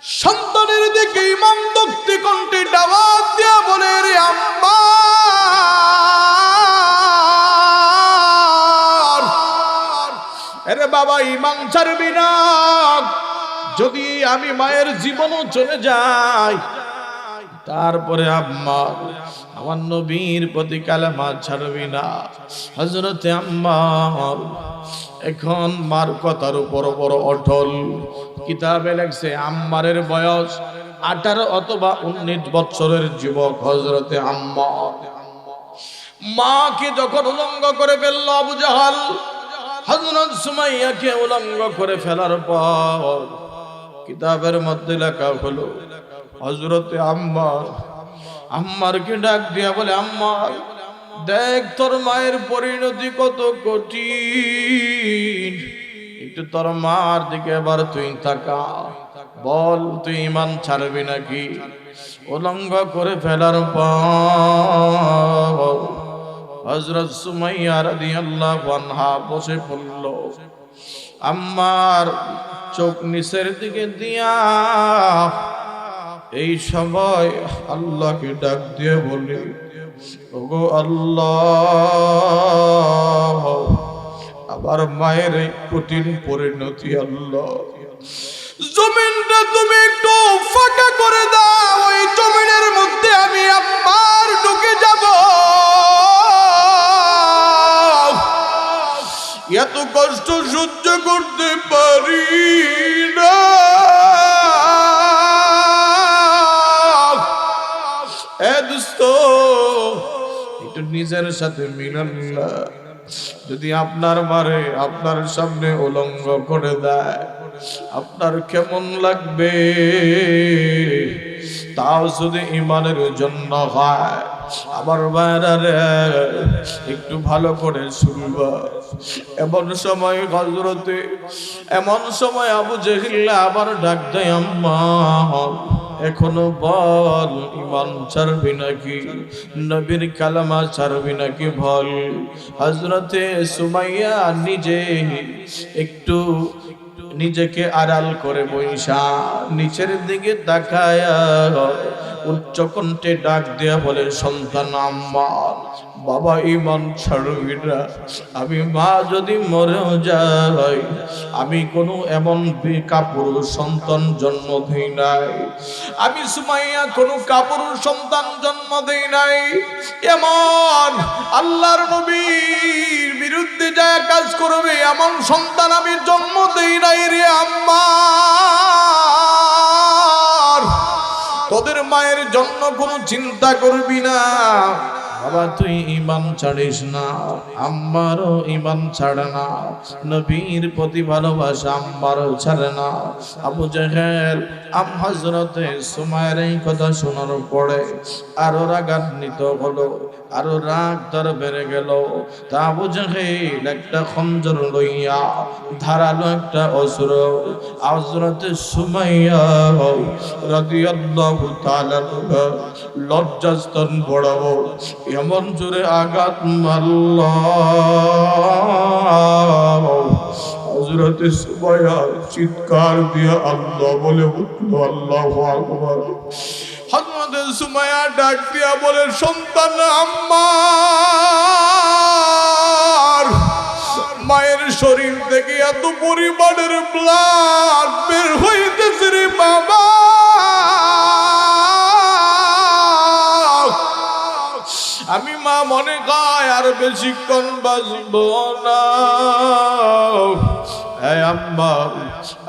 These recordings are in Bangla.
সন্তানের দিকে ইমান দগ্ধি কণ্ঠে দাওয়াত দিয়া বলে, রে আম্মা, আরে বাবা ইমান ছাড়বি না। যদি আমি মায়ের জীবনও চলে যাই, তারপরে আম্মা আমার নবীর প্রতি কালেমা ছাড়বি না। হযরতে আম্মার এখন মার কথার উপর বড় অটল। কিতাবে লেখছে আম্মারের বয়স 18 অথবা 19 বছরের যুবক হযরতে আম্মার। মাকে যখন উলঙ্গ করে ফেলল আবু জাহাল, হযরত সুমাইয়াকে উলঙ্গ করে ফেলার পর কিতাবের মধ্যে লেখা হলো হযরতে আম্মারকে ডাক দিয়া বলে, আম্মার দেখ তোর মায়ের পরিণতি কত কঠিন, একটু তোর মার দিকে এবার তুই তাকা, বল তুই ইমান ছাড়বি নাকি। উলঙ্গ করে ফেলার পর হযরত সুমাইয়া রাদিয়াল্লাহু আনহা বসে পড়ল। আম্মার চোখ নিচের দিকে দিয়া এই সময় আল্লাহকে ডাক দিয়ে বলি, ওগো আল্লাহ, আবার মায়ের এই কঠিন পরিণতি, আল্লাহ জমিনটা তুমি একটু ফাঁকা করে দাও, ওই জমিনের মধ্যে আমি আম্মার ঢুকে যাব। এত কষ্ট সহ্য করতে পারি না। একটু নিজের সাথে মিলান না। যদি আপনার মারে আপনার সামনে উলঙ্গ করে দেয়, আপনার কেমন লাগবে? তাও যদি ইমানের জন্য হয়। আমার ভাইরা রে, একটু ভালো করে শুনবা। এমন সময় আবু জেহেল আবার ডাক দেয়, আম্মা এখনো বল ইমান ছাড়বি নাকি, নবীর কালেমা ছাড়বি নাকি বল। হযরতে সুমাইয়া নিজেকে আড়াল করে বইসা নিচের দিকে তাকায়া উচ্চ কণ্ঠে ডাক দেয়া বলে, সন্তান আম্মার, বাবা ইমান ছাড়বি না। আমি মা যদি মরেও যাই, আমি কোনো এমন কাপুরুষ সন্তান জন্ম দেই নাই। আমি সুমাইয়া কোনো কাপুরুষ সন্তান জন্ম দেই নাই। এমন আল্লাহর নবীর বিরুদ্ধে যায় কাজ করবে এমন সন্তান আমি জন্ম দেই নাই রে আম্মা। তোদের মায়ের জন্য কোনো চিন্তা করবি না বাবা, তুই ইমান ছাড়িস না, আম্মারও ইমান ছাড়ে না, নবীর প্রতি ভালোবাসা আম্মারও ছাড়ে না। আবু জেহেল হযরতে সুমাইয়ার এই কথা শোনার পরে আরো রাগান্বিত হলো, আরো রাগ তার বেড়ে গেল। তা আবু জেহেল একটা খঞ্জর লইয়া ধারালো একটা অস্ত্র হযরতে সুমাইয়া রাদিয়াল্লাহু তাআলা লজ্জাস্থান বড়াবো এমন জোরে আঘাত মারল, হযরতে সুমাইয়া চিৎকার দিয়ে আল্লাহ বলে উঠল, আল্লাহু আকবার। হযরতে সুমাইয়া ডাক দিয়া বলে, সন্তান আম্মার, মায়ের শরীর থেকে এত পরিমাণের ব্লাড বের হইতেছে রে বাবা, আমি মা মনে কয় আর বেশিক্ষণ বাঁচব না। আম্মা,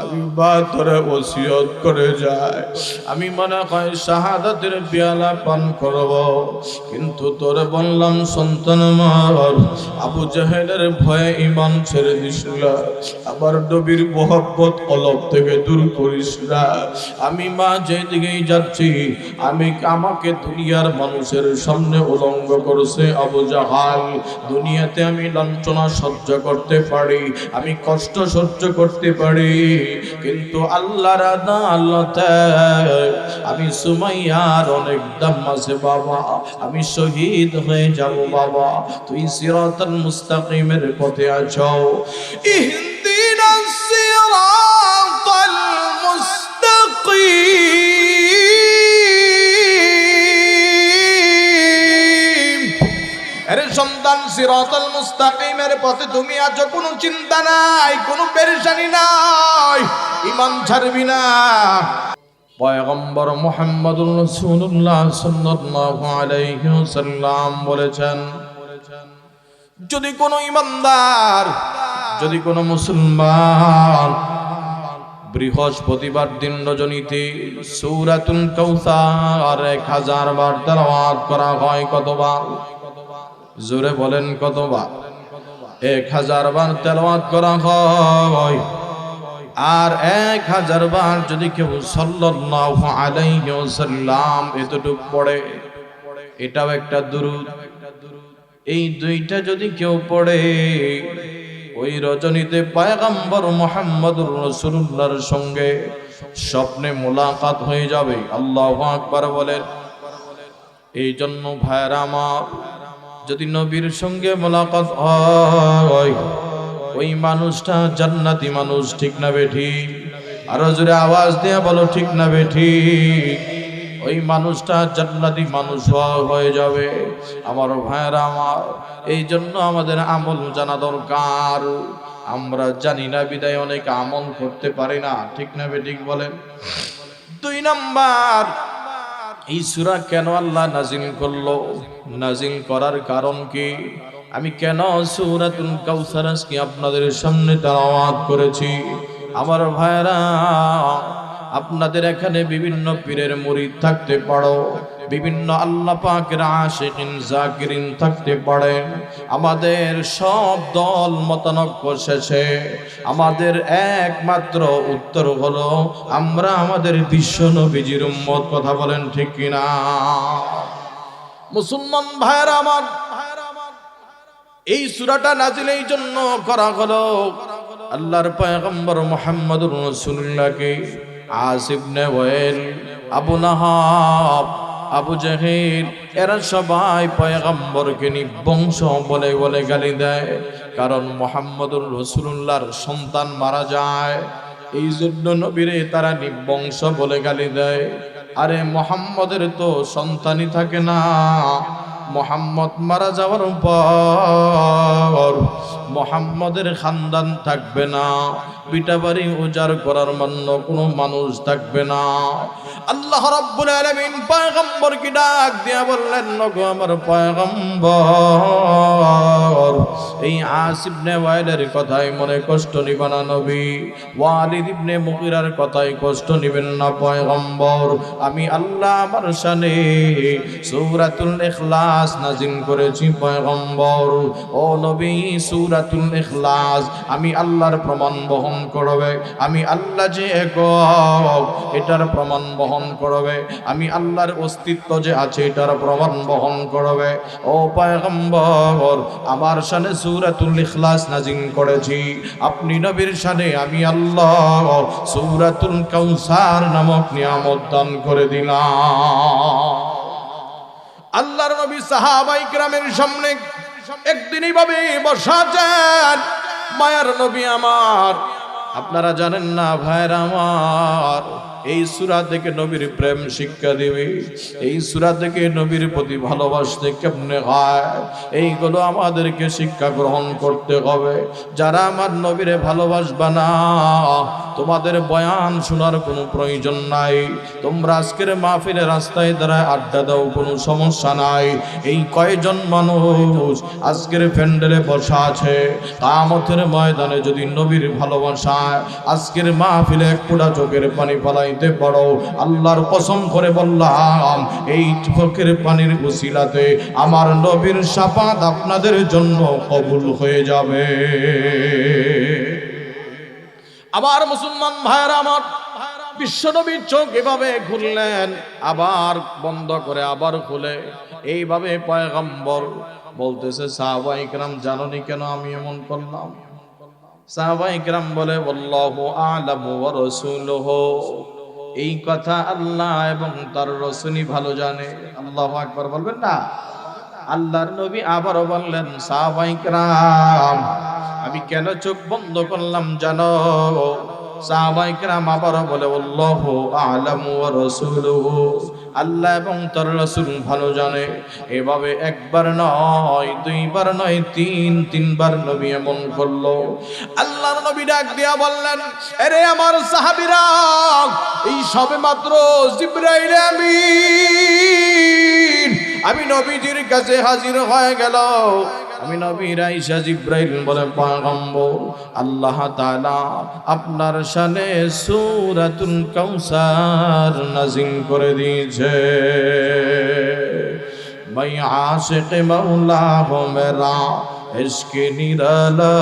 আমি মা তোরে ওসিয়ত করে যায়, আমি মনে হয় শাহাদাতের পেয়ালা পান করব, কিন্তু তোরে বললাম সন্তান আমার, আবু জাহেলের ভয়ে ইমান ছেড়ে দিস না, আবার নবীর মোহব্বত কলব থেকে দূর করিস না। আমি মা যেদিকেই যাচ্ছি, আমাকে দুনিয়ার মানুষের সামনে উলঙ্গ করেছে আবু জাহাল। দুনিয়াতে আমি লাঞ্ছনা সহ্য করতে পারি, আমি কষ্ট সহ্য করতে পারি, কিন্তু আল্লাহর আদালতে আমি সুমাইয়ার অনেক দাম আছে বাবা, আমি শহীদ হয়ে যাব বাবা। তুই সিরাতাল মুস্তাকিমের পথে আছো, ইহদিনাস সিরাতাল মুস্তাকিম। মুসলমান সিরাতাল মুস্তাকিমের পথে তুমি আছো, কোনো চিন্তা নাই, কোনো পেরেশানি নাই, ঈমান ছাড়বি না। পয়গম্বর মুহাম্মদুর রাসূলুল্লাহ সাল্লাল্লাহু আলাইহি ওয়াসাল্লাম বলেছেন, যদি কোনো ঈমানদার, যদি কোনো মুসলমান বৃহস্পতিবার দিন রজনীতে সূরাতুল কাউসার 1000 বার তেলাওয়াত করা হয়, কতবার? জোরে বলেন কতবার? 1000 বার তেলাওয়াত করা হয়। আর 1000 বার যদি কেউ সাল্লাল্লাহু আলাইহি ওয়াসাল্লাম এতটুক পড়ে, এটাও একটা দুরূদ। এই দুইটা যদি কেউ পড়ে, ওই রজনীতে পয়গম্বর মুহাম্মদুর রাসূলুল্লাহর সঙ্গে স্বপ্নে মুলাকাত হয়ে যাবে। আল্লাহু আকবার বলেন। এই জন্য ভাইরা আমার, যদি নবীর সঙ্গে মুলাকাত হয়, ওই মানুষটা জান্নাতি মানুষ, ঠিক না বেঠিক? আরো জোরে আওয়াজ দিয়ে বলো, ঠিক না বেঠিক? ওই মানুষটা জান্নাতি মানুষ হয়ে যাবে। আমার ভাইরা আমার, এই জন্য আমাদের আমল জানা দরকার। আমরা জানি না বিদায় অনেক আমল করতে পারি না, ঠিক না বেঠিক বলেন? 2 নাম্বার, এই সূরা কেন আল্লাহ নাজিল করলো? নাজিল করার কারণ কি? আমি কেন সূরাতুল কাউসার আজকে আপনাদের সামনে তেলাওয়াত করেছি? আমার ভাইরা, আপনাদের এখানে বিভিন্ন পীরের মুরিদ থাকতে পারো, বিভিন্ন আল্লাহ পাকের আশিকিন জাকিরিন থাকতে পারে। আমাদের সব দল মতানৈক্য শেষে আমাদের একমাত্র উত্তর হলো, আমরা আমাদের বিশ্ব নবীজির উম্মত। কথা বলেন ঠিক কিনা? মুসলমান ভাইরা আমার, এই সূরাটা নাজিল এই জন্য করা হলো, আল্লাহর পয়গম্বর মুহাম্মদুর রাসূলুল্লাহকে আস ইবনে ওয়াইল, আবু লাহাব, আবু জাহেল এরা সবাই পয়গম্বরকে নিবংশ বলে বলে গালি দেয়। কারণ মুহাম্মদুর রাসূলুল্লাহর সন্তান মারা যায়, এই জন্য নবীরে তারা নিবংশ বলে গালি দেয়। আরে মুহাম্মদের তো সন্তানই থাকে না। মুহাম্মদ মারা যাওয়ার পর মুহাম্মদের খানদান থাকবে না, পিটাবাড়ি উজাড় করার মান্য কোনো মানুষ থাকবে না। আল্লাহ রাব্বুল আলামিন পয়গম্বরকে ডাক দিয়া বললেন, নগো আমার পয়গম্বর, এই আস ইবনে ওয়াইলের কথাই মনে কষ্ট নিবেন না নবী, ওয়ালিদ ইবনে মুগীরার কথাই কষ্ট নিবেন না পয়গম্বর। আমি আল্লাহ আমার শানে সূরাতুল ইখলাস নাজিল করেছি পয়গম্বর। ও নবী, সূরাতুল ইখলাস আমি আল্লাহর প্রমাণ বহন করবে, আমি আল্লাহ যে একক এটার প্রমাণ বহন করবে, আমি আল্লাহর অস্তিত্ব যে আছে এটার প্রমাণ বহন করবে। ও পয়গম্বর, আমার শানে সূরাতুল ইখলাস নাজিল করেছি, আপনি নবীর শানে আমি আল্লাহ সূরাতুল কাউসার নামক নিয়ামত দান করে দিলাম। আল্লাহর নবী সাহাবায়ে কিরামের সামনে একদিন এইভাবে বসা আছেন। মায়ার নবী আমার, আপনারা জানেন না ভাইরা আমার, এই সূরা থেকে নবীর প্রেম শিক্ষা দিবে, এই সূরা থেকে নবীর প্রতি ভালোবাসতে কেমনে হয়, এইগুলো আমাদেরকে শিক্ষা গ্রহণ করতে হবে। যারা আমার নবীরে ভালোবাসবা না, তোমাদের বয়ান শোনার কোনো প্রয়োজন নাই। তোমরা আজকের মাহফিলে রাস্তায় দাঁড়ায় আড্ডা দাও, কোনো সমস্যা নাই। এই কয়জন মানুষ আজকের প্যান্ডেলে বসা আছে, কিয়ামতের ময়দানে যদি নবীর ভালোবাসায় আজকের মাহফিলে এক ফোঁটা চোখের পানি ফলাইতে পারো, আল্লাহর কসম করে বললাম, এই চোখের পানির উসিলাতে আমার নবীর শাফাত আপনাদের জন্য কবুল হয়ে যাবে। আবার মুসলমান ভাইরা আমার, বিশ্বনবীর চোখ এভাবে খুললেন, আবার বন্ধ করে আবার খুলে, এইভাবে পয়গম্বর বলতেছে, সাহাবায়ে কেরাম জানোনি কেন আমি এমন করলাম? সাহাবায়ে কেরাম বলে, আল্লাহু আ'লামু ওয়া রাসূলুহু, এই কথা আল্লাহ এবং তার রাসূলই ভালো জানে। আল্লাহু আকবার বলবেন না? আল্লাহর নবী আবারও বললেন, সাহাবায়ে কেরাম আমি কেন চোখ বন্ধ করলাম জানো? সাহাবায়ে কেরাম আবার বলে আল্লাহু আ'লামু ওয়া রাসূলুহু, আল্লাহ এবং তার রাসূল ভালো জানে। এভাবে একবার নয়, দুইবার নয়, তিনবার নবী এমন করলো। আল্লাহর নবী ডাক দিয়া বললেন, আরে আমার সাহাবীরা, এই সবেমাত্র জিবরাইল আমিন আমি নবীজির কাছে হাজির হয়ে গেল। আমি নবীর আয়েশা জিবরাইল বলে, পয়গম্বর, আল্লাহ তাআলা আপনার শানে সূরাতুল কাউসার নাযিল করে দিয়েছে। मैं आशिक मौला हूँ मेरा इश्क निराला,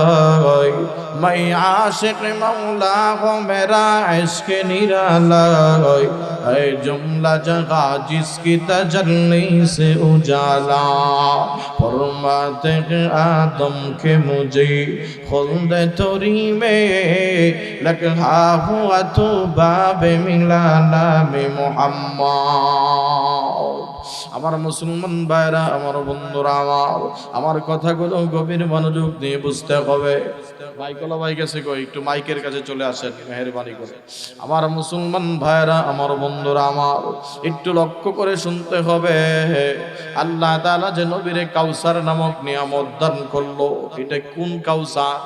मैं आशिक मौला हूँ मेरा इश्क निराला, ऐ जुमला जगह जिसकी तजल्ली से उजाला, फरमाते हैं आदम के मुझे खुल्द तोरी में लगा हुआ तो बाबे मिलाना में मोहम्मद। আমার মুসলমান ভাইরা, আমার বন্ধুরা, আমার কথাগুলো গভীর মনোযোগ দিয়ে বুঝতে হবে। মাইকলা ভাই গেছে কই, একটু মাইকের কাছে চলে আসেন মেহেরবানি করে। আমার মুসলমান ভাইরা, আমার বন্ধুরা, আমার একটু লক্ষ্য করে শুনতে হবে। আল্লাহ তাআলা যে নবীরে কাউসার নামক নিয়ামত দান করলো, এটা কোন কাউসার?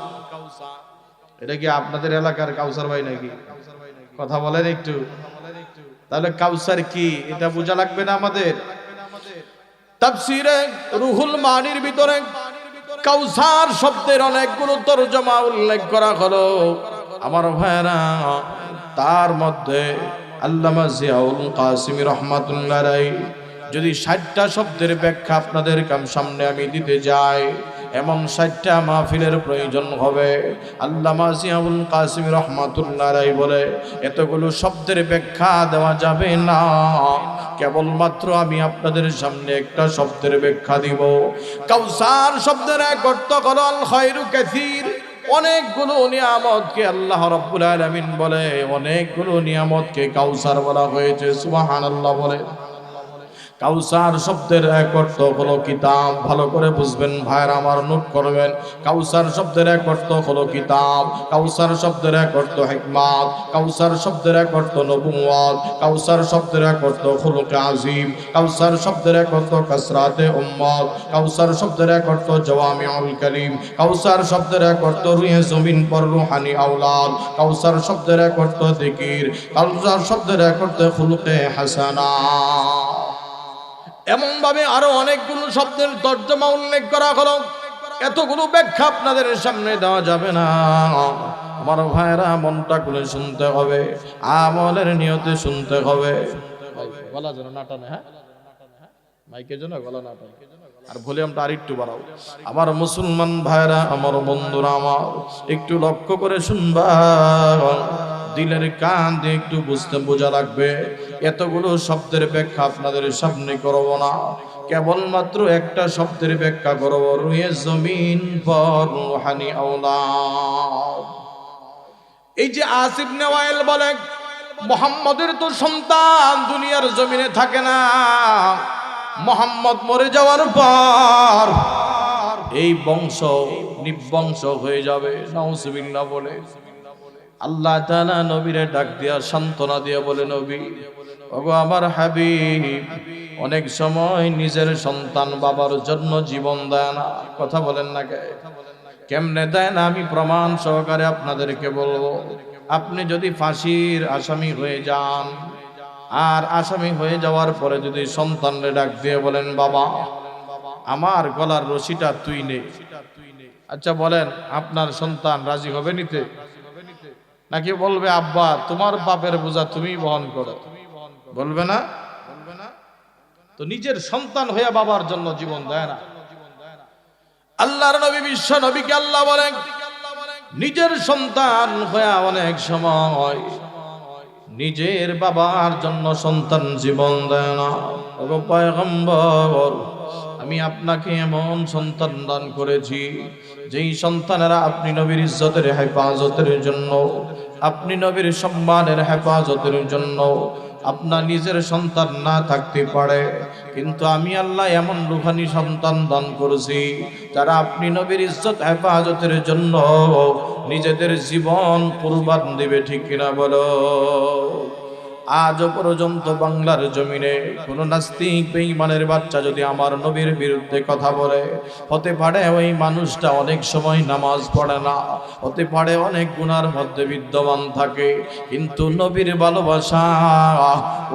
এটা কি আপনাদের এলাকার কাউসার ভাই নাকি? কথা বলেন একটু। তাহলে কাউসার কি এটা বোঝা লাগবে না আমাদের? তাফসীরে রুহুল মানির ভিতরে কাউসার শব্দের অনেকগুলো তরজমা উল্লেখ করা হলো আমার ভাইরা। তার মধ্যে আল্লামা জিয়াউল কাসিমি রাহমাতুল্লাহ আলাইহি যদি 60টা শব্দের ব্যাখ্যা আপনাদের সামনে আমি দিতে যাই, এমন 60টা মাহফিলের প্রয়োজন হবে। আল্লামা জিয়াউল কাসিমি রাহমাতুল্লাহ আলাইহি বলে, এতগুলো শব্দের ব্যাখ্যা দেওয়া যাবে না, কেবলমাত্র আমি আপনাদের সামনে একটা শব্দের ব্যাখ্যা দিব। কাউসার শব্দের এক অর্থ হলো আল খায়রু কাসীর, অনেকগুলো নিয়ামতকে আল্লাহ রাব্বুল আলামিন বলে, অনেকগুলো নিয়ামতকে কাউসার বলা হয়েছে। সুবহানাল্লাহ বলে। কাউসার শব্দের এক অর্থ হলো কিতাব, ভালো করে বুঝবেন ভাইরা আমার, নোট করবেন। কাউসার শব্দের এক অর্থ হলো কিতাব, কাউসার শব্দের এক অর্থ হিকমত, কাউসার শব্দের এক অর্থ নবুওয়াত, কাউসার শব্দের এক অর্থ খুলুকে আযীম, কাউসার শব্দের এক অর্থ কাসরাতে উম্মত, কাউসার শব্দের এক অর্থ জাওয়ামিউল কালিম, কাউসার শব্দের এক অর্থ রুহে জমিন পর রুহানি আওলাদ, কাউসার শব্দের এক অর্থ যিকির, কাউসার শব্দের এক অর্থ খুলুকে হাসানা। এমন ভাবে আরো অনেকগুলো শব্দের তর্জমা উল্লেখ করা হলো। এতগুলো ব্যাখ্যা আপনাদের সামনে দেওয়া যাবে না আমার ভাইরা, মনটা খুলে শুনতে হবে, আমলের নিয়তে শুনতে হবে। গলা যেন না টানে, হ্যাঁ মাইকের জন্য গলা না টানে, আর ভলিউমটা আরেকটু বাড়াও। আমার মুসলমান ভাইরা, আমার বন্ধুরা, আমার একটু লক্ষ্য করে শুনবা, দিলের কান দিয়ে একটু বোঝা লাগবে। এতগুলো শব্দের ব্যাখ্যা আপনাদের সামনে করব না, কেবলমাত্র একটা শব্দের ব্যাখ্যা করব, রুহে জমিন পর রুহানি আওলাদ। এই যে আসিফ নেওয়াইল বলে, মুহাম্মদের তো সন্তান দুনিয়ার জমিনে থাকে না, মুহাম্মদ মরে যাওয়ার পর এই বংশ নিবংশ হয়ে যাবে। নাউজুবিল্লাহ বলে আল্লাহ তাআলা নবীরে ডাক দিয়া সান্ত্বনা দিয়ে বলে, নবী ওগো আমার হাবিব, অনেক সময় নিজের সন্তান বাবার জন্য জীবন দেয় না। কথা বলেন না কেমনে দেয় না? আমি প্রমাণ সহকারে আপনাদেরকে বলবো। আপনি যদি ফাঁসির আসামি হয়ে যান, আর আসামি হয়ে যাওয়ার পরে যদি সন্তানরে ডাক দিয়ে বলেন, বাবা আমার গলার রশিটা তুই নে, আচ্ছা বলেন আপনার সন্তান রাজি হবে নিতে? নাকি বলবে আব্বা তোমার বাপের বোঝা তুমি বহন করো? বলবে না? তো নিজের সন্তান হয়ে বাবার জন্য জীবন দেয় না। আল্লাহর নবী, বিশ্ব নবীকে আল্লাহ বলেন, নিজের সন্তান হয়ে অনেক সময় নিজের বাবার জন্য সন্তান জীবন দেয় না। ওগো পয়গম্বর, আমি আপনাকে এমন সন্তান দান করেছি যেই সন্তানেরা আপনি নবীর ইজ্জতের হেফাজতের জন্য, আপনি নবীর সম্মানের হেফাজতের জন্য আপনার নিজের সন্তান না থাকতে পারে, কিন্তু আমি আল্লাহ এমন রূহানি সন্তান দান করেছি যারা আপনি নবীর ইজ্জত হেফাজতের জন্য নিজেদের জীবন কুরবান দিবে। ঠিক কিনা বলো? আজও পর্যন্ত বাংলার জমিনে কোন নাস্তিক বেঈমানের বাচ্চা যদি আমার নবীর বিরুদ্ধে কথা বলে, হতে পারে ওই মানুষটা অনেক সময় নামাজ পড়ে না, হতে পারে অনেক গুনার মধ্যে বিদ্যমান থাকে, কিন্তু নবীর ভালোবাসা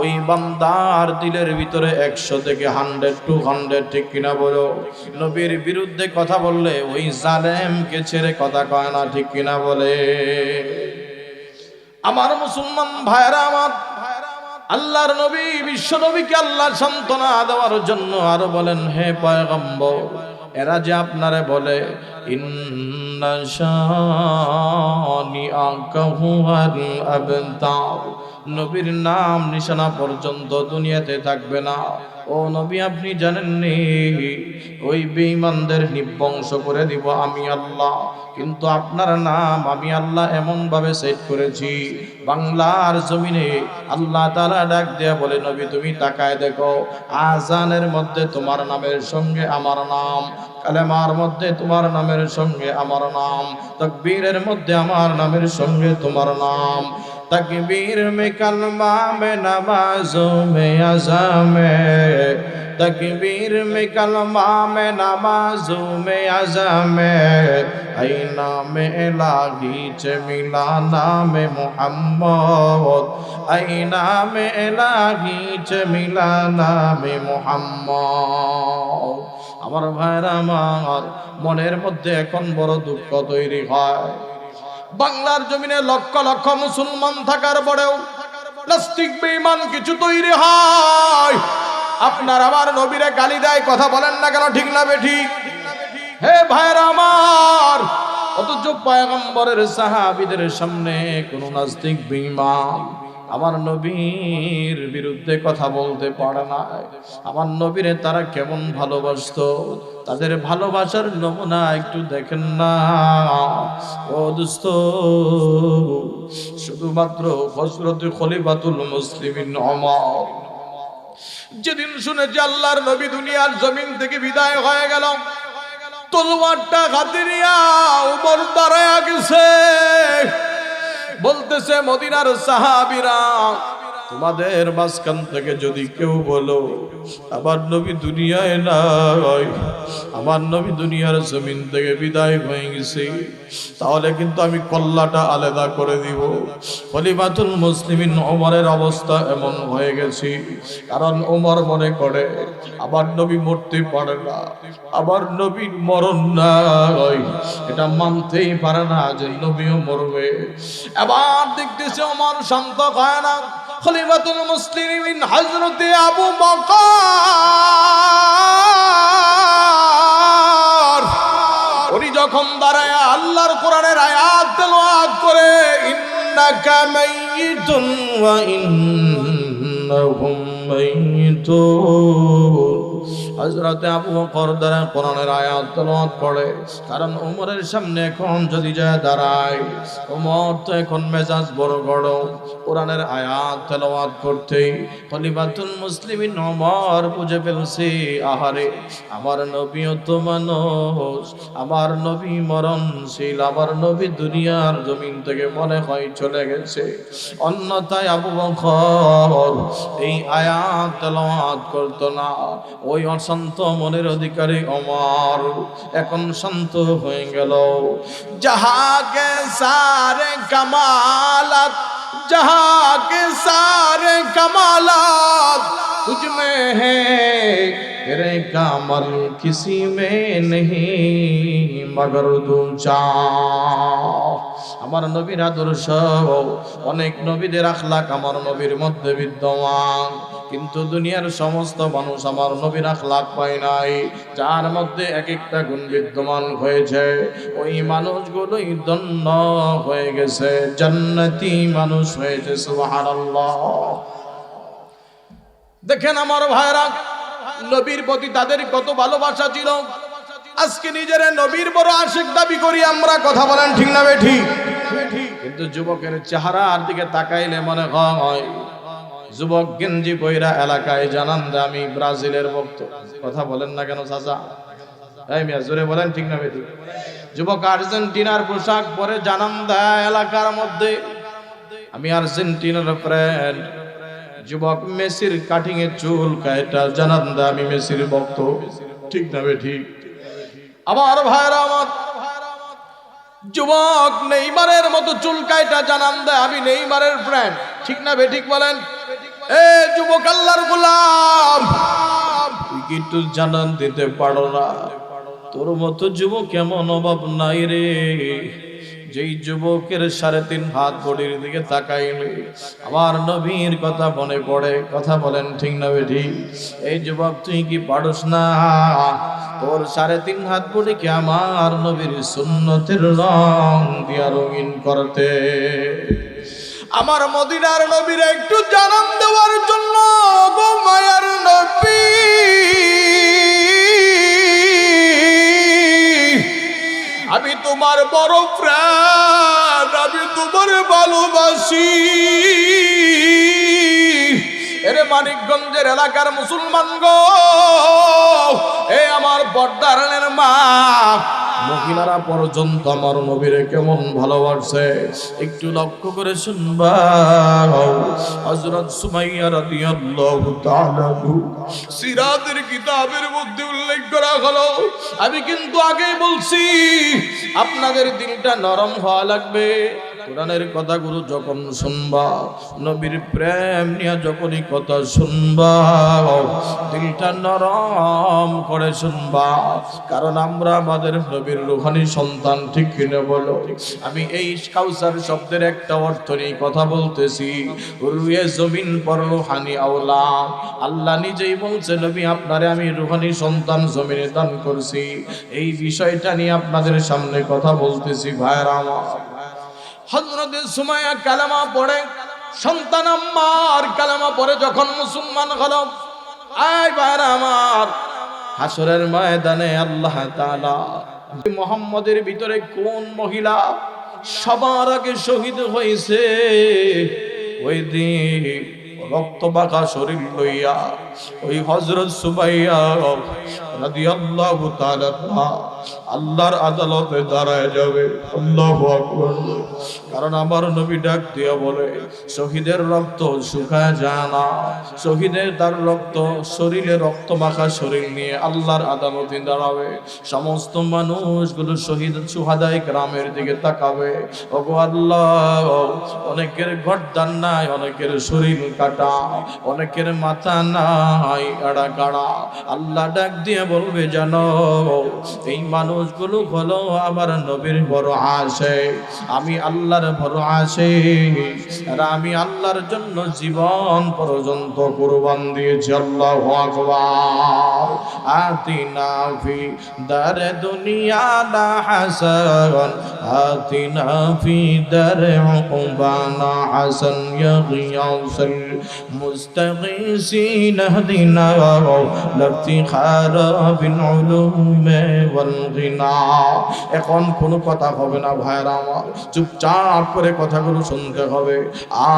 ওই বান্দার দিলের ভিতরে 100 থেকে 100 to 100। ঠিক কিনা বলো? নবীর বিরুদ্ধে কথা বললে ওই জালেমকে ছেড়ে কথা কয় না। ঠিক কিনা বলে? আমার মুসলমান ভাইরা, আমার আল্লাহর নবী বিশ্ব নবীকে আল্লাহ সান্ত্বনা দেওয়ার জন্য আরো বলেন, হে পয়গম্বর, এরা যে আপনারে বলে ইন্না শানিআকা হুয়াল আবতার, নবীর নাম নিশানা পর্যন্ত দুনিয়াতে থাকবে না। ও নবী, আপনি জানেননি ওই বেঈমানদের নিবংশ করে দিব আমি আল্লাহ, কিন্তু আপনার নাম আমি আল্লাহ এমন ভাবে সেট করেছি, বাংলার জমিনে আল্লাহ তাআলা ডাক দেয়া বলে, নবী তুমি তাকায় দেখো, আজানের মধ্যে তোমার নামের সঙ্গে আমার নাম, কালেমার মধ্যে তোমার নামের সঙ্গে আমার নাম, তাকবীরের মধ্যে আমার নামের সঙ্গে তোমার নাম। तकबीर में कलमा में नमाज़ों में अज़ा में, तकबीर में कलमा में नमाज़ों में अज़ा में, ऐ नाम इलाही च मिला नाम मुहम्मद, ऐ नाम इलाही च मिला नाम मुहम्मद। আমার ভাইরা, আমার মনের মধ্যে এখন বড় দুঃখ তৈরি হয়, বাংলার জমিনে লক্ষ লক্ষ মুসলমান থাকার পরেও নাস্তিক বেঈমান কিছু তৈরি হয়, আপনার আমার নবীরে গালি দেয়, কথা বলেন না কেন? ঠিক না বেঠিক? হে ভাইরা আমার, অথচ পয়গম্বরের সাহাবীদের সামনে কোন নাস্তিক বেঈমান আমার নবীর বিরুদ্ধে কথা বলতে পারে না। আমার নবীরে তারা কেমন ভালোবাসতো, তাদের ভালোবাসার নমুনা একটু দেখেন না। ও দোস্ত, শুধুমাত্র হযরত খলিফাতুল মুসলিমিন ওমর যেদিন শুনেছে আল্লাহর নবী দুনিয়ার জমিন থেকে বিদায় হয়ে গেল, তলোয়ারটা হাতে নিয়া ওমর দাঁড়ায়া গেছে, বলতেছে, মদিনার সাহাবীরা, তোমাদের মাঝখান থেকে যদি কেউ বলো আমার নবী দুনিয়ায় নাই, আমার নবী দুনিয়ার জমিন থেকে বিদায় হয়ে গেছে, তাহলে কিন্তু আমি কল্লাটা আলাদা করে দিব। খলিফাতুল মুসলিমিন ওমরের অবস্থা এমন হয়ে গেছে, কারণ ওমর মনে করে আমার নবী মরতে পারে না, আমার নবীর মরণ নাই, এটা মানতেই পারে না যে নবীও মরবে। এবার দেখতেছে ওমর শান্ত হয় না। খলিফাতুল মুসলিমিন হযরত আবু বকর উনি যখন দাঁড়ায় আল্লাহর কোরআনের আয়াত তেলাওয়াত করে, ইন্নাকা মাইয়িতুন ওয়া ইন্নাহুম মাইয়িতুন, হযরত আবু বকর দাঁড়ায় কোরআনের আয়াত তেলাওয়াত করে, কারণ ওমরের সামনে এখন যদি যায় দাঁড়ায়, ওমর তো এখন মেজাজ বড় গরম, কোরআনের আয়াত তেলাওয়াত করতে খলিফাতুল মুসলিমিন ওমর বুঝে ফেলছে, আহারে আমার নবীও তো মানুষ, আমার নবী মরণশীল, আমার নবী দুনিয়ার জমিন থেকে মনে হয় চলে গেছে। অন্যথায় আবু বকর এই আয়াত তেলাওয়াত করতো না। ওই অশান্ত মনের অধিকারী ওমর এখন শান্ত হয়ে গেল। জাহাকে সারে কামালাত, জাহাকে সারে কামালাত तुझ में है, तेरे कामल किसी में नहीं मगर तू चाह। আমার নবীর আদর্শ, অনেক নবীদের আখলাক আমার নবীর মধ্যে বিদ্যমান, কিন্তু দুনিয়ার সমস্ত মানুষ আমার নবীর আখলাক পায় নাই, যার মধ্যে এক একটা গুণ বিদ্যমান হয়েছে, ওই মানুষগুলোই ধন্য হয়ে গেছে, জান্নাতি মানুষ হয়েছে। সুবহানাল্লাহ। দেখেন আমার ভাইরা, নবীর প্রতি তাদের কত ভালোবাসা ছিল। আজকে নিজের নবীর বড় আশিক দাবি করি আমরা, কথা বলেন ঠিক না বেঠিক? কিন্তু যুবকের চেহারার দিকে তাকাইলে মনে হয় যুবক গেঞ্জি পয়রা এলাকায় জানান দেয় আমি ব্রাজিলের ভক্ত। কথা বলেন না কেন চাচা? এই মিয়া জোরে বলেন, ঠিক না বেঠিক? যুবক আর্জেন্টিনার পোশাক পরে জানান দেয় এলাকার মধ্যে আমি আর্জেন্টিনার ফ্রেন্ড। যুবক মেসির কাটিং এ চুল কাটা জানান দেয় আমি মেসির ভক্ত। ঠিক না বেঠিক? আমার ভাইরা আমার, যুবক নেইমারের মতো চুল কাটা জানান দেয় আমি নেইমারের ফ্রেন্ড। ঠিক না বেঠিক বলেন? এ যুবক আল্লাহর গোলাম, তুই কি একটু জানান দিতে পারো না? তোর মতো যুবক কেমন অভাব নাই রে, যেই যুবকের 3.5 হাত বডির দিকে তাকাইলে আমার নবীর কথা মনে পড়ে। কথা বলেন ঠিক না বেঠিক? এই যুবক তুই কি পারস না তোর 3.5 হাত বডিকে আমার নবীর সুন্নতের রং দিয়া রঙিন করতে? আমার মদিনার নবীর একটু জানান দেওয়ার জন্য গো মায়ার নবী, আমি তোমার বড় প্রাণ, আমি তোমার ভালোবাসি। এরে মানিকগঞ্জের এলাকার মুসলমান গো, এ আমার পর্দারের মা মহিলারা পর্যন্ত আমার নবীরে কেমন ভালোবাসে একটু লক্ষ্য করে শুনবা। হযরত সুমাইয়া রাদিয়াল্লাহু তাআলা সিরাতের কিতাবের মধ্যে উল্লেখ করা হলো। আমি কিন্তু আগেই বলছি আপনাদের দিলটা নরম হওয়া লাগবে। কোরআনের কথাগুলো যখন শুনবা, নবীর প্রেম নিয়ে যখনই কথা শুনবা, দিলটা নরম করে শুনবা। কারণ আমরা আমাদের নবীর রূহানি সন্তান, ঠিক কিনা বলো? আমি এই কাউসার শব্দের একটা অর্থ নিয়ে কথা বলতেছি। রুয়ে জমিন পর রূহানি আওলাদ। আল্লাহ নিজেই বলছে নবী আপনারে আমি রূহানি সন্তান জমিনে দান করছি। এই বিষয়টা নিয়ে আপনাদের সামনে কথা বলতেছি ভাইরা আমার। হযরত সুমাইয়া কালেমা পড়ে, সন্তান আম্মার কালেমা পড়ে যখন মুসলমান হলো, আয় ভাইরা আমার, হাসরের ময়দানে আল্লাহ তাআলা মুহাম্মদের ভিতরে কোন মহিলা সবার আগে শহীদ হয়েছে? ওই দিন রক্ত মাখা শরীর লইয়া ওই হযরত সুমাইয়া রাদিয়াল্লাহু তাআলা আল্লাহর আদালতে দাঁড়ায় যাবে। আল্লাহু আকবার। কারণ আমার নবী ডাক দিয়া বলে শহীদের রক্ত শুকায় যায় না। শহীদের তার রক্ত শরীরে রক্ত মাখা শরীর নিয়ে আল্লাহর আদালতে দাঁড়াবে। সমস্ত মানুষগুলো শহীদ সুহাদায়ে কেরামের দিকে তাকাবে। ওগো আল্লাহ, অনেকের গর্দান নাই, অনেকের শরীর কাটা, অনেকের মাথা নাই আড়া গাড়া। আল্লাহ ডাক দিয়ে বলবে জানো এই মানুষগুলো হলো আমার নবীর বড় আশিক, আমি আল্লাহর বড় আশিক, আর আমি আল্লাহর জন্য জীবন পর্যন্ত কুরবান দিয়েছি। আল্লাহু আকবার। আতিনা ফি দারে দুনিয়া না হাসান, আতিনা ফি দারে উকবানা হাসান, ইয়া গিয়াসুল মুস্তাগীসিন ইহদিনা লাফতিখারা বিল উলুমে ওয়াল গিনা। এখন কোনো কথা হবে না ভাইরা আমার, চুপচাপ করে কথাগুলো শুনতে হবে।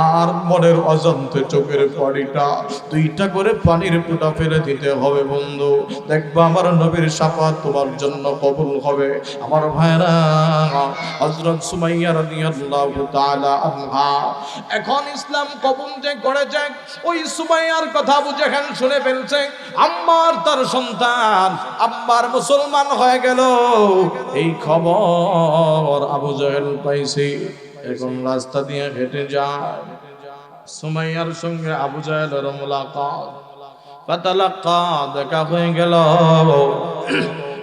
আর মনের অজান্তে চোখের পানিটা 2টা করে পানির ফোঁটা ফেলে দিতে হবে বন্ধু। দেখবা আমার নবীর শাফাত তোমার জন্য কবুল হবে। আমার ভাইরা, হযরত সুমাইয়া রাদিয়াল্লাহু তাআলা আনহা এখন ইসলাম কবুল যে করেছে, ওই সুমাইয়ার কথা আবু জাহেল শুনে ফেলছে। আম্মার তার সন্তান আম্মার মুসলমান হয়ে গেল, এই খবর আবু জাহেল পাইছে। এখন রাস্তা দিয়ে হেঁটে যায়, সুমাইয়ার সঙ্গে আবু জাহেলের মুলাকাত, ফাতালাক্কা, দেখা হয়ে গেল।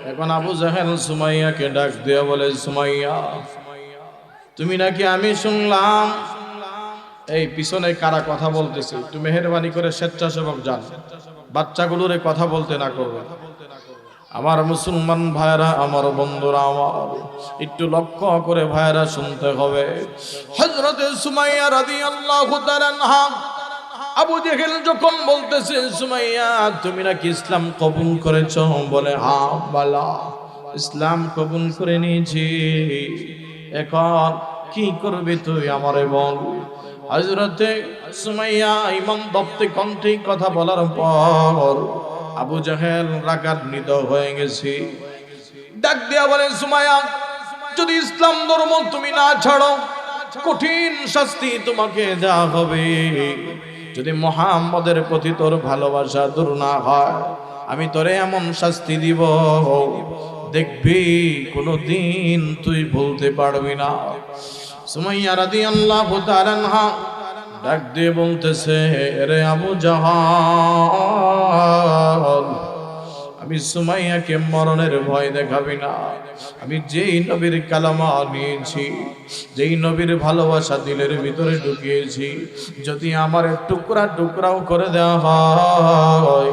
এখন আবু জাহেল সুমাইয়াকে ডাক দিয়ে বলে সুমাইয়া তুমি নাকি আমি শুনলাম, এই পিছনে কারা কথা বলতেছে একটু মেহেরবানি করে স্বেচ্ছাসেবক যান, বাচ্চাগুলোরে কথা বলতে না করবে। আমার মুসলমান ভাইরা, আমার বন্ধুরা, আমার একটু লক্ষ্য করে ভাইরা শুনতে হবে। হযরত সুমাইয়া রাদিয়াল্লাহু তাআলা আনহা আবু জাহেল যখন বলতেছে সুমাইয়া তুমি নাকি ইসলাম কবুল করেছো, বলে হ্যাঁ বালা ইসলাম কবুল করে নিয়েছি, এখন কি করবি তুই আমারে বল। হযরতে সুমাইয়া ইমাম দপ্তে কণ্ঠে কথা বলার পর আবু জাহেল রাগান্বিত হয়ে গেছে। ডাক দিয়া বলে, সুমাইয়া, যদি ইসলাম ধর্ম তুমি না ছাড়ো কঠিন শাস্তি তোমাকে দেওয়া হবে। যদি মুহাম্মদের প্রতি তোর ভালোবাসা দূর না হয় আমি তোরে এমন শাস্তি দিব দেখবি কোনদিন তুই ভুলতে পারবি না। সুমাইয়া রাদিয়াল্লাহু তাআলা আনহা ডাক দিয়ে বলতেছে, রে আবু জাহাল, আমি সুমাইয়াকে মরণের ভয় দেখাবি না। আমি যেই নবীর কালামা নিয়েছি, যেই নবীর ভালোবাসা দিলের ভিতরে ঢুকিয়েছি, যদি আমার টুকরা টুকরাও করে দেওয়া হয়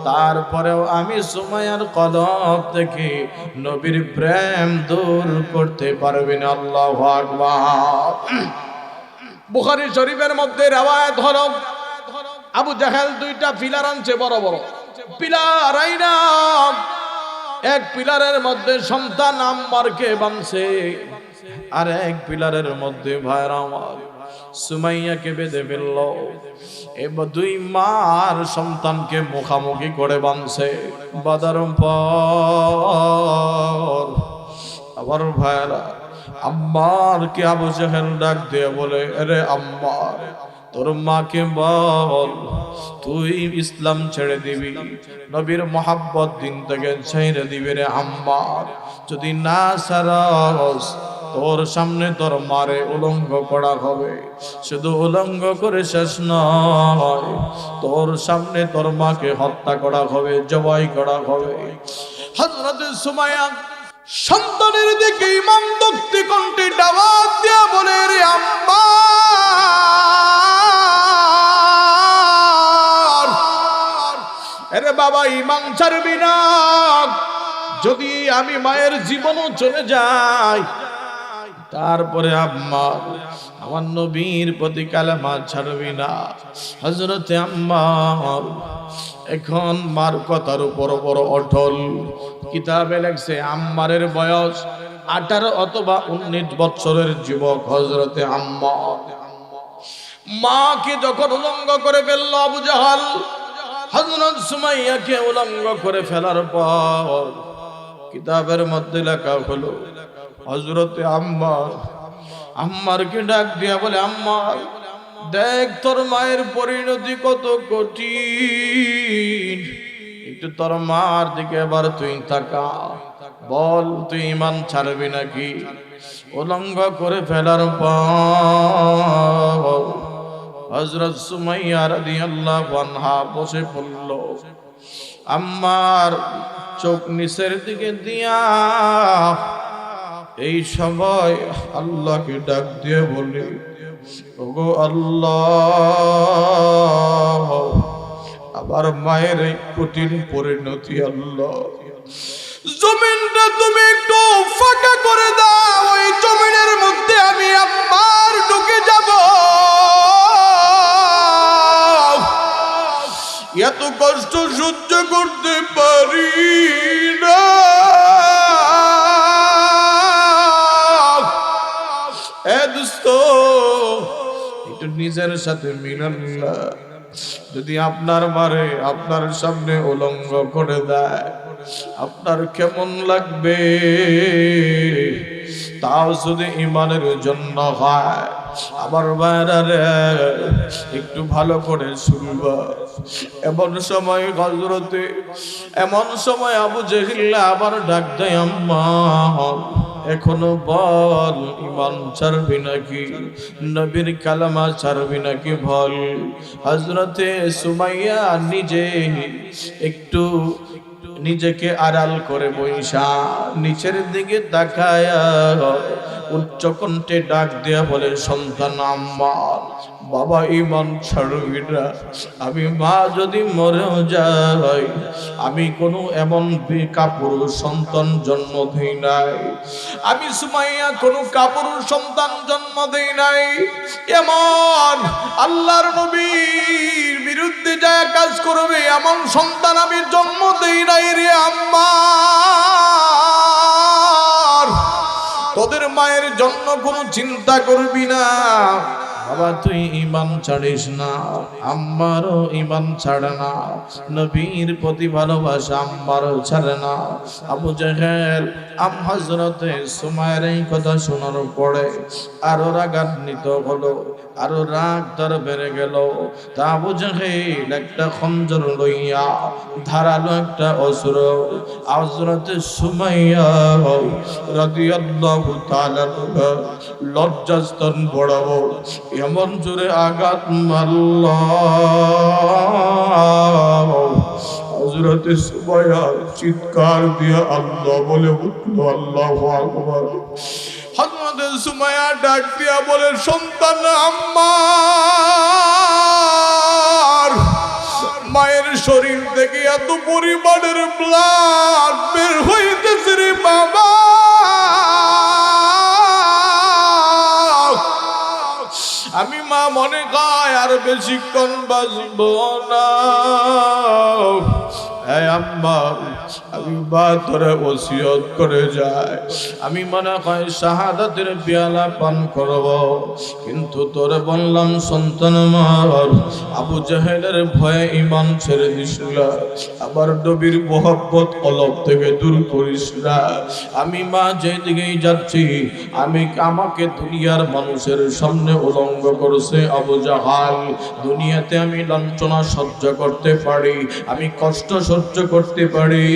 তারপরেও আমি সুমাইয়ার কলব থেকে নবীর প্রেম দূর করতে পারবি না। আল্লাহু আকবার। বুখারী শরীফের মধ্যে রওয়ায়াত হলো, আবু জাহেল দুইটা পিলার আনছে, বড় বড় পিলার আইনা এক পিলারের মধ্যে সন্তান আম্মারকে বাঁধছে, আর এক পিলারের মধ্যে ভাইরা আমার সুমাইয়াকে বেঁধে ফেলল। এবার দুই মার সন্তানকে মুখামুখি করে বাঁধছে। বাঁধার পর আবার ভাইরা আম্মারকে আবু জাহেল ডাক দিয়ে বলে, আরে আম্মার, তোর মাকে বল তুই ইসলাম ছেড়ে দিবি, নবীর মোহাব্বত দিন থেকে ছেড়ে দিবি রে আম্মার। যদি না ছাড়স তোর সামনে তোর মারে উলঙ্গ করা হবে। শুধু উলঙ্গ করে শেষ নয়, তোর সামনে তোর মাকে হত্যা করা হবে, জবাই করা হবে। হযরত সুমাইয়া সন্তানের দিকে ইমাম দক্তি কণ্ঠে দাওয়াত দিয়া বলে, রে আম্মা, আরে বাবা, ইমান ছাড়বি না। যদি আমি মায়ের জীবনও চলে যাই তারপরে আম্মা আমার নবীর প্রতি কালেমা ছাড়বি না। হযরতে আম্মার এখন মার কথার উপর বড় অটল। কিতাবে লেখছে আম্মারের বয়স 18 অথবা 19 বছরের যুবক হযরতে আম্মার। মাকে যখন উলঙ্গ করে ফেলল আবু জাহাল, হযরত সুমাইয়াকে উলঙ্গ করে ফেলার পর কিতাবের মধ্যে লেখা হলো, হযরতে আম্মারকে ডাক দিয়া বলে, আম্মার, দেখ তোর মায়ের পরিণতি কত কঠিন। একটু তোর মার দিকে এবার তুই তাকা, বল তুই ঈমান ছাড়বি নাকি। উলঙ্গ করে ফেলার পর হযরত সুমাইয়া রাদিয়াল্লাহু আনহা বসে পড়ল। আম্মার চোখ নিচের দিকে দিয়া এই সময় আল্লাহকে ডাক দিয়ে বলি, ওগো আল্লাহ, আবার মায়ের এই কঠিন পরিণতি আল্লাহ, জমিনটা তুমি একটু ফাঁকা করে দাও, ওই জমিনের মধ্যে আমি আম্মার ঢুকে যাব। এত কষ্ট সহ্য করতে পারি না। একটু নিজের সাথে মিলান না। যদি আপনার মারে আপনার সামনে উলঙ্গ করে দেয় আপনার কেমন লাগবে? তাও যদি ঈমানের জন্য হয়। আমার ভাইরা একটু ভালো করে শুনবা। এমন সময় হযরতে আবু জেহেল আবার ডাক দেয়, আম্মা, এখনো বল ঈমান ছাড়বি নাকি, নবীর কালামা ছাড়বি নাকি বল। হযরতে সুমাইয়া নিজে একটু নিজেকে আড়াল করে বইসা নিচের দিকে তাকায়া উচ্চ কণ্ঠে ডাক দেয়া বলে, সন্তান আম্মার, বাবা ঈমান ছাড়বি না। আমি মা যদি মরেও যাই আমি কোনো এমন কাপুরুষ সন্তান জন্ম দেই নাই। আমি সুমাইয়া কোনো কাপুরুষ সন্তান জন্ম দেই নাই। এমন আল্লাহর নবীর বিরুদ্ধে যায় কাজ করবে এমন সন্তান আমি জন্ম দেই নাই রে আম্মা। তোদের মায়ের জন্য কোনো চিন্তা করবি না। বাবা তুই ঈমান ছাড়িস না, আম্মারও ঈমান ছাড়ে না, নবীর প্রতি ভালোবাসা আম্মারও ছাড়ে না। আবু জাহেল হযরতে সুমাইয়ার এই কথা শোনার পরে আরো রাগান্বিত হলো, আরো রাগ তার বেড়ে গেল। তা আবু জাহেল একটা খঞ্জর লইয়া ধারালো একটা অস্ত্র হযরতে সুমাইয়া রাদিয়াল্লাহু তাআলা লজ্জাস্থান বড়াবো এমন জোরে আঘাত মারল, হযরতে সুমাইয়া চিৎকার দিয়ে আল্লাহ বলে উঠল, আল্লাহু আকবার। হযরতে সুমাইয়া ডাক দিয়া বলে, সন্তান আম্মার, মায়ের শরীর থেকে এত পরিমাণের ব্লাড বের হইতেছে রে বাবা, আমি মা মনে কয় আর বেশিক্ষণ বাঁচব না। আম্মা, আমি মা তোরে ওসিয়ত করে যায়, আমি মনে হয় শাহাদাতের পেয়ালা পান করব, কিন্তু তোরে বললাম সন্তান আমার, আবু জাহেলের ভয়ে ঈমান ছেড়ে দিস না, আবার নবীর মোহব্বত কলব থেকে দূর করিস না। আমি মা যেদিকেই যাচ্ছি, আমাকে দুনিয়ার মানুষের সামনে উলঙ্গ করেছে আবু জাহাল। দুনিয়াতে আমি লাঞ্ছনা সহ্য করতে পারি, আমি কষ্ট সহ্য করতে পারি,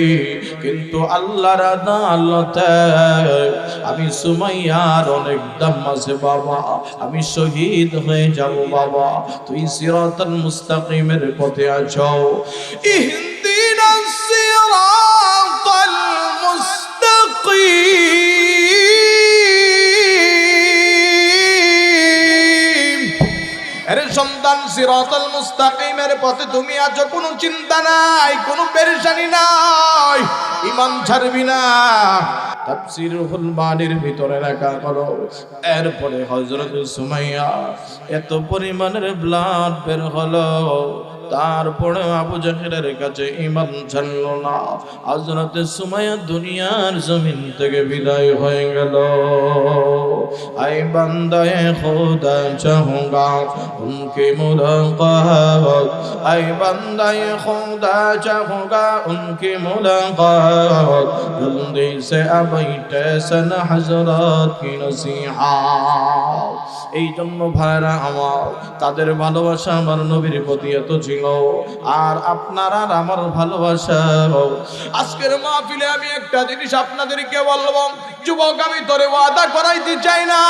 কিন্তু আল্লাহর আদালতে আমি সুমাইয়ার অনেক দাম আছে বাবা, আমি শহীদ হয়ে যাব বাবা। তুই সিরাতাল মুস্তাকিমের পথে আছো, ইহদিনাস সিরাতাল মুস্তাকিম। আরে সন্তান, সিরাতাল মুস্তাকিমের পথে তুমি আছো, কোনো চিন্তা নাই, কোনো পেরেশানি নাই, ঈমান ছাড়বি না। তাফসীরুল মানির ভিতরে রাখা হলো, এরপরে হযরত সুমাইয়া এত পরিমাণের ব্লাড বের হলো, তারপরে আবু জাহেলের কাছে ঈমান ছাড়ল না। হযরত সুমাইয়া দুনিয়ার জমিন থেকে বিদায় হয়ে গেল। আই বান্দায়ে খোদা চাহুঙ্গা উনকি মুলাকাত, আই বান্দায়ে খোদা চাহুঙ্গা উনকি মুলাকাত, জলদি সে আবাইতে সন হযরত কি নসিহাত। এই জন্য ভাইরা আমার, তাদের ভালোবাসা আমার নবীর প্রতি এত ছিল, আর আপনার আর আমার ভালোবাসা। আজকের মাহফিলে আমি একটা জিনিস আপনাদেরকে বলবো, যুবক আমি তোরে ওয়াদা করাইতে চাই না,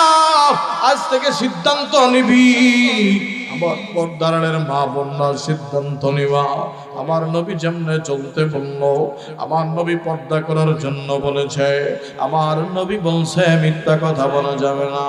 আজ থেকে সিদ্ধান্ত নিবি, আমার পর্দারের মা বোনরা সিদ্ধান্ত নিবা। আমার নবী যেমনে চলতে বলল, আমার নবী পর্দা করার জন্য বলেছে, আমার নবী বলছে মিথ্যা কথা বলা যাবে না।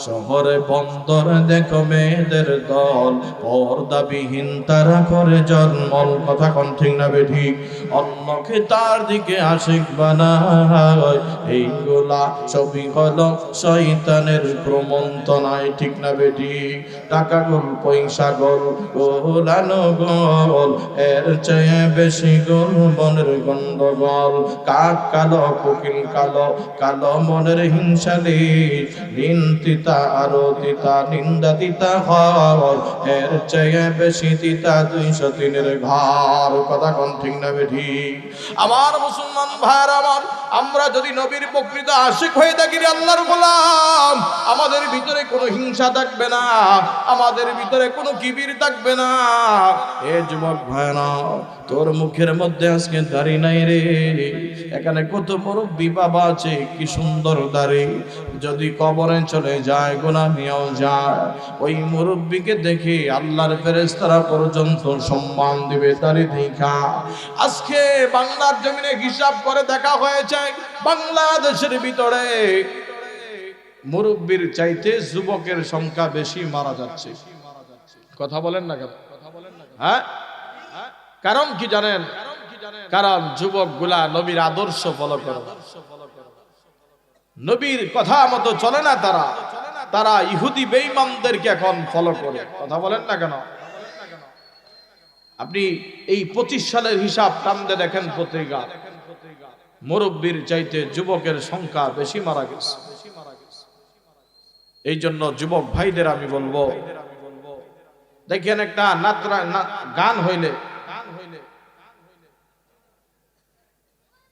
শহরে বন্দরে দেখো মেয়েদের দল, পর্দাবিহীন তারা করে জন্মল, কথা কোন ঠিক না বেঠিক? অন্যকে তার দিকে আশিক বানায়, এইগুলা ছবি হলো শয়তানের প্রমন্ত্রণায়, ঠিক না বেঠিক? টাকা গোল, পয়সা গোল, গোলানো গোল, এর চেয়ে বেশি গোল মনের গন্ডগোল। কাক কালো, কোকিল কালো, কালো মনের হিংসালি, দিন তিতা আরো তিতা, নিন্দা তিতা ঘর, এর চেয়ে বেশি তিতা 203-এর ঘর, কথা কোন ঠিক না বেঠিক? আমার মুসলমান ভাইরা আমার, আমরা যদি নবীর প্রকৃত আশিক হয়ে থাকি, আল্লাহর গোলাম, আমাদের ভিতরে কোনো হিংসা থাকবে না, আমাদের ভিতরে কোনো কিবির থাকবে না। এ যুবক ভাইরা, তোর মুখের মধ্যে আজকে দাড়ি নাই রে, এখানে কত মুরব্বি বাবা আছে, কি সুন্দর দাড়ি, যদি কবরে চলে যায়, গোলামিও যায়, ওই মুরব্বিকে দেখে আল্লাহর ফেরেশতারা পর্যন্ত সম্মান দিবে দাড়ি দেখা। আজকে বাংলার জমিনে হিসাব করে দেখা হয়েছে, বাংলাদেশের ভিতরে মুরব্বির চাইতে যুবকের সংখ্যা বেশি মারা যাচ্ছে। কথা বলেন না কেন? হ্যাঁ, কারণ কি জানেন? কারণ যুবক গুলা নবীর আদর্শ ফলো করে, নবীর কথা মতো চলে না, তারা ইহুদি বেঈমানদেরকে এখন ফলো করে। কথা বলেন না কেন? আপনি এই 25 সালের হিসাব টানতে দেখেন পত্রিকা, মুরব্বির চাইতে যুবকের সংখ্যা বেশি মারা গেছে। এই জন্য যুবক ভাইদের আমি বলবো, দেখেন একটা গান হইলে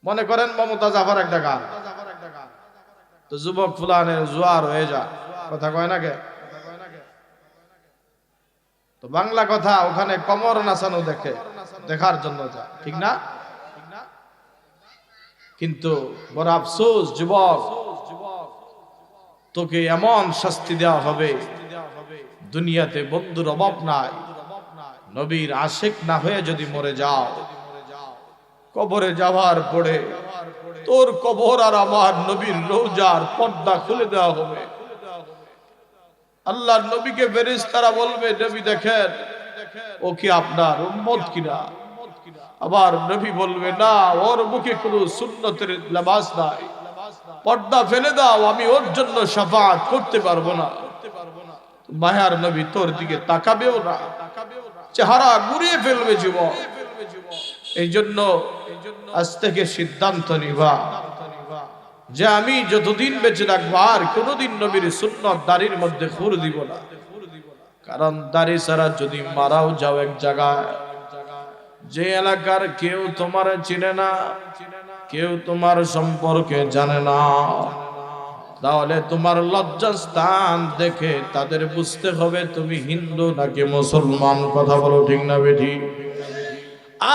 মনে করেন মমতা জাফর একটা গান, তো যুবক ফুলানের জোয়ার হয়ে যায়, কথা কয় না কে? তো বাংলা কথা ওখানে কমর নাচানো দেখার জন্য যায়, ঠিক না? কিন্তু বড় আফসোস যুবক, তোকে এমন শাস্তি দেওয়া হবে, দুনিয়াতে বন্ধুর অভাব নাই, নবীর আশিক না হয়ে যদি মরে যাও, কবরে যাওয়ার পরে তোর কবর আর আমার নবীর রওজার পর্দা খুলে দেওয়া হবে। আল্লাহর নবীকে ফেরেশতারা বলবে, নবী দেখেন ও কি আপনার উম্মত কিনা? আবার নবী বলবে, না, ওর মুখে কোনো সুন্নতের লেবাস নাই, পর্দা ফেলে দাও, আমি ওর জন্য শাফাআত করতে পারবো না। মায়ার নবী তোর দিকে তাকাবেও না, চেহারা ঘুরিয়ে ফেলবে যুবক। এই জন্য আজ থেকে সিদ্ধান্ত নিবা যে আমি যতদিন বেঁচে থাকবো আর কোনোদিন নবীর সুন্নত দাড়ির মধ্যে খুর দিব না। কারণ দাড়ি ছাড়া যদি মারাও যাও এক জায়গায়, যে এলাকার কেউ তোমার চিনে না, কেউ তোমার সম্পর্কে জানে না, তাহলে তোমার লজ্জাস্থান দেখে তাদের বুঝতে হবে তুমি হিন্দু নাকি মুসলমান। কথা বলো ঠিক না বেঠি?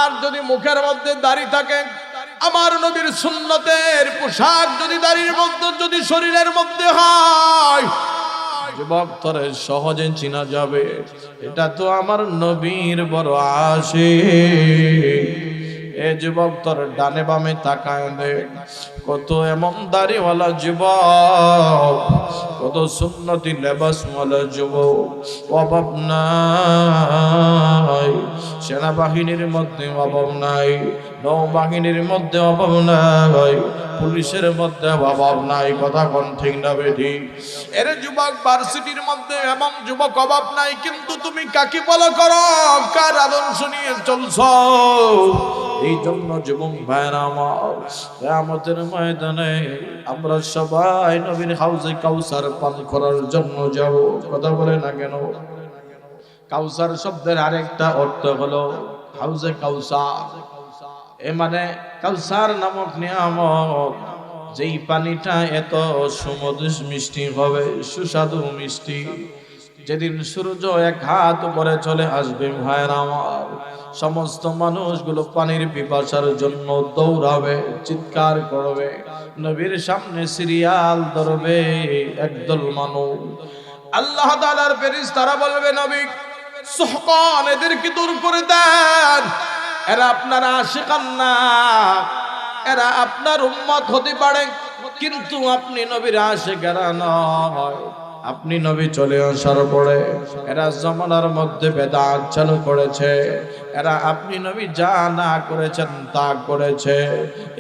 আর যদি মুখের মধ্যে দাড়ি থাকে, আমার নবীর সুন্নতের পোশাক যদি দাড়ির মধ্যে, যদি শরীরের মধ্যে হয়, যুবক তোরে সহজে চিনা যাবে এটা তো আমার নবীর বড় আশিক। এ যুবক তোর ডানে বামে তাকায় দে, কত এমন দাড়িওয়ালা যুবক, কত সুন্নতি লেবাসওয়ালা যুবক, অভাব নাই। সেনাবাহিনীর মধ্যে অভাব নাই, নৌবাহিনীর মধ্যে অভাব নাই, পুলিশের মধ্যে অভাব নাই। কথা কোন ঠিক না বেঠি? এর যুবক ভার্সিটির মধ্যে এমন যুবক অভাব নাই, কিন্তু তুমি কাকে ফলো করো, কার আদর্শ নিয়ে চলছো? এই জন্য যুবক ভাইরা আমার, কিয়ামতের ময়দানে আমরা সবাই নবীর হাউজে কাউসার পান করার জন্য যাব। কথা বলে না কেন? কাউসার শব্দের আরেকটা অর্থ হলো হাউজে কাউসার। এ মানে কাউসার নামক নিয়ামত, যেই পানিটা এত সুমধুর মিষ্টি হবে, সুস্বাদু মিষ্টি, যেদিন সূর্য এক হাত উপরে চলে আসবে ভাইরা আমার, সমস্ত মানুষগুলো পানির পিপাসার জন্য দৌড়াবে, চিৎকার করবে, নবীর সামনে সিরিয়াল ধরবে একদল মানুষ। আল্লাহ তাআলার ফেরেশতারা বলবে, নবী সুহকান এদেরকে দূর করে দেন, এরা আপনার আশিকান না, এরা আপনার উম্মত হতে পারে, কিন্তু আপনি নবীর আশিকেরা নয়। আপনি নবী চলে আসার পরে এরা জমানার মধ্যে বেদাত চালু করেছে, এরা আপনি নবী যা না করেছেন তা করেছে।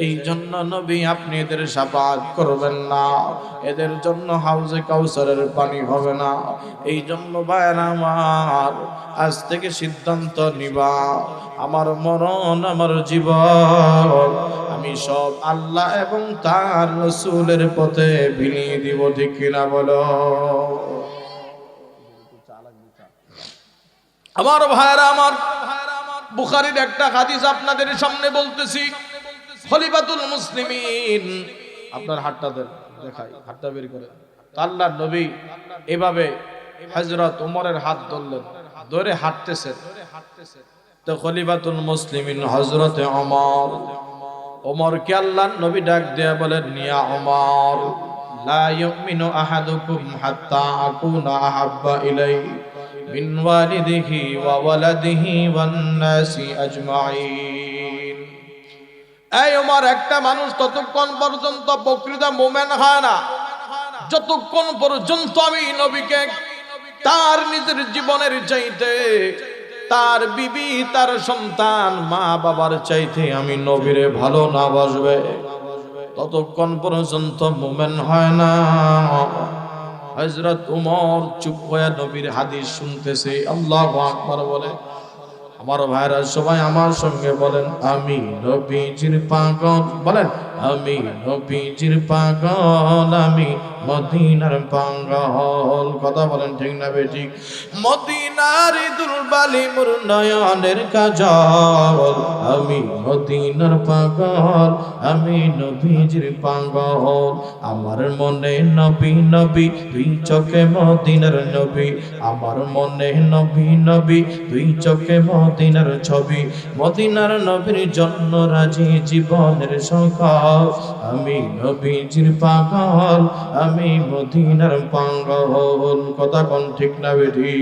এই জন্য নবী আপনি এদের শাফাআত করবেন না, এদের জন্য হাউজে কাউসারের পানি হবে না। এই জন্য ভাইরা আমার, আজ থেকে সিদ্ধান্ত নিবা, আমার মরণ আমার জীবন আমি সব আল্লাহ এবং তার রাসূলের পথে বিলিয়ে দিব। ঠিক কিনা বলো? আমার ভাইরা আমার, বুখারীর একটা হাদিস আপনাদের সামনে বলতেছি। খলিফাতুল মুসলিমিন, আপনার হাতটা দেখাই, হাতটা বের করে। আল্লাহর নবী এভাবে হযরত ওমরের হাত ধরলেন, ধরে হাঁটতেছেন। তো খলিফাতুল মুসলিমিন হযরত ওমরকে আল্লাহর নবী ডাক দেয়া বলেন, ইয়া ওমর, লা ইউমিনু আহাদুকুম হাত্তা আকুনা আহাব্বা ইলাইহি মিন ওয়ালিদিহি ওয়া ওয়ালাদিহি ওয়ান নাসি আজমাইন। এই ওমর, একটা মানুষ ততক্ষণ পর্যন্ত প্রকৃত মুমিন হয় না যতক্ষণ পর্যন্ত আমি নবীকে তার নিজের জীবনের চাইতে, তার বিবি, তার সন্তান, মা বাবার চাইতে আমি নবীরে ভালো না বাসবে, ততক্ষণ পর্যন্ত মুমিন হয় না। হযরত ওমর চুপ হয়ে নবীর হাদিস শুনতেছে। আল্লাহু আকবার বলে। আমার ভাইরা সবাই আমার সঙ্গে বলেন, আমি নবীজির পাগল। বলেন, আমি নবীজির পাগল, আমি মদিনার পাঙ্গাল। কথা বলেন ঠিক না বেঠিক? মদিনার দুলবালি মোর নয়নের কাজল, আমি মদিনার পাগল, আমি নবীজির পাগল। আমার মনে নবী নবী, দুই চোখে মদিনার নবী। আমার মনে নবী নবী, দুই চোখে মদিনার ছবি। মদিনার নবীর জন্য রাজি জীবনের সকাল, আমি নবীজির পাগল, আমি মদিনার পাগল। কথা কোন ঠিক না বেঠি?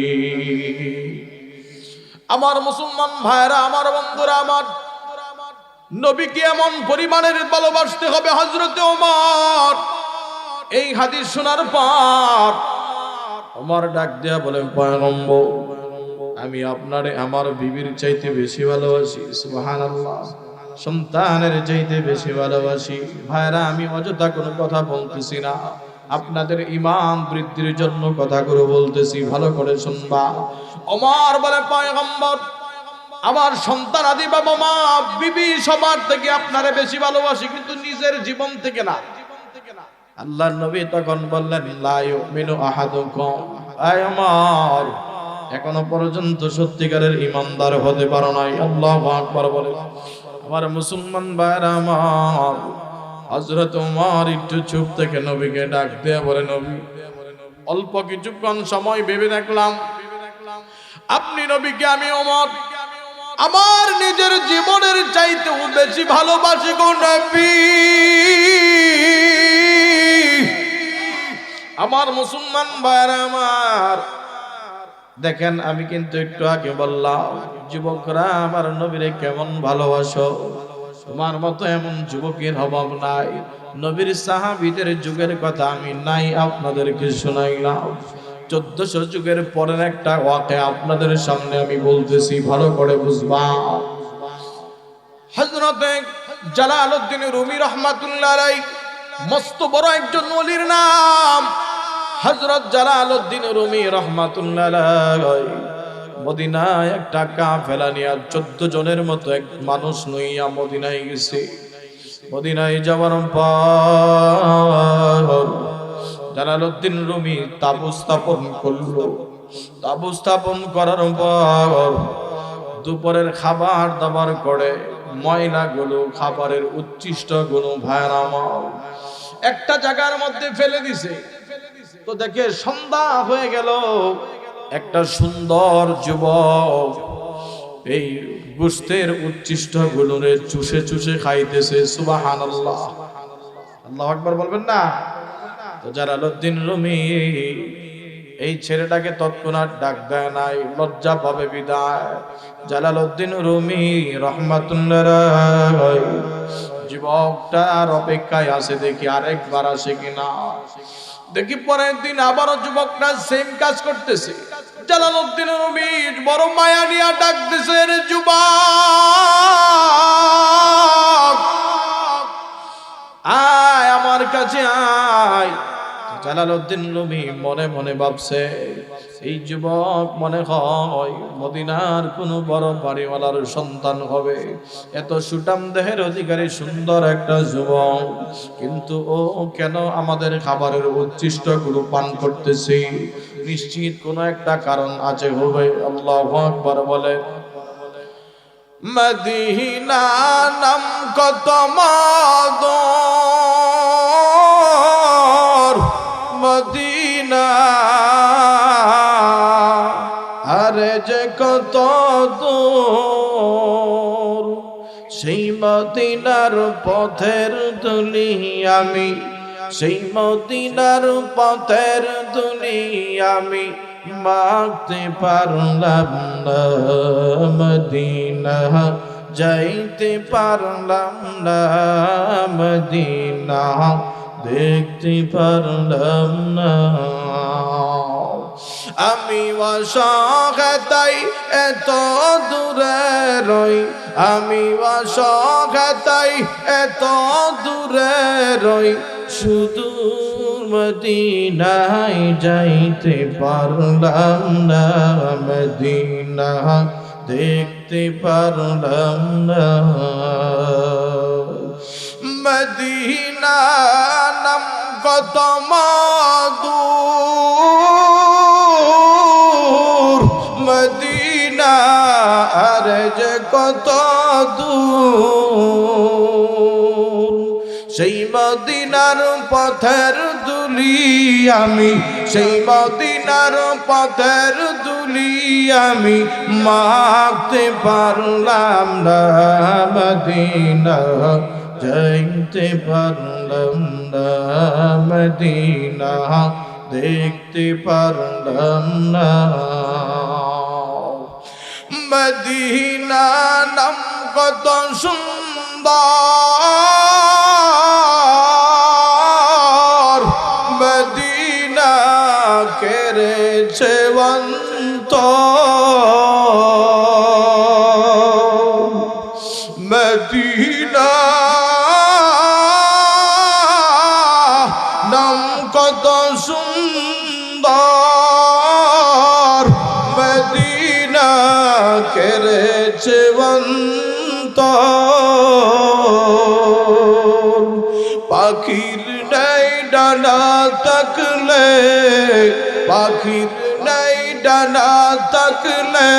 আমার মুসলমান ভাইরা, আমার বন্ধুরা, আমার নবীকে এমন পরিমাণের ভালোবাসতে হবে হযরতে ওমর। এই হাদিস শোনার পর ওমর ডাক দেয়া বলেন, পয়গম্বর, আমি আপনারে আমার বিবির চাইতে বেশি ভালোবাসি। সুবহানাল্লাহ। সন্তানের চাইতে বেশি ভালোবাসি। ভাইরা, আমি অযথা কোনো কথা বলতেছি না, আপনাদের ঈমান বৃদ্ধির জন্য কথাগুলো বলতেছি, ভালো করে শুনবা। ওমর বলে, পয়গম্বর, আমার সন্তান আদি বাবা মা বিবি সবার থেকে আপনারে বেশি ভালোবাসি, কিন্তু নিজের জীবন থেকে না। আল্লাহর নবী তখন বললেন, লা ইউমিনু আহাদুকুম, আয় ওমর, এখনো পর্যন্ত সত্যিকারের ঈমানদার হতে পারো নাই। আল্লাহু আকবার বলে। আমার মুসলমান ভাইরা আমার, হযরত ওমর একটু চুপ থেকে নবীকে ডাক দেয়া বলে, নবী, অল্প কিছুক্ষণ সময় ভেবে দেখলাম আপনি নবীকে আমি ওমর আমার নিজের জীবনের চাইতেও বেশি ভালোবাসি গো নবী। আমার মুসলমান ভাইরা আমার, দেখেন, আমি কিন্তু একটু আগে বললাম, যুবকরা আমার নবীরে কেমন ভালোবাসো। তোমার মতো এমন যুবকের অভাব নাই। নবীর সাহাবীদের যুগের কথা আমি নাই আপনাদেরকে শোনাইলাম। 1400 যুগের পরের একটা ওয়াকিয়া আপনাদের সামনে আমি বলতেছি, ভালো করে বুঝবা। হযরতে জালালউদ্দিন রুমি রাহমাতুল্লাহ আলাইহি, মস্ত বড় একজন ওলির নাম হযরত জালালউদ্দিন রুমি রাহমাতুল্লাহ আলাইহি, মদিনায় একটা কাফেলা নিয়ে 14 জনের মতো এক মানুষ লইয়া মদিনায় গেছে। মদিনায় যাওয়ার পর জালালউদ্দিন রুমি তাবু স্থাপন করলো। তাবু স্থাপন করার পর দুপুরের খাবার দাবার করে ময়লাগুলো, খাবারের উচ্ছিষ্টগুলো ভাইরামাল একটা জায়গার মধ্যে ফেলে দিছে। তো দেখে সন্ধ্যা হয়ে গেল, একটা সুন্দর যুবক এই গোশতের উচ্ছিষ্টগুলোরে চুষে চুষে খাইতেছে। সুবহানাল্লাহ, আল্লাহু আকবার বলবেন না? তো জালালউদ্দিন রুমি এই ছেলেটাকে তৎক্ষণাৎ ডাক দেয় নাই, লজ্জা পাবে বিদায়। জালালউদ্দিন রুমি রাহমাতুল্লাহ আলাইহি যুবকটা আর অপেক্ষায় আছে, দেখি আরেকবার আসে কিনা। দেখি পরের দিন আবারও যুবকটা সেম কাজ করতেছে। জালালউদ্দিন রুমি বড় মায়া নিয়ে ডাক দিছে, রে যুবক, আয় আমার কাছে আয়। জালালউদ্দিন রুমি মনে মনে ভাবছে, এই যুবক মনে হয় মদিনার কোনো বড় বাড়িওয়ালার সন্তান হবে। এত সুঠাম দেহের অধিকারী সুন্দর একটা যুবক, কিন্তু ও কেন আমাদের খাবারের উচ্ছিষ্টগুলো পান করতেছে? নিশ্চিত কোনো একটা কারণ আছে হবে। আল্লাহু আকবার বলে। মদিনা নাম কত মাদর, মদিনা আরে যে কত দূর, সেই মদিনার পথের ধুলি আমি, সেই মদিনার পথের ধুলি আমি মাখতে পারলাম না, মদিনা যাইতে পারলাম না, মদিনা দেখতে পারলাম না। আমি অসহায় এত দূরে রই, আমি অসহায় এত দূরে রই, শুধু মদিনায় যাইতে পারলাম না, মদিনা দেখতে পারলাম না। মদিনা নাম কত মধুর মদিনা আর যে কত দূর সেই মদিনার পথের দুলি আমি সেই মদিনার পথের দুলি আমি মাপতে পারলাম না মদিনা যাইতে পারলাম না মদিনা দেখতে পারলাম না মদিনা নাম কত সুন্দর মদিনা কেড়েছে মদিনা নাম কত সুন্দর মদিনা কেড়েছে পাখির নাই ডানা থাকলে পাখির নাই ডানা থাকলে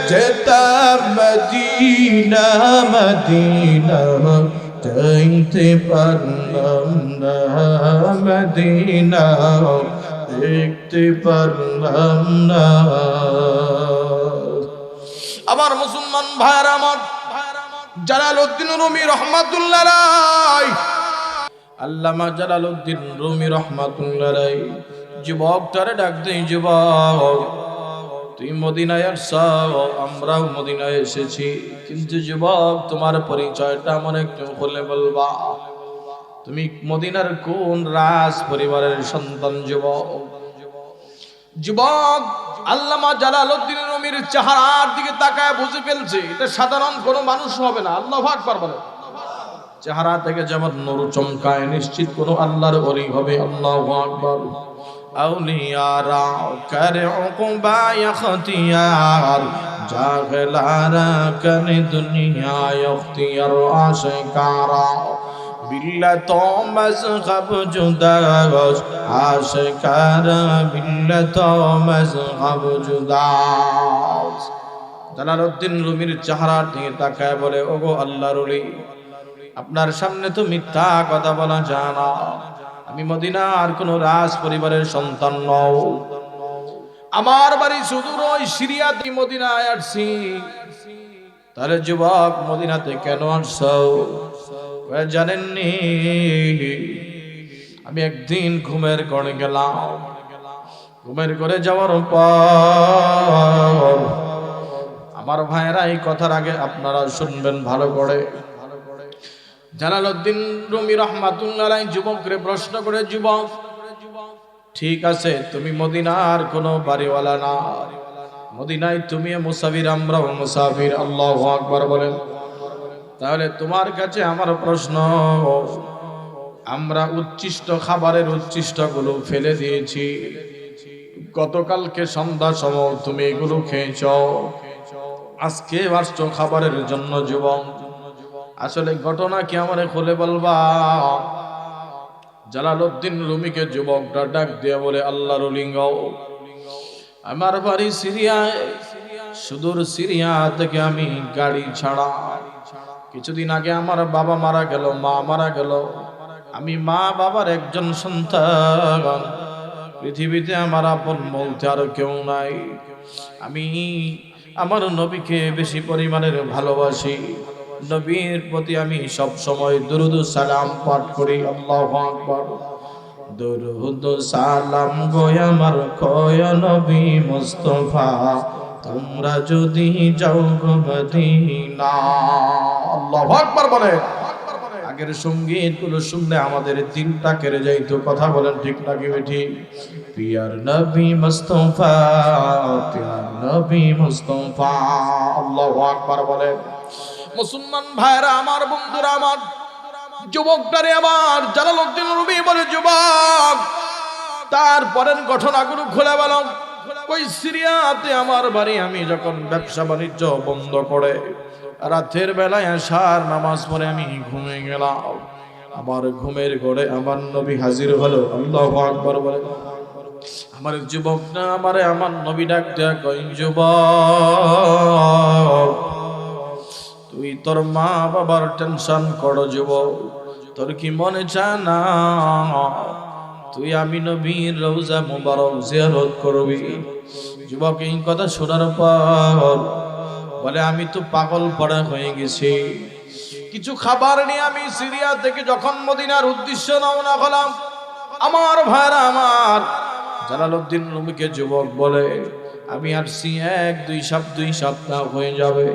যেতাম মদিনা মদিনা যাইতে পারলাম না মদিনা দেখতে পারলাম না আমার মুসলমান ভাইরা আমার জালালউদ্দিন রুমি রহমাতুল্লাহ আলাইহি আল্লামা জালালউদ্দিন রুমি রহমাতুল্লাহ আলাইহি যুবকটারে ডাক দেই যুবক তুই মদিনায় আসছো আমরাও মদিনায় এসেছি কিন্তু যুবক তোমার পরিচয়টা আমার একটু খুলে বলবা তুমি মদিনার কোন রাজ পরিবারের সন্তান যুবক যুবক আল্লামা জালালউদ্দিন রুমির চেহারার দিকে তাকায় বুঝে ফেলছে এটা সাধারণ কোনো মানুষ হবে না আল্লাহু আকবার বলে চেহারা থেকে যেমন নূর চমকায় নিশ্চিত কোনো আল্লাহর ওলি হবে আল্লাহু আকবার আউলিয়ারা করে উকবা ইখতিয়ার জাগলারা করে দুনিয়া ইখতিয়ার আশিকারা বিল্লাত মযহব জুদাস আশিকারা বিল্লাত মযহব জুদাস জালালউদ্দিন রুমির চেহারার দিকে তাকায় বলে ওগো আল্লাহর ওলি আপনার সামনে তো মিথ্যা কথা বলা যায় না আমি মদিনার কোন রাজ পরিবারের সন্তান নও আমার বাড়ি সুদূর ওই সিরিয়াতে মদিনায় আসছি তাহলে যুবক মদিনাতে কেন আসছো জানেননি আমি একদিন ঘুমের ঘরে গেলাম ঘুমের ঘরে যাওয়ার পর আমার ভাইয়েরা এই কথার আগে আপনারা শুনবেন ভালো করে জালালউদ্দিন রুমি রাহমাতুল্লাহ আলাইহি যুবককে প্রশ্ন করে যুবক ঠিক আছে তুমি মদিনার কোনো বাড়িওয়ালা না মদিনায় তুমি মুসাফির আমরাও মুসাফির আল্লাহু আকবার বলেন তাহলে তোমার কাছে আমার প্রশ্ন আমরা উচ্ছিষ্ট খাবারের উচ্ছিষ্টগুলো ফেলে দিয়েছি গতকালকে সন্ধ্যা সময় তুমি এগুলো খেয়েছো আজকে আসছো খাবারের জন্য যুবক আসলে ঘটনা কি আমারে খুলে বলবা জালালউদ্দিন রুমিকে যুবকটা ডাক দিয়ে বলে আল্লাহর লিঙ্গ আমার বাড়ি সিরিয়ায় সুদূর সিরিয়া থেকে আমি গাড়ি ছাড়া কিছুদিন আগে আমার বাবা মারা গেল মা মারা গেল আমি মা বাবার একজন সন্তান পৃথিবীতে আমার আপন বলতে আর কেউ নাই আমি আমার নবীকে বেশি পরিমাণের ভালোবাসি নবীর প্রতি আমি সব সময় দুরুদ সালাম পাঠ করি আল্লাহু আকবার দুরুদ সালাম গো আমার কয় নবী মুস্তাফা তোমরা যদি যাও গো মদিনা আল্লাহু আকবার বলে আগের সঙ্গীত গুলো শুনলে আমাদের দিনটা কেড়ে যাইতো কথা বলেন ঠিক নাকি ঠিক পিয়ার নবী মুস্তাফা পিয়ার নবী মুস্তাফা আল্লাহু আকবার বলে মুসলমান ভাইরা আমার বন্ধুরা আমার যুবকটারে আমার জালালউদ্দিন রুমি বলে যুবক তারপরের ঘটনাগুলো খুলে বলো ওই সিরিয়াতে আমার বাড়ি আমি যখন ব্যবসা বাণিজ্য বন্ধ করে রাতের বেলায় আশার নামাজ পড়ে আমি ঘুমিয়ে গেলাম আমার ঘুমের ঘরে আমার নবী হাজির হলো। আল্লাহু আকবার বলে। আমার যুবক না আমারে আমার নবী ডাক দেয়া কই, যুবক তুই তোর মা বাবার টেনশন করো যুবক, তোর কি মনে চায় না তুই আমি নবীর রওজা মুবারক জিয়ারত করবি? যুবক এই কথা শোনার পর বলে, আমি তো পাগল পড়া হয়ে গেছি। কিছু খাবার নিয়ে আমি সিরিয়া থেকে যখন মদিনার উদ্দেশ্যে রওনা হলাম, আমার ভাইরা আমার জালালউদ্দিন রুমিকে যুবক বলে, আমি আসছি দুই সপ্তাহ হয়ে যাবে।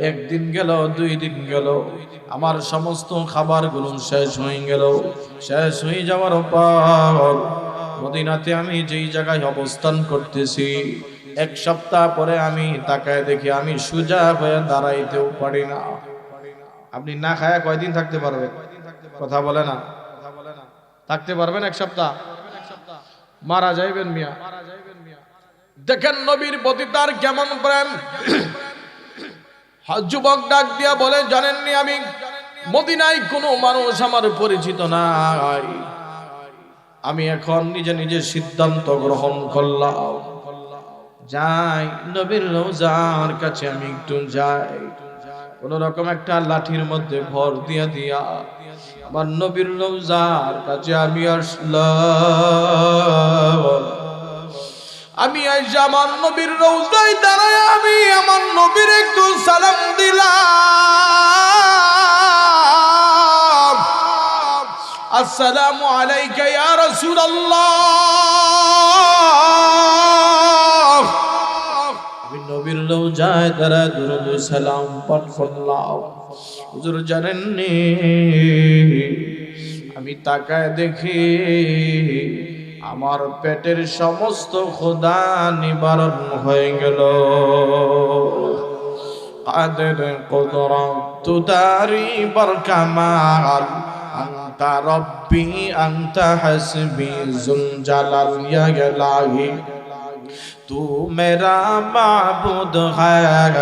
একদিন গেল, 2 দিন গেল, আমার সমস্ত খাবারগুলো শেষ হয়ে গেল। শেষ হয়ে যাওয়ার পর মদিনাতে আমি যেই জায়গায় অবস্থান করতেছি, 1 সপ্তাহ পরে আমি তাকায় দেখি আমি সোজা হয়ে দাঁড়াইতেও পারি না। আপনি না খায়া কয়দিন থাকতে পারবেন? কথা বলে না। থাকতে পারবেন 1 সপ্তাহ? মারা যাইবেন মিয়া। দেখেন নবীর প্রতি তার কেমন প্রেম। যুবক ডাক দিয়া বলে, জানেননি আমি মদিনায় কোনো মানুষ আমার পরিচিত নাই। আমি এখন নিজে নিজে সিদ্ধান্ত গ্রহণ করলাম, যাই নবীর রওজার কাছে আমি একটু যাই, কোন রকম একটা লাঠির মধ্যে ভর দিয়া দিয়া আমার নবীর রওজার কাছে আমি আসলাম। আমি আইসা আমার নবীর রওজায় দাঁড়ায় আমি আমার নবীর একটু সালাম দিলাম, আসসালামু আলাইকা ইয়া রাসূলুল্লাহ। আমি নবীর রওজায় দাঁড়ায় দুরূদ ও সালাম পাঠ করলাম। হুজুর জানেননি আমি তাকায় দেখি আমার পেটের সমস্ত ক্ষুধা নিবারণ হয়ে গেল। কাদের কুদরত তুদারি বর কামাল, আনতা রব্বি আনতা হাসবি যুল জালাল ইয়া ইলাহি, তু মেরা মাবুদ হ্যায়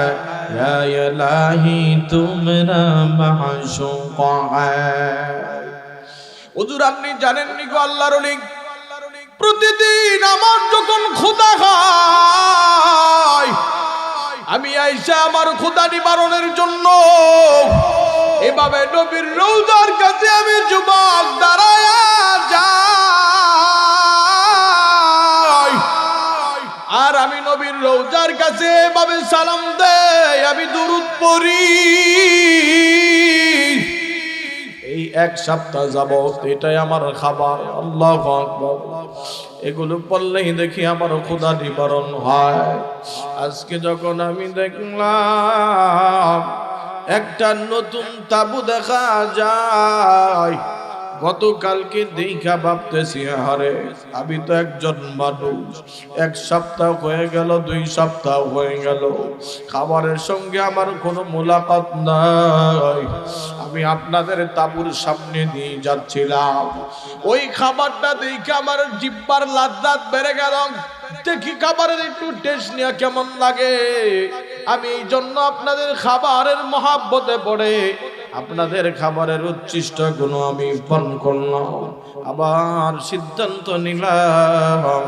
ইয়া ইলাহি, তু মেরা মাশউক হ্যায়। হুজুর আপনি জানেননি গো আল্লাহর ওলি, প্রতিদিন আমার যখন ক্ষুধা খায় আমি আইসা আমার ক্ষুধা নিবারণের জন্য এভাবে নবীর রওজার কাছে আমি যুবক দাঁড়ায় যাই, আর আমি নবীর রওজার কাছে এভাবে সালাম দেই, আমি দুরূদ পড়ি। এই 1 সপ্তাহ যাবত এটাই আমার খাবার। আল্লাহু আকবার। এগুলো পড়লেই দেখি আমার ক্ষুধা নিবারণ হয়। আজকে যখন আমি দেখলাম একটা নতুন তাবু দেখা যায়, গতকালকে দেখা ভাবতেছি আরে আমি তো একজন মানুষ, 1 সপ্তাহ হয়ে গেল, 2 সপ্তাহ হয়ে গেল, খাবারের সঙ্গে আমার কোনো মুলাকাত নাই। আমি আপনাদের তাবুর সামনে দিয়ে যাচ্ছিলাম, ওই খাবারটা দেখে আমার জিহ্বার লাজ্জাত বেড়ে গেল। দেখি খাবারের একটু টেস্ট নিয়ে কেমন লাগে। আমি এই জন্য আপনাদের খাবারের মহাব্বতে পড়ে আপনাদের খাবারের উচ্ছিষ্ট গুণ আমি পান করলাম। আবার সিদ্ধান্ত নিলাম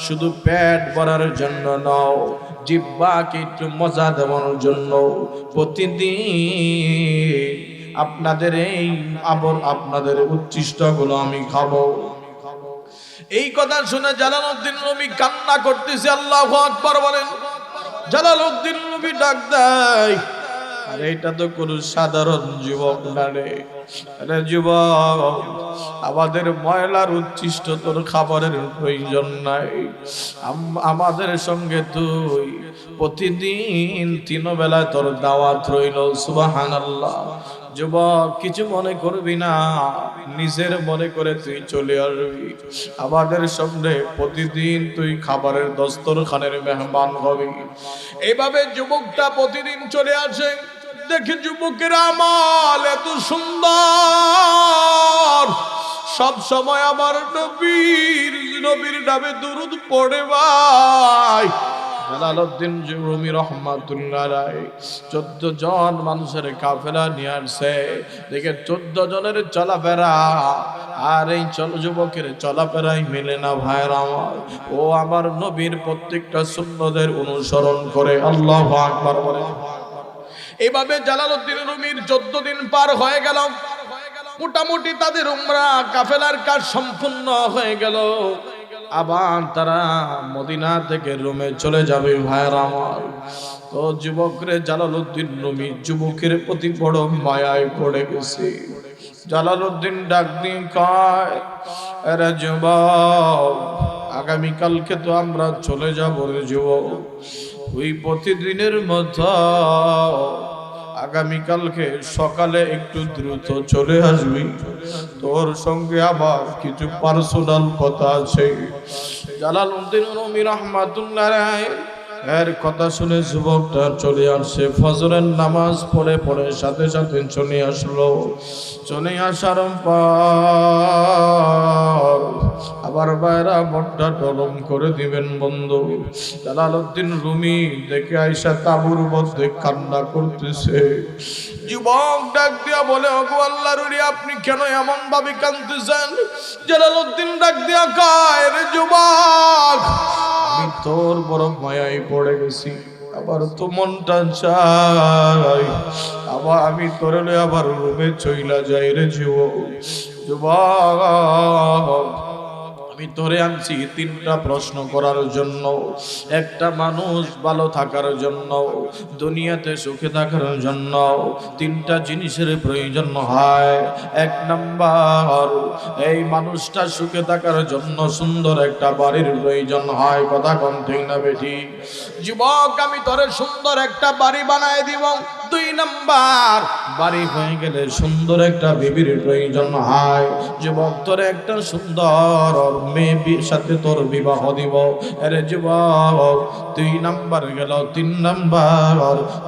শুধু পেট ভরার জন্য নাও, জিহ্বাকে একটু মজা দেওয়ার জন্য প্রতিদিন আপনাদের এই আপনাদের উচ্ছিষ্ট গুলো আমি খাবো। এই কথা শুনে জালালউদ্দিন রুমি কান্না করতেছে। আল্লাহু আকবার বলেন। জালালউদ্দিন রুমি ডাক দেয়, আরে এটা তো কোন সাধারণ যুবক না রে, আরে যুবক আমাদের ময়লার উচ্ছিষ্ট তোর খাবারের প্রয়োজন নাই। আমাদের সঙ্গে তুই প্রতিদিন 3 বেলা তোর দাওয়াত রইল। সুবহানাল্লাহ। যুবক কিছু মনে করবি না, নিজের মনে করে তুই চলে আসবি আমাদের সামনে, প্রতিদিন তুই খাবারের দস্তরখানের মেহমান হবি। এইভাবে যুবকটা প্রতিদিন চলে আসে। দেখে যুবকের আমল এত সুন্দর, সব সময় আমার নবীর নামে দুরূদ পড়ে ভাই। জালালউদ্দিন রুমি রহমাতুল্লাহ আলাইহি 14 জন মানুষের কাফেলা নিয়ে আসছে। দেখে 14 জনের চলাফেরা আর এই যুবকের চলাফেরাই মেলে না ভাইরা আমার। ও আমার নবীর প্রত্যেকটা সুন্নতের অনুসরণ করে আল্লাহু আকবার বলে। এইভাবে জালালউদ্দিন রুমির 14 দিন পার হয়ে গেল। মোটামুটি তাদের উমরা কাফেলার কাজ সম্পূর্ণ হয়ে গেল। আবার তারা মদিনা থেকে রোমে চলে যাবে ভাইরা আমার। তো যুবকরে জালালউদ্দিন রুমি যুবকের প্রতি বড় মায়ায় পড়ে গেছে। জালালউদ্দিন ডাক দিয়ে কয়, আরে যুবক, আগামীকালকে তো আমরা চলে যাব রে যুবক। ওই প্রতিদিনের মতো আগামীকালকে সকালে একটু দ্রুত চলে আসবি, তোর সঙ্গে আবার কিছু পার্সোনাল কথা আছে। জালালউদ্দিন রুমি রাহমাতুল্লাহ আলাইহি এর কথা শুনে যুবকটা চলে আসে। ফজরের নামাজ পড়ে পড়ে সাথে সাথে চলে আসলো। চলে আসার পর আবার বাইরা মনটা নরম করে দিবেন বন্ধু। জালালউদ্দিন রুমি দেখে আইসা তাঁবুর মধ্যে কান্না করতেছে। যুবক ডাক দিয়া বলে, ওগো আল্লাহর ওলি, আপনি কেন এমন ভাবে কাঁদতেছেন? জালালউদ্দিন ডাক দিয়া কয়, রে যুবক, আমি তোর বড় মায়ায় পড়ে গেছি। আবার তো মনটা চাই আবার আমি তোর আবার রুমে চইলা যাই রে যুবক। আমি তোরে আনছি 3টা প্রশ্ন করার জন্য। একটা মানুষ ভালো থাকার জন্য, দুনিয়াতে সুখে থাকার জন্য 3টা জিনিসের প্রয়োজন হয়। 1 নাম্বার, এই মানুষটা সুখে থাকার জন্য সুন্দর একটা বাড়ির প্রয়োজন হয়। কথা কোন ঠিক না বেটি? যুবক, আমি তোরে সুন্দর একটা বাড়ি বানায় দিব। 2 নাম্বার, বাড়ি হয়ে গেলে সুন্দর একটা বিবির প্রয়োজন হয়। যুবক, তোরে একটা সুন্দর মেয়ের সাথে তোর বিবাহ দিব। আরে যুবক, 2 নাম্বার গেল। 3 নাম্বার,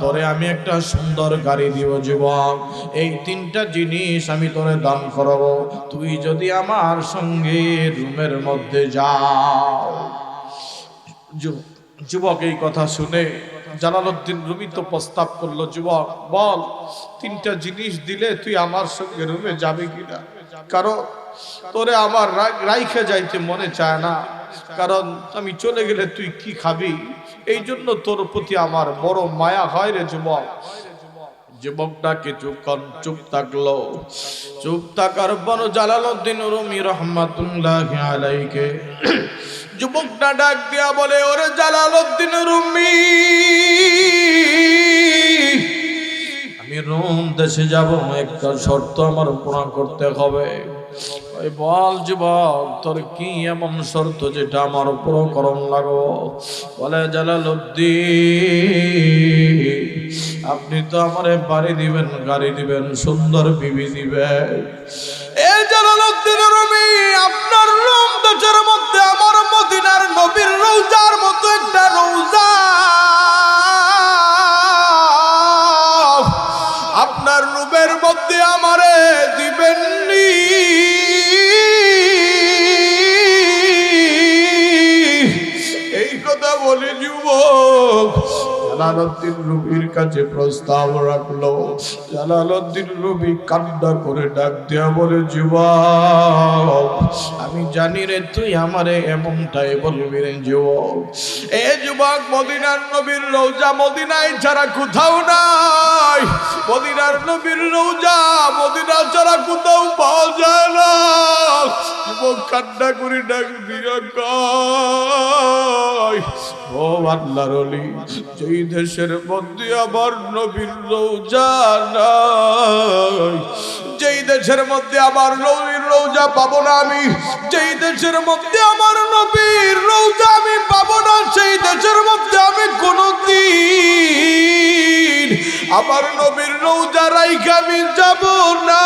তোরে আমি একটা সুন্দর গাড়ি দিব। যুবক, এই 3টা জিনিস আমি তোরে দান করব, তুই যদি আমার সঙ্গে রুমের মধ্যে যাও। যুবক এই কথা শুনে জালালউদ্দিন রুমি তো প্রস্তাব করলো, যুবক বল, 3টা জিনিস দিলে তুই আমার সঙ্গে রুমে যাবি কিনা? কারণ তোরে আমার রাইখে যাইতে মনে চায় না, কারণ আমি চলে গেলে তুই কি খাবি, এই জন্য তোর প্রতি আমার বড় মায়া হয় রে যুবক। যুবকটা কিছুক্ষণ চুপ থাকলো। চুপ থাকার পর জালালউদ্দিন রুমি রহমাতুল্লাহি আলাইহি যুবকটা ডাক দিয়া বলে, ওরে জালালউদ্দিন রুমি, আমি রোম দেশে যাব, একটা শর্ত আমার পূরণ করতে হবে। ওই বল যুবক, তোর কি এমন শর্ত যেটা আমার উপর করণ লাগো? বলে, জালালউদ্দিন, আপনি তো আমারে বাড়ি দিবেন, গাড়ি দিবেন, সুন্দর বিবি দিবেন। এই জালালউদ্দিন রুমি, আপনার রুম দেশের মধ্যে আমার মদিনার নবীর রওজার মতো একটা রওজা, আপনার রুমের মধ্যে আমারে দিবেননি। এই কথা বলে যুবক জালালউদ্দিন রুমির কাছে প্রস্তাব রাখলো। জালালউদ্দিন রুমি কান্না করে ডাক দেয়া বলে, যুবক, আমি জানি রে তুই আমারে এমনটাই বলবি রে যুবক। এ যুবক, মদিনার নবীর রওজা মদিনায় ছাড়া কোথাও নাই। মদিনার নবীর রওজা মদিনা ছাড়া কোথাও পাওয়া যায় না। যুবক কান্না করে ডাক দিয়া কয়, ও আল্লাহর ওলি, যেই দেশের মধ্যে আমার নবীর রওজা নাই, যেই দেশের মধ্যে আমার নবীর রওজা পাবো না আমি, যেই দেশের মধ্যে আমার নবীর রওজা আমি পাবো না, সেই দেশের মধ্যে আমি কোনদিন আমার নবীর রওজা রাইখা আমি যাব না।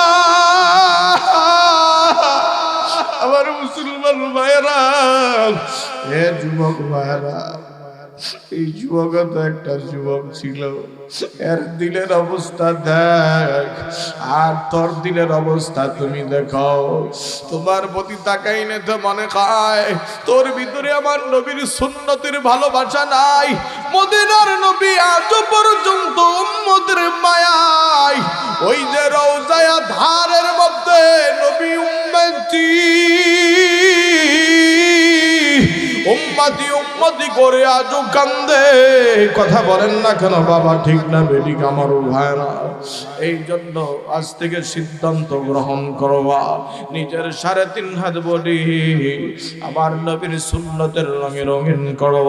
আমার মুসলমান ভাইরা, হে যুবক ভাইরা, এই যুবক তো একটা যুবক ছিল, এর দিলের অবস্থা দেখ আর তোর দিলের অবস্থা তুমি দেখো। তোমার প্রতি তাকাইলে তো মনে হয় তোর ভিতরে আমার নবীর সুন্নতের ভালোবাসা নাই। মদিনার নবী আজ পর্যন্ত উম্মতের মায়ায় ওই যে রওজায় ধারের মধ্যে নবী উম্মতি উম্মতি উম্মতি করে আজও কান্দে। কথা বলেন না কেন বাবা, ঠিক না বেঠিক আমার ভাইরা? এই জন্য আজ থেকে সিদ্ধান্ত গ্রহণ করবা, নিজের 3.5 হাত বডি আমার নবীর সুন্নতের রঙে রঙিন করব।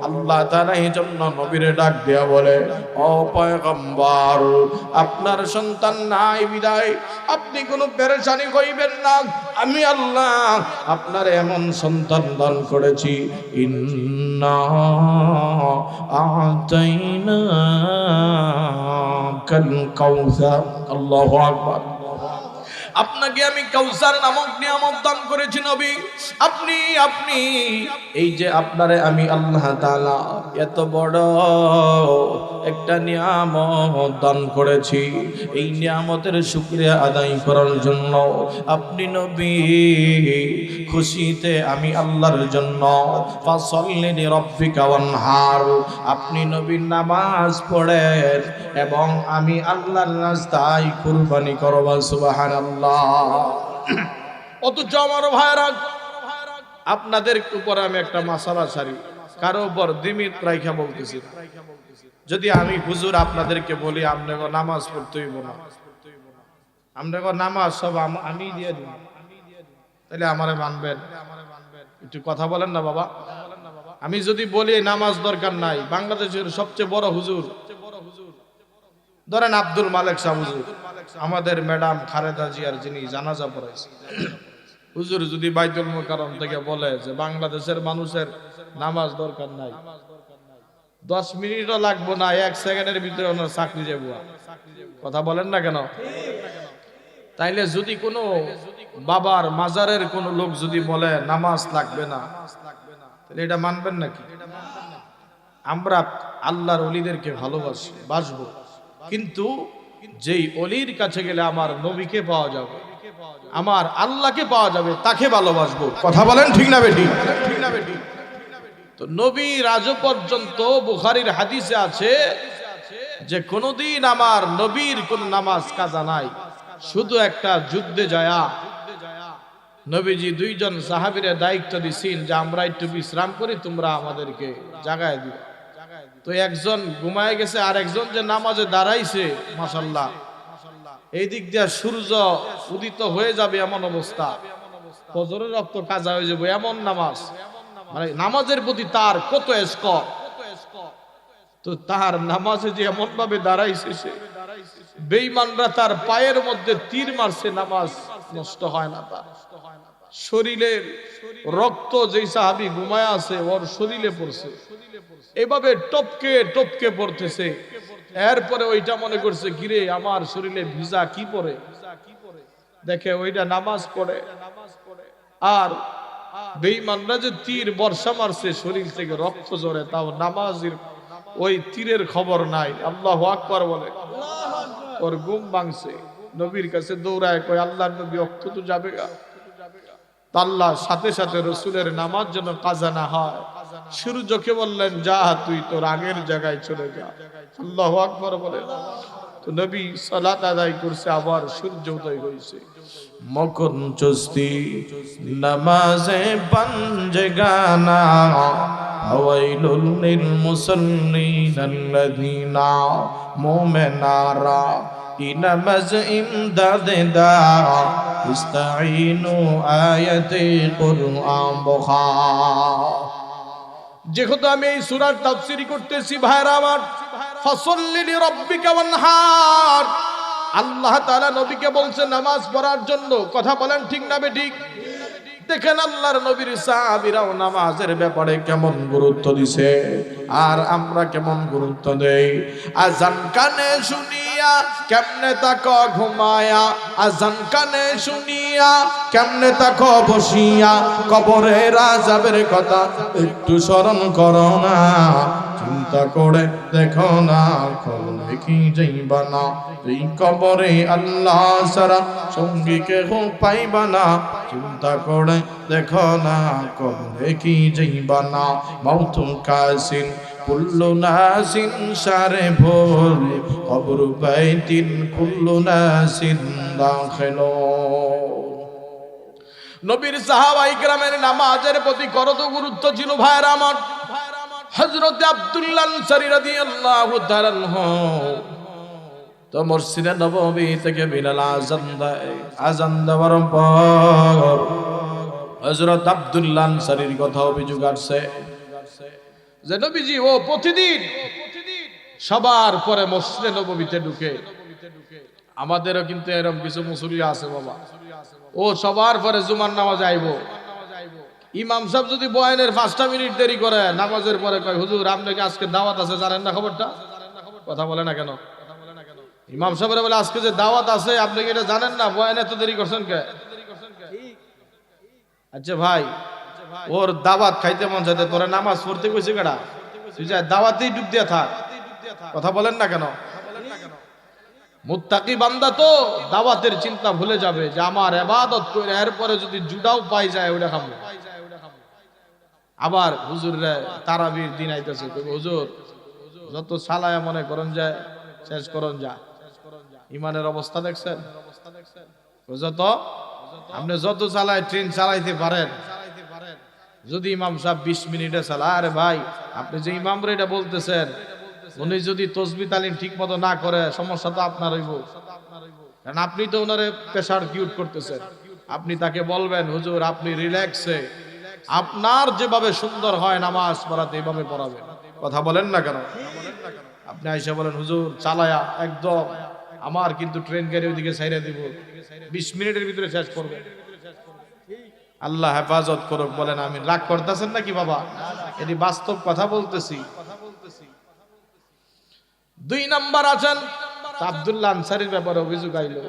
আল্লাহ তাআলা এই জন্য নবীরে ডাক দেয়া বলে, ও পয়গম্বর, আপনার সন্তান নাই বিদায় আপনি কোনো পেরেশানি করিবেন না। আমি আল্লাহ আপনার এমন সন্তান দান করেছি, ইন্না আতাইনাকাল কাউসার। আল্লাহু আকবার। আপনাকে আমি কাউসার নামক নিয়ামত দান করেছি নবী। আপনি এই যে আপনারে আমি আল্লাহ তাআলা এত বড় একটা নিয়ামত দান করেছি, এই নিয়ামতের শুকরিয়া আদায় করার জন্য আপনি নবী খুশিতে আমি আল্লাহর জন্য ফাসাল্লি লিরাব্বিকা ওয়ানহার, আপনি নবী নামাজ পড়েন এবং আমি আল্লাহর রাস্তায় কুরবানি করব। সুবহানাল্লাহ। অথচ আমার ভাইরা, আপনাদের উপরে আমি একটা মাসালা ছাড়ি, কারো উপর দিমিত রাইখা বলতেছি। যদি আমি হুজুর আপনাদেরকে বলি আপনাকে নামাজ পড়তে হইব না, আপনাকে নামাজ সব আমি দিয়ে দিব, তাহলে আমারে মানবেন? একটু কথা বলেন না বাবা। আমি যদি বলি নামাজ দরকার নাই, বাংলাদেশের সবচেয়ে বড় হুজুর ধরেন আব্দুল মালেক শাহ হুজুর, আমাদের ম্যাডাম খালেদা জিয়ার যিনি জানাজা পড়াইছে, হুজুর যদি বাইতুল মুকাররম থেকে বলে যে বাংলাদেশের মানুষের নামাজ দরকার নাই, 10 মিনিটও লাগবো না, 1 সেকেন্ডের ভিতরে ওনার চাকরি যাবো। কথা বলেন না কেন? তাইলে যদি কোনো বাবার মাজারের কোন লোক যদি বলে নামাজ লাগবে না, তাহলে এটা মানবেন নাকি? আমরা আল্লাহর ওলিদেরকে ভালোবাসি, বাসবো, কিন্তু যেই অলির কাছে গেলে আমার নবীকে পাওয়া যাবে, আমার আল্লাহকে পাওয়া যাবে, তাকে ভালোবাসবো। কথা বলেন ঠিক না বেটি? তো নবী আজ পর্যন্ত বুখারীর হাদিসে আছে যে কোনদিন আমার নবীর কোন নামাজ কাজা নাই। শুধু একটা যুদ্ধে যায়া নবীজি 2 জন সাহাবীরে দায়িত্ব দিছেন যে আমরা একটু বিশ্রাম করি, তোমরা আমাদেরকে জাগায় দিও। তো একজন ঘুমায় গেছে, আর একজন যে নামাজে দাঁড়াইছে, মাশাআল্লাহ, এই দিক দিয়ে সূর্য উদিত হয়ে যাবে এমন অবস্থা, ফজরের রক্ত কাজা হয়ে যাবে এমন নামাজ, মানে নামাজের প্রতি তার কত ইশক। তো তার নামাজে যে এমন ভাবে দাঁড়াইছে, সে বেঈমানরা তার পায়ের মধ্যে তীর মারছে, নামাজ নষ্ট হয় না তার। শরীরের রক্ত যেই সাহাবী ঘুমায় আছে ওর শরীরে পড়ছে, এভাবে টপকে টপকে পড়তেছে। এরপরে ওইটা মনে করছে গিরে আমার শরীরে ভিজা কি পড়ে, দেখে ওইটা নামাজ পড়ে। আর বেঈমানরা যে তীর বর্ষা মারছে, শরীর থেকে রক্ত ঝরে, তাও নামাজের ওই তীরের খবর নাই। আল্লাহু আকবার বলে, ওর ঘুম ভাঙছে, নবীর কাছে দৌড়ায় কয় আল্লাহর নবী রক্ত তো যাবে গা। আল্লাহ সাথে সাথে রসুলের নামাজ যেন কাজা না হয়, সূর্যকে বললেন যা তুই তোর আগের জায়গায় চলে যা। আল্লাহু আকবার বলে, তো নবী সালাত আদায় করছে, আবার সূর্য উদয় হয়েছে। মকন চস্তি নামাজে পাঞ্জগানা হাওয়াইলুল লিল মুসাল্লিন আল্লাযিনা মুমিনারা ইনামাজ ইমদাদে দা ইস্তাঈনু আয়াতে কুরআন বখা। যেহেতু আমি এই সূরার তাফসীর করতেছি ভাইরা আমার, ফাসাল্লি লিরাব্বিকা ওয়ানহার, আল্লাহ তাআলা নবীকে বলছেন নামাজ পড়ার জন্য। কথা বলেন ঠিক না বেঠিক? দেখেন আল্লাহর নবীর সাহাবীরাও নামাজের ব্যাপারে কেমন গুরুত্ব দিছে, আর আমরা কেমন গুরুত্ব দেই। আজান কানে শুনিয়া কেমনে তাকো ঘুমায়া, আজান কানে শুনিয়া কেমনে তাকো বসিয়া, কবরের আযাবের কথা একটু স্মরণ করো না। চিন্তা করে দেখো না, কবরে কি যাইবা না, এই কবরে আল্লাহ ছাড়া সঙ্গী কেহ পাইবা না। চিন্তা করে দেখো না, কবরে কি যাইবা না। মাউতু কাসিন কুল্লু নাসিন সারে ভুল, কবর বাইতিন কুল্লু নাসিন দাখিলু। নবীর সাহাবায়ে কেরামের নামাজের প্রতি কত গুরুত্ব ছিল ভাইরা আমার। হযরত আব্দুল্লাহ আনসারী রাদিয়াল্লাহু তাআলা আনহু তো মসজিদে নববী থেকে বিলাল আযান দেয়, আযান দেওয়ার পর হযরত আব্দুল্লাহ আনসারীর কথা অভিযোগ আসছে যে নবীজি ও প্রতিদিন সবার পরে মসজিদে নববীতে ঢুকে। আমাদেরও কিন্তু এরকম কিছু মুসল্লি আছে বাবা, ও সবার পরে জুমার নামাজ আইবো। ইমাম সাহেব যদি বয়ানের 5টা মিনিট দেরি করে, নামাজের পরে কয় হুজুর আপনাকে আজকে দাওয়াত আছে, জানেন না খবরটা? কথা বলে না কেন? ইমাম সাহেব বলে আজকে যে দাওয়াত আছে আপনি কি এটা জানেন না? বয়ানে তো দেরি করছেন কে? আচ্ছা ভাই, ওর দাওয়াত খাইতে মন চাইতে তোরা নামাজ পড়তে কইছে কেডা? তুই যা দাওয়াতেই ডুব দিয়া থাক। কথা বলেন না কেন? মুত্তাকি বান্দা তো দাওয়াতের চিন্তা ভুলে যাবে যে আমার ইবাদত করে এরপরে যদি জুডাও পাই যায় ওটা খাবো। আবার হুজুর রে তারাবির দিন আইতেছে, হুজুর যত সালায়া মনে করেন যায় শেষ করন যা। ইমানের অবস্থা দেখছেন? যত আপনি যত চালায় ট্রেন চালাইতে পারেন, যদি ইমাম সাহেব 20 মিনিটে চালায়, আরে ভাই আপনি যে ইমাম রে এটা বলতেছেন, উনি যদি তসবিহ তালিম ঠিক মতো না করে সমস্যা তো আপনার হইব, কারণ আপনি তো ওনারে প্রেসার কিউট করতেছেন। আপনি তাকে বলবেন হুজুর আপনি রিল্যাক্সে আপনার যেভাবে সুন্দর হয় নামাজ পড়াতে এইভাবে পড়াবেন। কথা বলেন না কেন? আপনি আইসা বলেন হুজুর চালায়া একদম আমার কিন্তু ট্রেন গাড়ি ওইদিকে ছাইরা দিব, 20 মিনিটের ভিতরে শেষ করবে। আল্লাহ হেফাজত করুক। বলেন আমি রাগ করতেছেন নাকি বাবা? এটি বাস্তব কথা বলতেছি। 2 নাম্বার আছেন আব্দুল্লাহ আনসারীর ব্যাপারে অভিযোগ আইলো।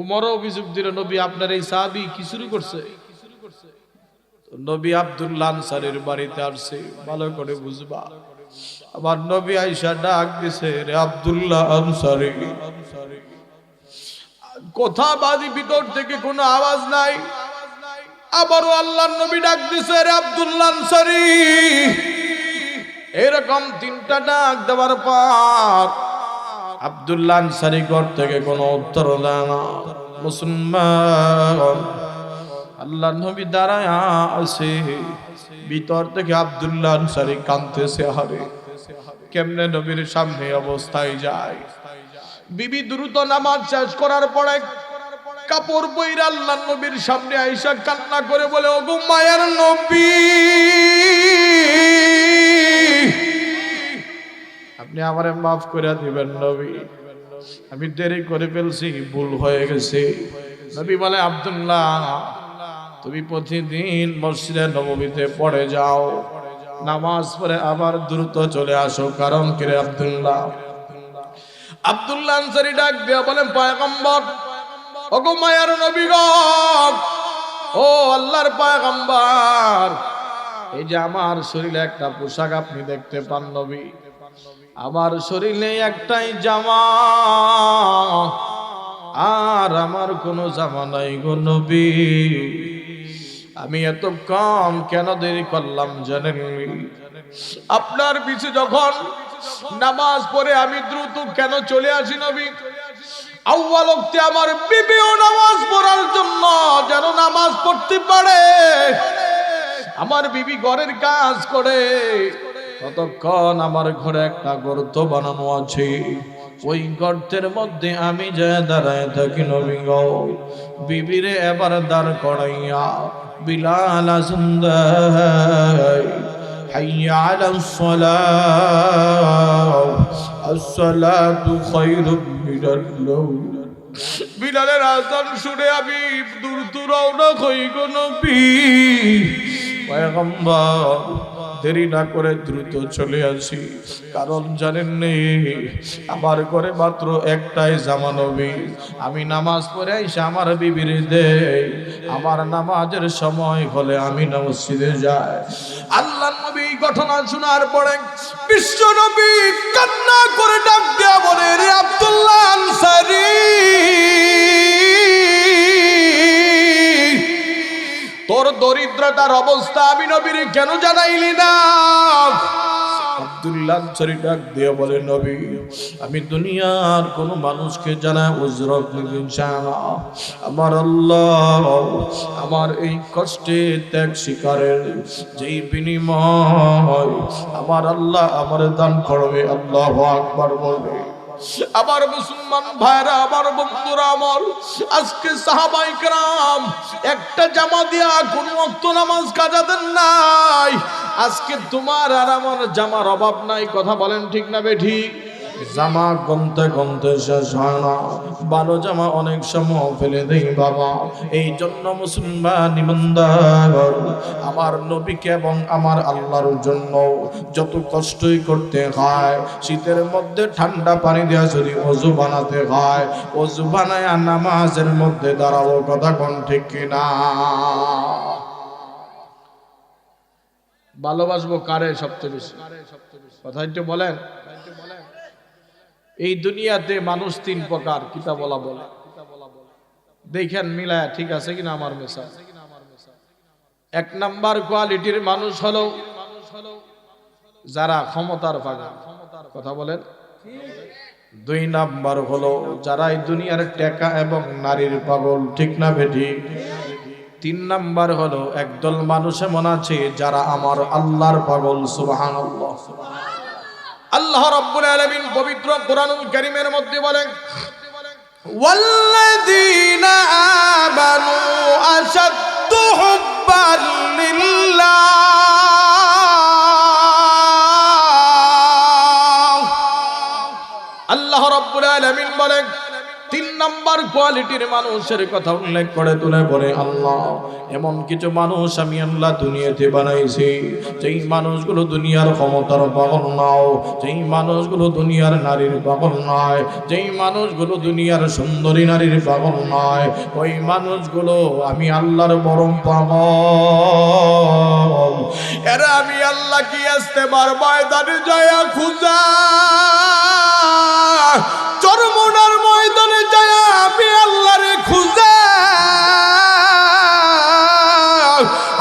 উমরও অভিযোগ দিল নবী আপনার এই সাহাবী কি শুরু করছে। নবী আব্দুল্লাহ আনসারীর বাড়িতে আসছে, ভালো করে বুঝবা। আবার নবী আয়েশা ডাক দিছে, রে আব্দুল্লাহ আনসারী। কথা বাজি ভিতর থেকে কোনো আওয়াজ নাই। আবারও আল্লাহর নবী ডাক দিছে, রে আব্দুল্লাহ আনসারী। এরকম 3টা ডাক দেওয়ার পর আব্দুল্লাহ আনসারী ঘর থেকে কোনো উত্তর দেয় না। মুসলমান আল্লাহর নবী দাঁড়ায় আছে, ভিতর থেকে আব্দুল্লাহ আনসারী কাঁদতেছে, হারে কেমনে নবীর সামনে অবস্থায় যায়। বিবি দ্রুত নামাজ শেষ করার পরে কাপড় পইরা আল্লাহর নবীর সামনে আয়েশা কান্না করে বলে, ওগো মায়ের নবী আপনি আমারে মাফ করে দিবেন নবী, আমি দেরি করে ফেলছি, ভুল হয়ে গেছে। নবী বলে, আব্দুল্লাহ তুমি প্রতিদিন মসজিদে নববীতে পড়ে যাও, নামাজ পড়ে আবার দ্রুত চলে আসো। কারণ কি রে আব্দুল্লাহ? আব্দুল্লাহ আনসারী ডাক দিয়া বলেন, পয়গম্বর, ওগো মায়ার নবী গো, ও আল্লাহর পয়গম্বর, এই যে আমার শরীরে একটা পোশাক আপনি দেখতে পান নবী, আমার শরীরে একটাই জামা, আর আমার কোনো জামা নাই গো নবী। আমি এত কম কেন দেরি করলাম জানেন? আপনার পিছে যখন নামাজ পড়ে আমি দ্রুত কেন চলে আসি নবী? আউয়াল ওয়াক্তে আমার বিবিও নামাজ পড়ার জন্য যেন নামাজ পড়তে পারে, আমার বিবি ঘরের কাজ করে, ততক্ষণ আমার ঘরে একটা গর্ত বানানো আছে, ওই গর্তের মধ্যে আমি যায় দাঁড়ায় থাকি নবী গো। বিবিরে এবার দাঁড় করাইয়া বিলাল আযান দেয়, হাইয়া আলাস সালাহ, আস-সালাতু খায়রুম মিনাল নাওম, বিলালের আযান শুনে আমি দ্রুত রওনা হই গো নবী পয়গম্বর। দেরি না করে দ্রুত চলে আসি, কারণ জানেন নেই আমার ঘরে মাত্র একটাই জামা নবী। আমি নামাজ পড়ে এসে আমার বিবির দেই, আমার নামাজের সময় হলে আমি মসজিদে যাই। আল্লাহর নবী ঘটনা শোনার পরে বিশ্ব নবী কান্না করে ডাক দেয়া বলে, রে আব্দুল্লাহ আনসারী, তোর দরিদ্রতার অবস্থা আমি নবীর কেন জানাইলি না? আব্দুল্লাহ আনসারী ডাক দিয়ে বলে, নবী আমি দুনিয়ার কোন মানুষকে জানা উজরত নিতে চাই না। আমার আল্লাহ আমার এই কষ্টে ত্যাগ শিকারের যেই বিনিময় আমার আল্লাহ আমার দান করবে। আল্লাহু আকবার বলবে। আমার মুসলমান ভাইরা, আমার বন্ধুরা, আমার আজকে সাহাবায়ে কেরাম একটা জামা দিয়া কোন ওয়াক্ত নামাজ কাজা দেন নাই। আজকে তোমার আর আমার জামার অভাব নাই, কথা বলেন ঠিক না বেঠিক? জামা গনতে গনতে শেষ হয় না, ভালো জামা অনেক সময় ফেলে দেই বাবা। এই জন্য মুসলমান ইমানদার আমার নবীকে এবং আমার আল্লাহর জন্য যত কষ্টই করতে হয়, শীতের মধ্যে ঠান্ডা পানি দিয়ে যদি ওযু বানাতে হয়, ওযু বানায় নামাজের মধ্যে দাঁড়াবো, কথা কোন ঠিক কিনা? ভালোবাসবো কারে সবচেয়ে বেশি? কথা একটু বলেন। এই দুনিয়াতে মানুষ তিন প্রকার, কিতা বলা বলে দেখেন মিলায়া ঠিক আছে কিনা আমার মেসা। এক নাম্বার কোয়ালিটির মানুষ হলো যারা ক্ষমতার পাগল, কথা বলেন। দুই নাম্বার হলো যারা এই দুনিয়ার টাকা এবং নারীর পাগল, ঠিক না বেঠিক? তিন নাম্বার হলো একদল মানুষ এমন আছে যারা আমার আল্লাহর পাগল। সুবহানাল্লাহ। আল্লাহ রাব্বুল আলামিন পবিত্র কোরআনুল কারীমের মধ্যে বলেন, ওয়াল্লাযীনা আমানু আশাদ্দু হুব্বান লিল্লাহ। আল্লাহ রাব্বুল আলামিন বলেন তিন নাম্বার কোয়ালিটির মানুষের কথা উল্লেখ করে তুলে বলে, আল্লাহ এমন কিছু মানুষ আমি আল্লাহ দুনিয়াতে বানাইছি যেই মানুষগুলো দুনিয়ার ক্ষমতার পাগল নাও, যেই মানুষগুলো দুনিয়ার নারীর পাগল নয়, যেই মানুষগুলো দুনিয়ার সুন্দরী নারীর পাগল নয়, ওই মানুষগুলো আমি আল্লাহর বরং পাগল। এরা আমি আল্লাহ কি আসতে বার ময়দানে জয়া খুঁজা, চরমনার ময়দানে যায় আমি আল্লাহরে খুঁজা,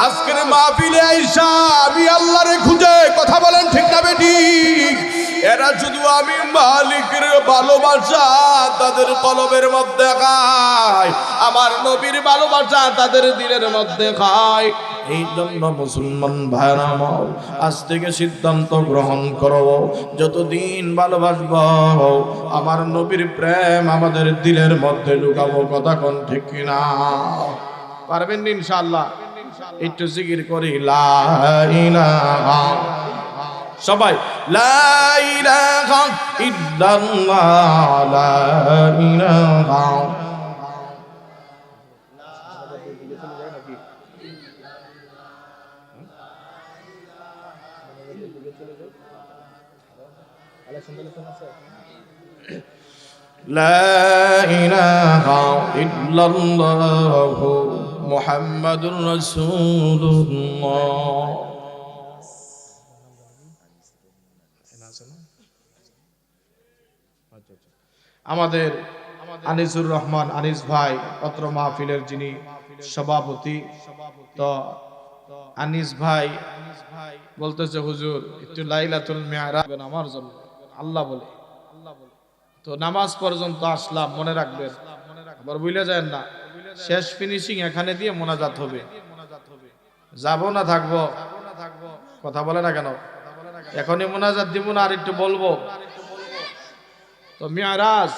আজকের মাহফিলে আইসা আমি আল্লাহরে খুঁজে, কথা বলেন ঠিক না বেঠিক? এরা শুধু আমি মালিকের ভালোবাসা তাদের কলবের মধ্যে খায়, আমার নবীর ভালোবাসা তাদের দিলের মধ্যে খায়। এই জন্য মুসলমান ভাইরা আমার আজ থেকে সিদ্ধান্ত গ্রহণ করব, যতদিন ভালোবাসব আমার নবীর প্রেম আমাদের দিলের মধ্যে ঢুকাবো, কথা কোন ঠিক কিনা? পারবেন ইনশাআল্লাহ? একটু জিকির করি লা ইলাহা, সবাই লা ইলাহা ইল্লাল্লাহ, লা ইলাহা। লা ইলাহা ইল্লাল্লাহ মুহাম্মাদুর রাসূলুল্লাহ। আমাদের আনিসুর রহমান আনিস ভাই পত্র মাহফিলের যিনি সভাপতি, তো আনিস ভাই বলতেছে হুজুর একটু লাইলাতুল মিরাজ আমার জন্য, আল্লাহ বলে। তো নামাজ পর্যন্ত আসলাম, মনে রাখবেন, আবার ভুলে যায় না, শেষ ফিনিশিং এখানে দিয়ে মোনাজাত হবে। যাব না থাকবো? কথা বলে না কেন? এখনই মোনাজাত দিব না আর একটু বলবো? তো মিরাজ,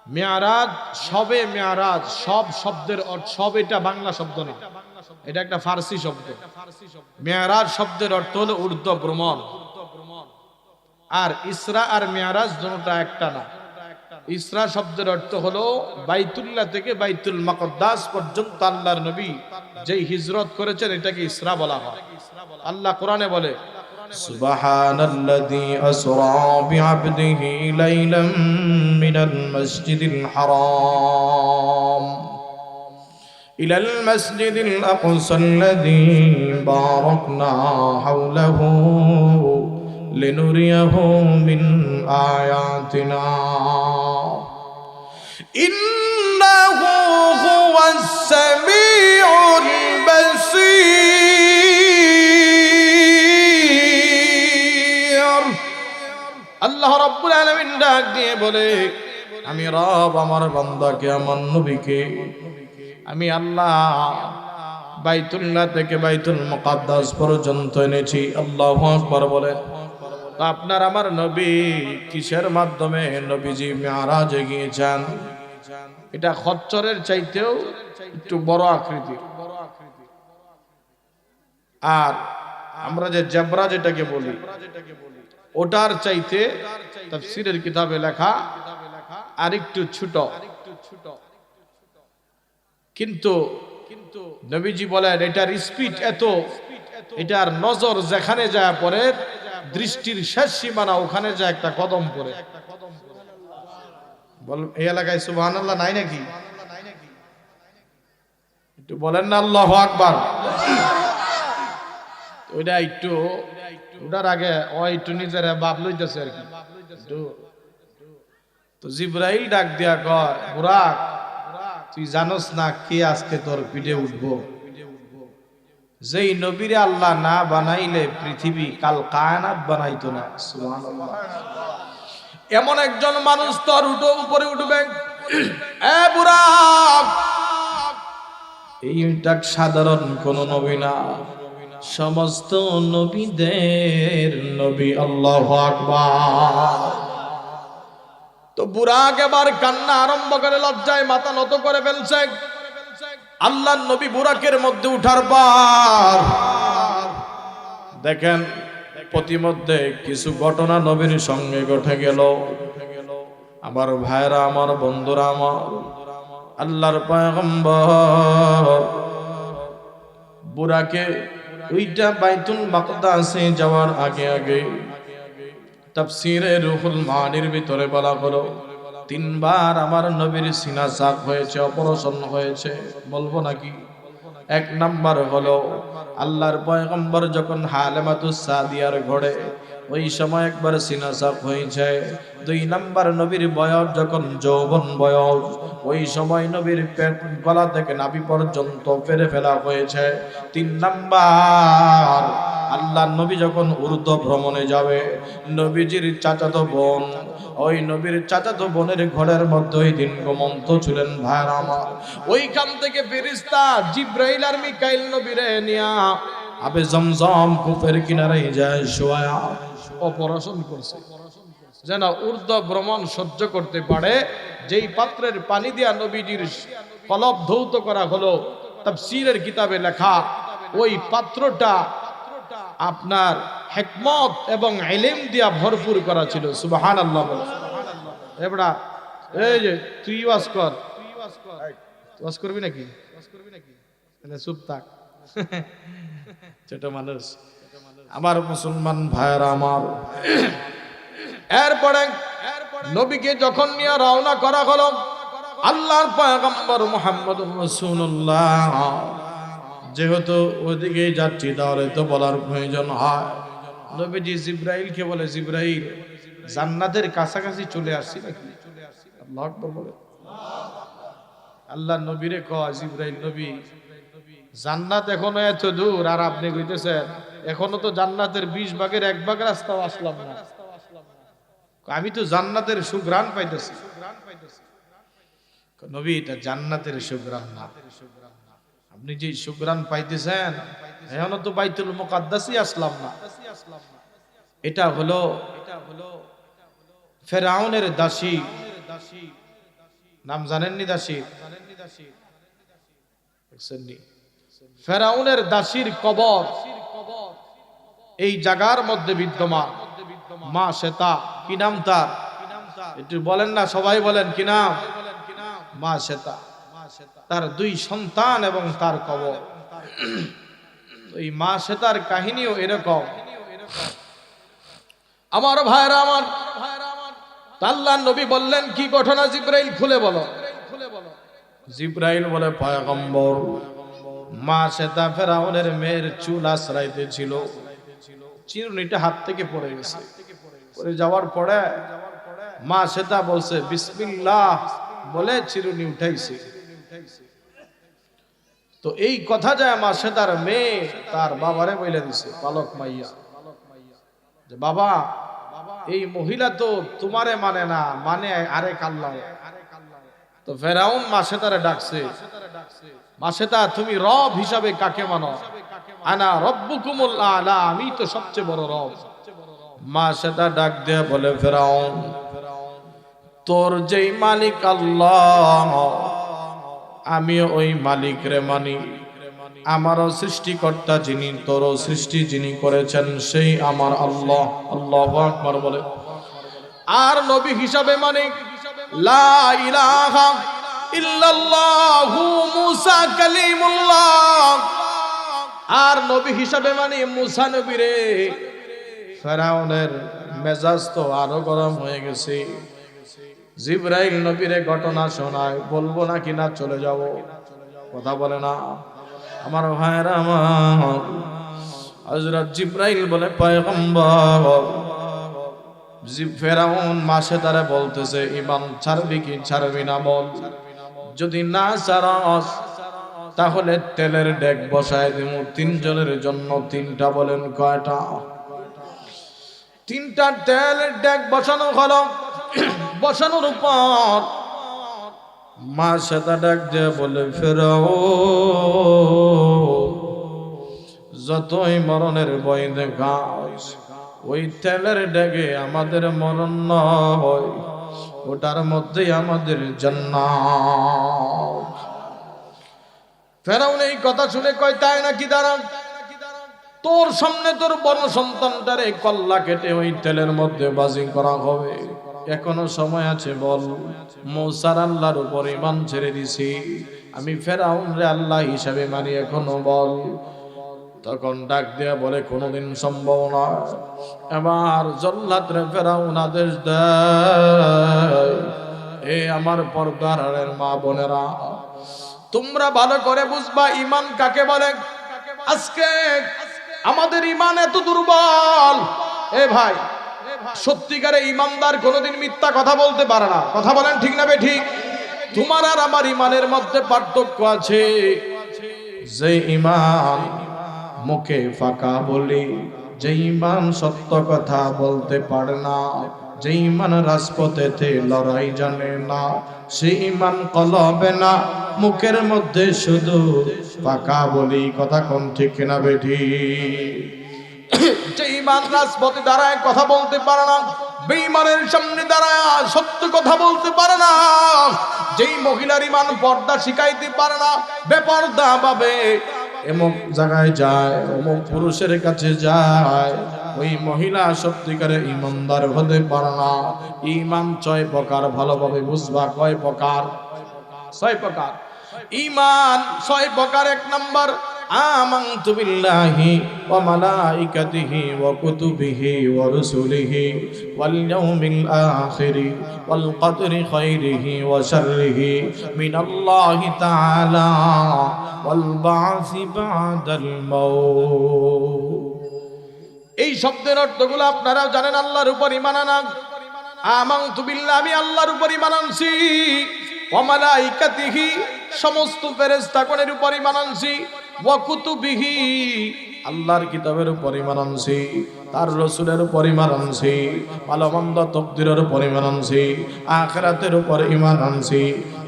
মিরাজ, সবে মিরাজ, সব শব্দের অর্থ, সব এটা বাংলা শব্দ না, এটা একটা ফার্সি শব্দ। মিরাজ শব্দের অর্থ হলো ঊর্ধ্ব ভ্রমণ। আর ইসরা আর মিরাজ দুটোটা একটা না, ইসরা শব্দের অর্থ হলো বাইতুল্লাহ থেকে বাইতুল মুকদ্দাস পর্যন্ত আল্লাহর নবী যেই হিজরত করেছেন এটাকে ইসরা বলা হয়। আল্লাহ কোরআনে বলে সুবহানাল্লাযী আসরা বিআবদিহি লাইলাম মিনাল মাসজিদিল হারাম ইলাল মাসজিদিল আকসাল্লাযী বারাকনা হাওলাহু লিনুরিয়াহু মিন আয়াতিনা ইন্নাহু হুয়াস সামিউল বাসীর। আল্লাহ রাব্বুল আলামিন ডাক দিয়ে বলে, আমি রব আমার বান্দাকে, আমার নবীকে আমি আল্লাহ বাইতুল্লাহ থেকে বাইতুল মুকদ্দাস পর্যন্ত এনেছি। আল্লাহু আকবার বলে। আপনার আমার নবী কিসের মাধ্যমে নবীজি মেরাজে গিয়েছেন? এটা খচ্চরের চাইতেও একটু বড় আকৃতির। আর আমরা যে জেব্রা যেটাকে বলি ওটার চাইতে তাফসীরের কিতাবে লেখা আর একটু ছোট। কিন্তু নবীজি বলেন এটার স্পিড এত, এটার নজর যেখানে যায় পরে দৃষ্টির শেষ সীমানা ওখানে যায় একটা কদম পরে। বল এই এলাকায় সুবহানাল্লাহ নাই নাকি? একটু বলেন না আল্লাহু আকবার। ওইটা একটু ওটার আগে ও একটু নিজের বাপ লইতেছে আর কি। তো জিবরাইল ডাক দিয়া কয়, বুরাক তুই জানোস না কে আজকে তোর পিঠে উঠবো? যেই নবীরে আল্লাহ না বানাইলে পৃথিবী কাল কায়নাত বানাইতো না। সুবহানাল্লাহ। এমন একজন মানুষ তোর উপরে উঠবে। এ বুরাক, এইটা সাধারণ কোন নবী না, সমস্ত নবীদের নবী। আল্লাহু আকবার। তো বুরাক এবার কান্না আরম্ভ করে, লজ্জায় মাথা নত করে ফেলছে। আল্লাহর নবী বুরাকের মধ্যে উঠার পর দেখেন প্রতিমধ্যে কিছু ঘটনা নবীর সঙ্গে ঘটে গেল। আমার ভাইরা, আমার বন্ধুরা, আমার আল্লাহর পয়গম্বর বুরাকে ওইটা বাইতুল মুকদ্দাসে যাওয়ার আগে আগে তাফসীরে রুহুল মানির ভিতরে বলা হলো 3 বার আমার নবীর সিনা চাক হয়েছে, অপারেশন হয়েছে। বলবো নাকি? 1 নাম্বার হলো আল্লাহর পয়গম্বর যখন হালেমাতুস সাদিয়ার ঘরে ওই সময় একবার সিনা চাক হয়েছে। 2 নাম্বার নবীর বয়স যখন যৌবন বয়স, ওই সময় নবীর পেট গলা থেকে নাভি পর্যন্ত ফেরে ফেলা হয়েছে। 3 নাম্বার আল্লাহ নবী যখন উর্দু ভ্রমণে যাবে, নবীজির চাচাতো বোন, ওই নবীর চাচাতো বোনের ঘরের মধ্যে ওই দিন ঘুমন্ত ছিলেন। ভাইরা আমার, ওইখান থেকে ফেরেশতা জিবরাইল আর মিকাইল নবীরে নিয়া আবে জমজম কূপের কিনারে যায় শোয়া অপারেশন করছে, যেন উর্দু ভ্রমণ সহ্য করতে পারে। যেই পাত্রের পানি দিয়া নবীজির কলব ধৌত করা হলো, তাফসীরের কিতাবে লেখা ওই পাত্রটা আপনার হিকমত এবং ইলম দিয়া ভরপুর করা ছিল। সুবহানাল্লাহ। এবড়া এই যে তুই ওয়াজ কর, ওয়াজ করবি নাকি? মানে চুপ থাক, ছোট মানুষ। আমার মুসলমান ভাইরা আমার, এরপরে নবীকে যখন নিয়ে রওনা করা হলো, আল্লাহর পয়গম্বর মুহাম্মদুর রাসূলুল্লাহ যেহেতু ওদিকে যাচ্ছি তাহলে তো বলার প্রয়োজন হয়। নবীজি জিবরাইলকে বলে, জিবরাইল জান্নাতের কাছাকাছি চলে আসছি নাকি? আল্লাহু আকবার বলে। আল্লাহ নবীরে কয়, জিবরাইল নবী জান্নাত এখনো এত দূর আর আপনি কইতেছেন এখনো তো জান্নাতের 20 ভাগের 1 ভাগ রাস্তাও আসলাম না। আমি তো জান্নাতের সুঘ্রাণ পাইতেছি। নবী এটা জান্নাতের সুঘ্রাণ না, আপনি যে সুঘ্রাণ পাইতেছেন এখনো তো বাইতুল মুকদ্দাসই আসলাম না। এটা হলো ফেরাউনের দাসী, নাম জানেননি দাসী? ফেরাউনের দাসীর কবর এই জায়গার মধ্যে বিদ্যমান। মা শ্বেতা, কি নাম তার? একটু বলেন না, সবাই বলেন কি নাম? মা শ্বেতা। তার 2 সন্তান এবং তার কবর। এই মা শ্বেতার কাহিনীও এরকম। আমার ভাইরা আমার, আল্লাহর নবী বললেন কি ঘটনা? জিবরাইল খুলে বলো। জিবরাইল বলে পয়গম্বর, মা শ্বেতা ফেরাউনের মেয়ের চুল আশ্রাইতে ছিল, চিরুনিটা হাত থেকে পড়ে গেছে। পড়ে যাওয়ার পরে মা শ্বেতা বলছে বিসমিল্লাহ বলে চিরুনি উঠাইছে। তো এই কথা যায় মা শ্বেতার মেয়ে তার বাবারে বলে দিছে, পালক মাইয়া, যে বাবা এই মহিলা তো তোমারে মানে না, মানে আরেক আল্লাহ। তো ফেরাউন মা শ্বেতারে ডাকছে, মা শ্বেতা তুমি রব হিসাবে কাকে মানো? আনা রব্বুকুমুল আলা, আমি তো সবচেয়ে বড় রব। মা শ্বেতা ডাক দিয়ে বলে ফেরাউন, তোর যেই মালিক আল্লাহ, আমি ওই মালিক রে মানি। আমারও সৃষ্টিকর্তা যিনি, তোরও সৃষ্টি যিনি করেছেন সেই আমার আল্লাহ। আল্লাহু আকবার বলে। আর নবী হিসাবে মানি লা ইলাহা ইল্লাল্লাহু মুসা কালিমুল্লাহ। আর নবী হিসাবে মানি মুসা নবীরে। ফেরাউনের মেজাজ তো আরো গরম হয়ে গেছে। জিবরাইল নবীরে ঘটনা শোনায়, বলবো না কিনা চলে যাব? কথা বলে না আমার ভাইরা আমার। হযরত জিবরাইল বলে পয়গম্বর, ফেরাউন মা শ্বেতারে বলতেছে ঈমান ছাড়বি কি ছাড়বি না বল। যদি না ছাড়স তাহলে তেলের ডেক বসায় দিব 3 জনের জন্য। 3টা বলেন কয়টা? 3টা তেলের ডেক বসানো হলো। বসানোর উপর মা শ্বেতা ডাক দিয়ে বলে ফেরাউন, যতই মরণের ভয় দেখাস, ওই তেলের ডেকে আমাদের মরণ নয়, ওটার মধ্যেই আমাদের জান্নাত। ফেরাউন এই কথা শুনে কয় তাই নাকি? দাঁড়া, তোর সামনে তোর বড় সন্তানটারে কল্লা কেটে ওই তেলের মধ্যে বাজি করা হবে। এখনো সময় আছে, বল। মূসার আল্লাহর উপর ঈমান ছেড়ে দিছি, আমি ফেরাউন রে আল্লাহ হিসাবে মানি, এখনো বল। তখন ডাক দিয়া বলে কোনোদিন সম্ভব নয়। এবার জল্লাদ রে ফেরাউন আদেশ দেয়, এ আমার পর্দারের মা বোনেরা, তোমরা ভালো করে বুঝবা ঈমান কাকে বলে। আজকে আমাদের ঈমান এত দুর্বল। এ ভাই, সত্যিকারে ঈমানদার কোনোদিন মিথ্যা কথা বলতে পারে না। কথা বলেন ঠিক না বে ঠিক? তোমার আর আমার ঈমানের মধ্যে পার্থক্য আছে। যে ঈমান মুখে ফাঁকা বলি, যে ঈমান সত্য কথা বলতে পারে না, যে ঈমান রাজপথেতে লড়াই জানে না, সে ঈমান কলবে না, মুখের মধ্যে শুধু ফাঁকা বলি। কথা কোন ঠিক কিনা বেঠি? যে ঈমান রাজপথে দাঁড়ায় কথা বলতে পারে না, বেঈমানের সামনে দাঁড়ায় সত্য কথা বলতে পারে না, যেই মহিলার ঈমান পর্দা শিখাইতে পারে না, বেপর্দা ভাবে এমন জায়গায় যায়, অমুক পুরুষের কাছে যায়, ওই মহিলা সত্যিকারে ঈমানদার হতে পারে না। ঈমান 6 প্রকার, ভালোভাবে বুঝবা। কয় প্রকার? 6 প্রকার ঈমান। 6 প্রকার। 1 নাম্বার, আমানতু বিল্লাহি ওয়া মালাইকাতিহি ওয়া কুতুবিহি ওয়া রুসুলিহি ওয়াল ইয়াউমিল আখিরি ওয়াল কদরি খাইরিহি ওয়া শাররিহি মিনাল্লাহি তাআলা ওয়াল বা'সি বা'দাল মাউত। এই শব্দের অর্থগুলো আপনারা জানেন। আল্লাহর উপর ঈমান আনা। আমানতু বিল্লাহি, আমি আল্লাহর উপর ঈমান আনছি। ওয়া মালাইকাতিহি, সমস্ত ফেরেশতাগণের উপর ঈমান আনছি। ওয়া কুতুবিহি, আল্লাহর কিতাবের উপর ঈমান আনছি। তার রাসূলের উপর ঈমান আনছি। ভালো মন্দ তাকদীরের উপর ঈমান আনছি। আখিরাতের উপর ঈমান আনছি।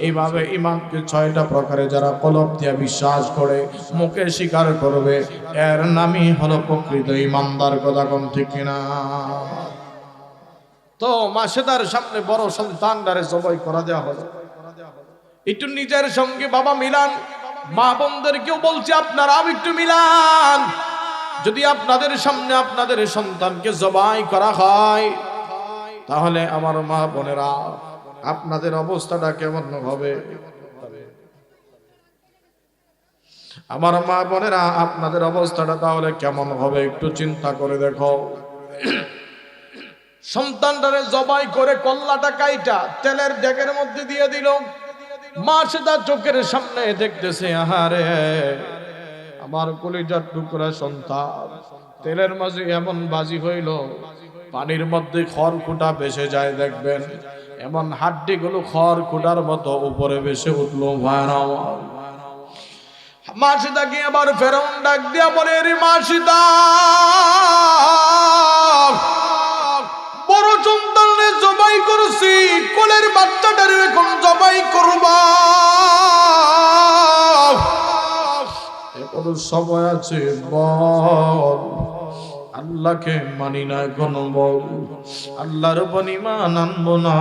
এইভাবে ঈমানকে 6টা প্রকারে যারা কলব দিয়ে বিশ্বাস করে, মুখে স্বীকার করবে, এর নামই হলো প্রকৃত ঈমানদার। কথা কোন ঠিক কিনা? তো মা শ্বেতার সামনে বড় সন্তানটারে জবাই করা দেওয়া হলো। একটু নিজের সঙ্গে বাবা মিলান। মা বোনদেরকেও বলছি আপনারাও একটু মিলান। যদি আপনাদের সামনে আপনাদের সন্তানকে জবাই করা হয়, তাহলে আমার মা বোনেরা আপনাদের অবস্থাটা কেমন হবে? আমার মা বোনেরা আপনাদের অবস্থাটা তাহলে কেমন হবে একটু চিন্তা করে দেখো। সন্তানটারে জবাই করে কল্লাটা কাইটা তেলের ডেকের মধ্যে দিয়ে দিল। মা সেটা চোখের সামনে দেখতেছে, আহারে আমার কলিজার টুকরা সন্তান তেলের মাঝে এমন বাজি হইল, পানির মধ্যে খড়কুটা ভেসে যায় দেখবেন, এমন হাড্ডিগুলো খড়কুটার মতো উপরে ভেসে উঠলো। মাসিদাকে আবার ফেরাউন ডাক দিয়া বলে, রে মাসিদা, বড় সন্তানের জবাই করছি, কোলের বাচ্চাটার এখন জবাই করবা, এখন সময় আছে, বল। আল্লাহকে মানি না কোনো, বল আল্লাহর উপর ঈমান আনবো না।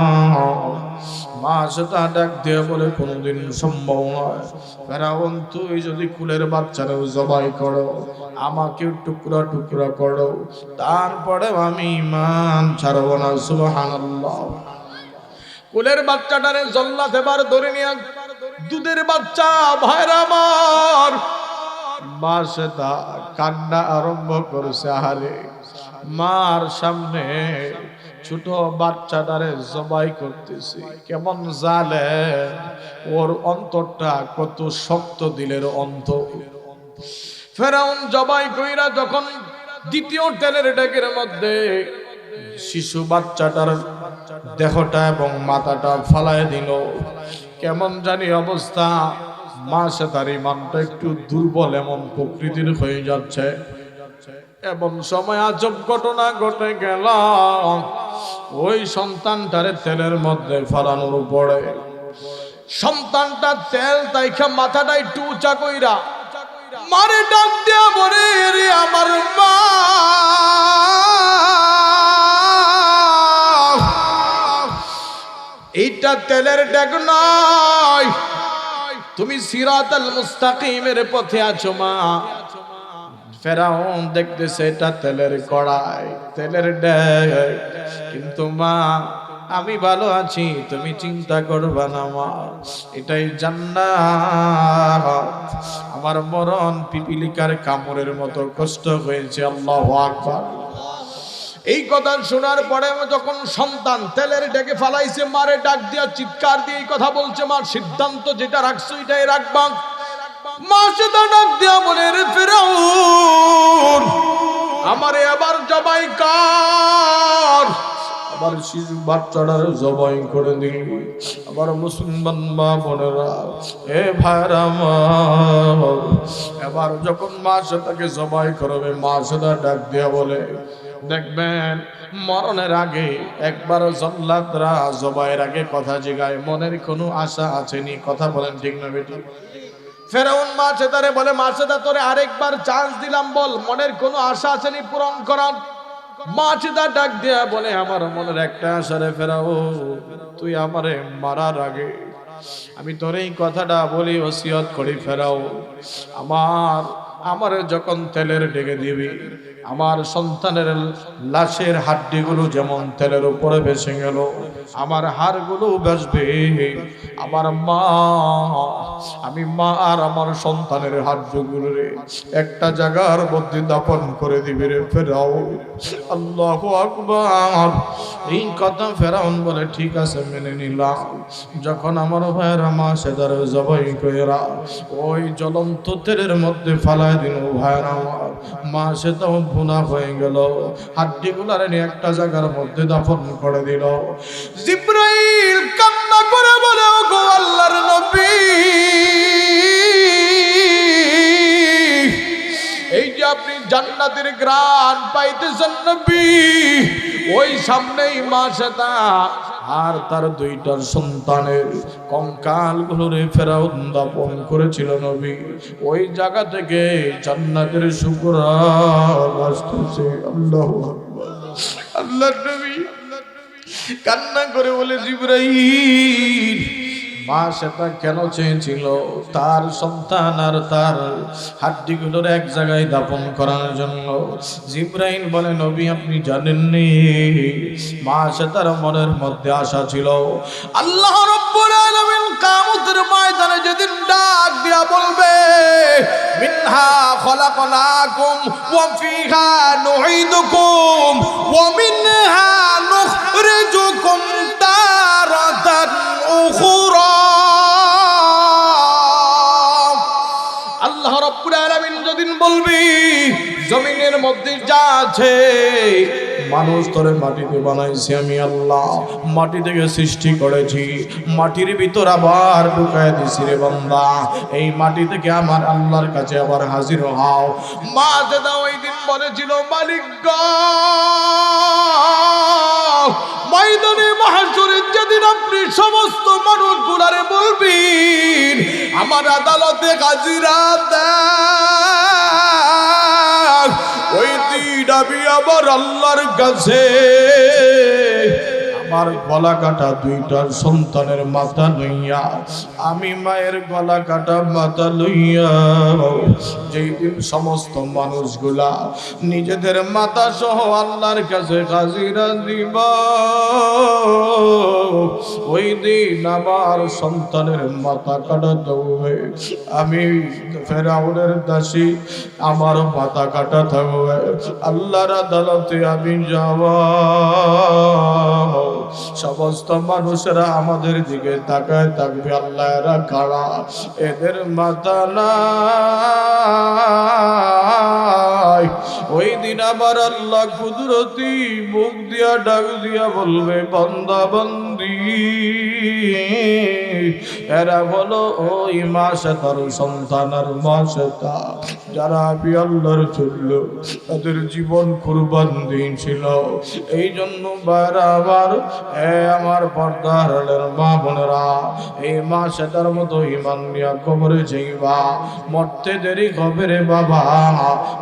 মা সেটা ডাক দিয়ে বলে, কোনোদিন সম্ভব নয়। ফেরাউন, তুই যদি কুলের বাচ্চারাও জবাই করো, আমাকেও টুকরা টুকরা করো, তারপরে আমি ঈমান ছাড়ব না। সুবহানাল্লাহ। কুলের বাচ্চাটারে জল্লাদ এবার ধরে নিয়ে, দুধের বাচ্চা ভাইরা আমার, মা সেটা কান্না আরম্ভ করেছে। আহারে, মার সামনে ছোট বাচ্চাটারে জবাই করতেছি, কেমন জালেম, ওর অন্তরটা কত শক্ত দিলের অন্তর। ফেরাউন জবাই কইরা যখন দ্বিতীয় তেলের ডেকের মধ্যে শিশু বাচ্চাটার দেহটা এবং মাথাটা ফালায় দিল, কেমন জানি অবস্থা। মা সে তার ইমানটা একটু দুর্বল এমন প্রকৃতির হয়ে যাচ্ছে। এমন সময় আজব ঘটনা ঘটে গেল, ওই সন্তানটারে তেলের মধ্যে ফালানোর পরে সন্তানটা তেল তাইখা মাথাটা একটু উঁচা কইরা মারে ডাক দিয়া বলে, রে আমার মা, এইটা তেলের ডেক নয়, তুমি সিরাতাল মুস্তাকিমের পথে আছো মা। ফেরাউন দেখতেছে এটা তেলের কড়াই, তেলের ডেক, কিন্তু মা আমি ভালো আছি, তুমি চিন্তা করবা না মা, এটাই জান্নাত। আমার মরণ পিপিলিকার কামড়ের মতো কষ্ট হয়েছে। আল্লাহু আকবার। এই কথা শোনার পরে যখন সন্তান তেলের ডেকে ফালাইছে, মারে ডাক দিয়া চিৎকার দিয়ে এই কথা বলছে, মার সিদ্ধান্ত যেটা রাখছো এটাই রাখবা। মা সেটা ডাক দিয়া বলে, রে ফেরাউন, আমারে আবার জবাই কর। আবার শিশু বাচ্চাটার জবাই করে দিল। আবার মুসলমান মা বোনেরা, এ ভাইরা আমার, এবার যখন মা সেটাকে জবাই করবে, মা সেটা ডাক দিয়া বলে, দেখবেন মরণের আগে একবার জল্লাদরা জবাইয়ের আগে কথা জিগায়, মনের কোনো আশা আছেনি? কথা বলেন ঠিক না বেটি? ফেরাউন মা সেতারে বলে, মা সেতা তোরে আরেকবার চান্স দিলাম, বল মনের কোনো আশা আছেনি পূরণ করার? মা সেতা ডাক দিয়া বলে, আমার মনের একটা আশা রে ফেরাউন, তুই আমারে মারার আগে আমি তোর এই কথাটা বলি, ওসিয়ত করি ফেরাউন, আমার যখন তেলের ডেকে দিবি, আমার সন্তানের লাশের হাড্ডিগুলো যেমন তেলের উপরে ভেসে গেল, আমার হাড়গুলো ভাসবে। আমার মা, আমি মা আর আমার সন্তানের হাড্ডিগুলো রে একটা জায়গার মধ্যে দাফন করে দিবি রে ফেরাউন। আল্লাহু আকবার। এই কথা ফেরাউন বলে, ঠিক আছে মেনে নিলাম। যখন আমার ভাইয়ের মা সেদার জবাই কইরা ওই জ্বলন্ত তেলের মধ্যে ফালায় দিল, ভাইয়ের আমার মা সেটাও ভুনা হয়ে গেল, হাড্ডিগুলার নিয়ে একটা জায়গার মধ্যে দাফন করে দিল। জিবরাইল কান্না করে বলে, ও গো আল্লাহর নবী, এই যে আপনি জান্নাতের গ্রাণ পাইতেছেন নবী, ওই সামনেই মা সেটা আর তার দুইটার সন্তানের কঙ্কাল গুলোরে ফেরাউন দাপন করেছিল নবী, ওই জায়গা থেকে জান্নাতের সুগরাণ আসতেছে। আল্লাহু আকবার। আল্লাহর নবী কান্না করে বলে, জিবরাইল মা সেটা কেন চেয়েছিল? তার সন্তান আর তার হাড্ডিগুলোর এক জায়গায় দাপন করার জন্য। জিবরাইল বলে, নবী আপনি জানেননি? মা সেটার মনের মধ্যে আশা ছিল আল্লাহ রাব্বুল আলামিন কিয়ামতের ময়দানে যেদিন ডাক দিয়া বলবে, মিনহা খলাকনাকুম ওয়া ফিহা নুঈদুকুম ওয়া মিনহা নুখরিজুকুম তারাতান উখরা। আল্লাহ রাব্বুল আলামিন যেদিন বলবি জমিনের মধ্যে যা আছে, মানুষ তোরে মাটিতে বানাইছি আমি আল্লাহ, মাটি থেকে সৃষ্টি করেছি, মাটির ভিতর আবার ঢুকায় দিছি রে বান্দা, এই মাটি থেকে আমার আল্লাহর কাছে আবার হাজির হও। মা যেটা ওই দিন বলেছিল, মালিক গো, ময়দানে মাহশরে যেদিন আপনি সমস্ত মানুষগুলারে বলবেন আমার আদালতে হাজিরা দেন, ওই দিন আমি আবার আল্লাহর কাছে আমার গলা কাটা দুইটার সন্তানের মাথা লইয়া, আমি মায়ের গলা কাটা মাথা লইয়া, যেই দিন সমস্ত মানুষগুলা নিজেদের মাথা সহ আল্লাহর কাছে হাজিরা দিব, ওই দিন আমার সন্তানের মাথা কাটা থাকবে, আমি ফেরাউনের দাসী, আমার মাথা কাটা থাকবে, আল্লাহর আদালতে আমি যাব। সমস্ত মানুষেরা আমাদের দিকে তাকায় থাকবে, আল্লাহ এরা কারা, এদের মাথা নাই। ওই দিন আবার আল্লাহ কুদরতি মুখ দিয়া ডাক দিয়া বলবে, বান্দা বান্দি এরা বলো ওই মা সেতার সন্তান আর মা সেতা, যারা আমি আল্লাহর জন্য তাদের জীবন কুরবান দিয়েছিল। এই জন্য বাইরা আমার পর্দার মা বোনেরা, এই মা সেটার মতো ইমান নিয়া কবরে যাইবা, মরতে দেরি হবে রে বাবা,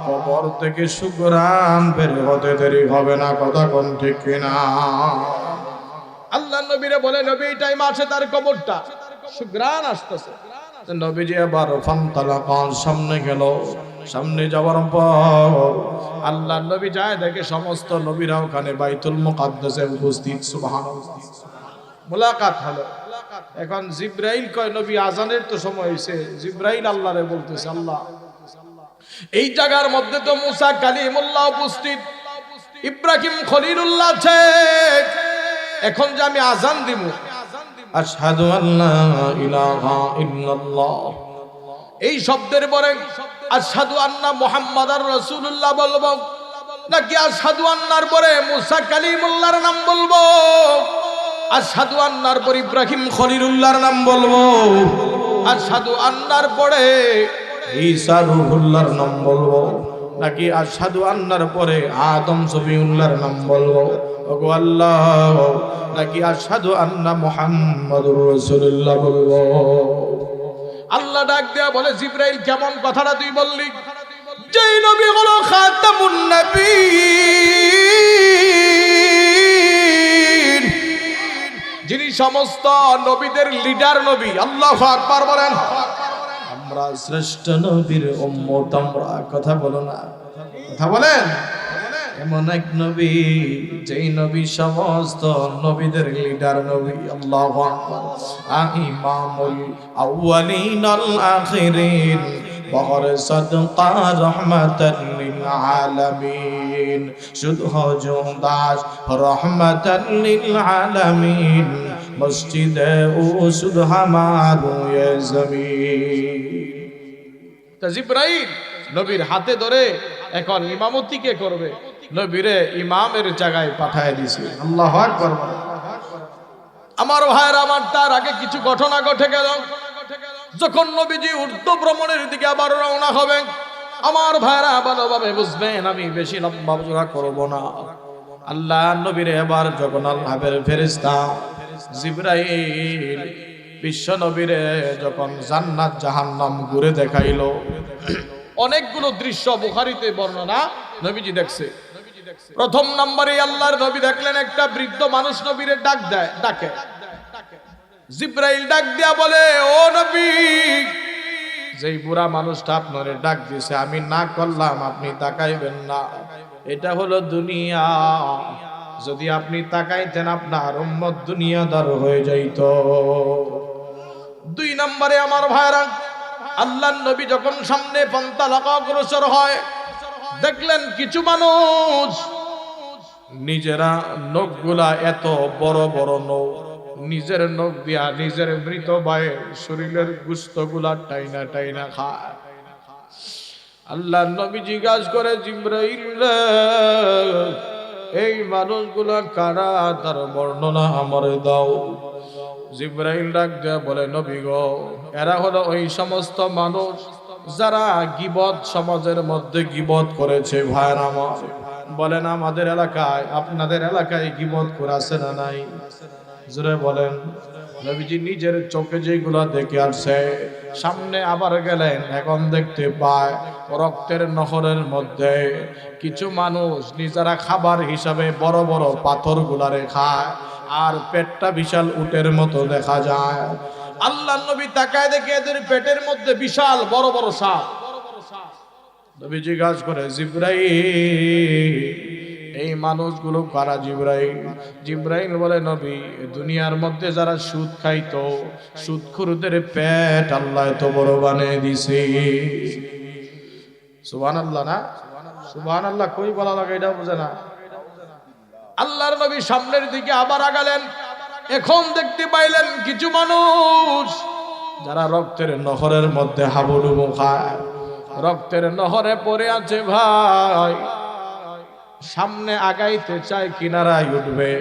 কবর থেকে সুগ্রাণ বের হতে দেরি হবে না, কথা কোন ঠিক কিনা? আল্লাহ নবীরে বলে, নবী এটাই মা সেটার কবরটা, সুগ্রাণ আসতেছে। নবীজি আবার ফান্তালাকান সামনে গেল, সামনে যাওয়ার পর আল্লাহ নবী যায় দেখে সমস্ত নবীরা ওখানে বাইতুল মুকাদ্দাসে উপস্থিত। সুবহানাল্লাহ, মুলাকাত হলো। এখন জিবরাইল কয়, নবী আজানের তো সময় হয়েছে। জিবরাইল আল্লাহরে বলতেছে, আল্লাহ এই জায়গার মধ্যে তো মুসা কালিমুল্লাহ উপস্থিত, ইব্রাহিম খলিলুল্লাহ আছে, এখন যে আমি আজান দিব, আশহাদু আল্লা ইলাহা ইল্লাল্লাহ এই শব্দের পরে আশহাদু আন্না মুহাম্মাদার রাসূলুল্লাহ বলবো, নাকি আশহাদু আন্নার পরে মুসা কালিমুল্লাহর নাম বলবো, আশহাদু আন্নার পরে ইব্রাহিম খলিলুল্লাহর নাম বলবো, আশহাদু আন্নার পরে ঈসা রূহুল্লাহর নাম বলবো, নাকি আশহাদু আন্নার পরে আদম সফিউল্লাহর নাম বলবো? ওগো আল্লাহ, নাকি আশহাদু আন্না মুহাম্মাদুর রাসূলুল্লাহ বলবো? আল্লাহ ডাক দেয়া বলে, জিবরাইল কেমন কথাটা তুই বললি? যেই নবী হলো খাতামুন নবীন, যিনি সমস্ত নবীদের লিডার নবী, আল্লাহু আকবার বলেন। আমরা শ্রেষ্ঠ নবীর উম্মত, আমরা কথা বলো না, কথা বলেন। এমন এক নবী, যেই নবী সমস্ত নবীদের লিডার নবী, আল্লাহু আকবার। ইমামুল আউয়ালিন আল আখিরিন বহর সদকা রহমাতাল লিল আলামিন, শুদ্ধ জুদাস রহমাতাল লিল আলামিন, মসজিদে উসুদ হামারু ইয়ে জমিন। তা জিবরাইল নবীর হাতে ধরে এখন ইমামতি কে করবে? নবীরে ইমামের জায়গায় পাঠায় দিছে। আল্লাহু আকবার। আমার ভাইরা আমার, তার আগে কিছু ঘটনা ঘটে গেল। যখন নবীজি ঊর্ধ্ব ভ্রমণের দিকে আবার রওনা হবেন, আমার ভাইরা ভালোভাবে বুঝবেন, আমি বেশি লম্বা জোড়া করব না। আল্লাহ নবীরে এবার যখন আল্লাহর ফেরেশতা জিবরাইল বিশ্ব নবীরে যখন জান্নাত জাহান্নাম ঘুরে দেখাইলো, অনেকগুলো দৃশ্য বুখারীতে বর্ণনা নবীজি দেখছে। প্রথম নম্বরে আল্লাহর নবী দেখলেন একটা বৃদ্ধ মানুষ নবীরে ডাকে। জিব্রাইল ডাক দিয়া বলে, ও নবী, যেই বুড়া মানুষটা আপনারে ডাক দিয়েছে আমি না করলাম, আপনি তাকাইবেন না। এটা হলো দুনিয়া, যদি আপনি তাকাইতেন আপনার উম্মত দুনিয়াদার হয়ে যাইত। দুই নম্বরে আমার ভাইরা, আল্লাহর নবী যখন সামনে পন্তালাকা অগ্রসর হয়, দেখলেন কিছু মানুষ নিজেরা নখগুলা এত বড় বড় নখ, নিজের নখ দিয়া নিজের মৃত ভাইয়ের শরীরের গোশতগুলা টাইনা টাইনা খায়। আল্লাহর নবী জিজ্ঞাসা করে, জিবরাইল, এই মানুষগুলা কারা, তার বর্ণনা আমারে দাও। জিবরাইল ডাক দেয়া বলে, নবী গো, এরা হলো ওই সমস্ত মানুষ যারা গীবত, সমাজের মধ্যে গীবত করেছে। ভাইরা আমার, বলেন আমাদের এলাকায়, আপনাদের এলাকায় গীবত করেছে না নাই? জোরে বলেন। নবীজি নিজের চোখে যেগুলা দেখে আসছে, সামনে আবার গেলেন, এখন দেখতে পায় রক্তের নহরের মধ্যে কিছু মানুষ নিজেরা খাবার হিসাবে বড় বড় পাথর গুলারে খায়, আর পেটটা বিশাল উটের মতো দেখা যায়। আল্লাহর নবী তাকায় দেখে এদের পেটের মধ্যে বিশাল বড় বড় সাপ। নবী জিজ্ঞাসা করে, জিবরাইল, এই মানুষগুলো কারা? জিবরাইল জিবরাইল বলে, নবী, দুনিয়ার মধ্যে যারা সুদ খাইতো, সুদখোরদের পেট আল্লাহ এত বড় বানিয়ে দিছে। সুবহানাল্লাহ না? সুবহানাল্লাহ কই বলা লাগে এটা বুঝে না। আল্লাহর নবী সামনের দিকে আবার আগালেন, এখন দেখতে পাইলেন কিছু মানুষ যারা রক্তের নহরের মধ্যে হাবুডুবু খায়, রক্তের নহরে পড়ে আছে। ভাই, সামনে আগাইতে চায়, কিনারায় উঠবে,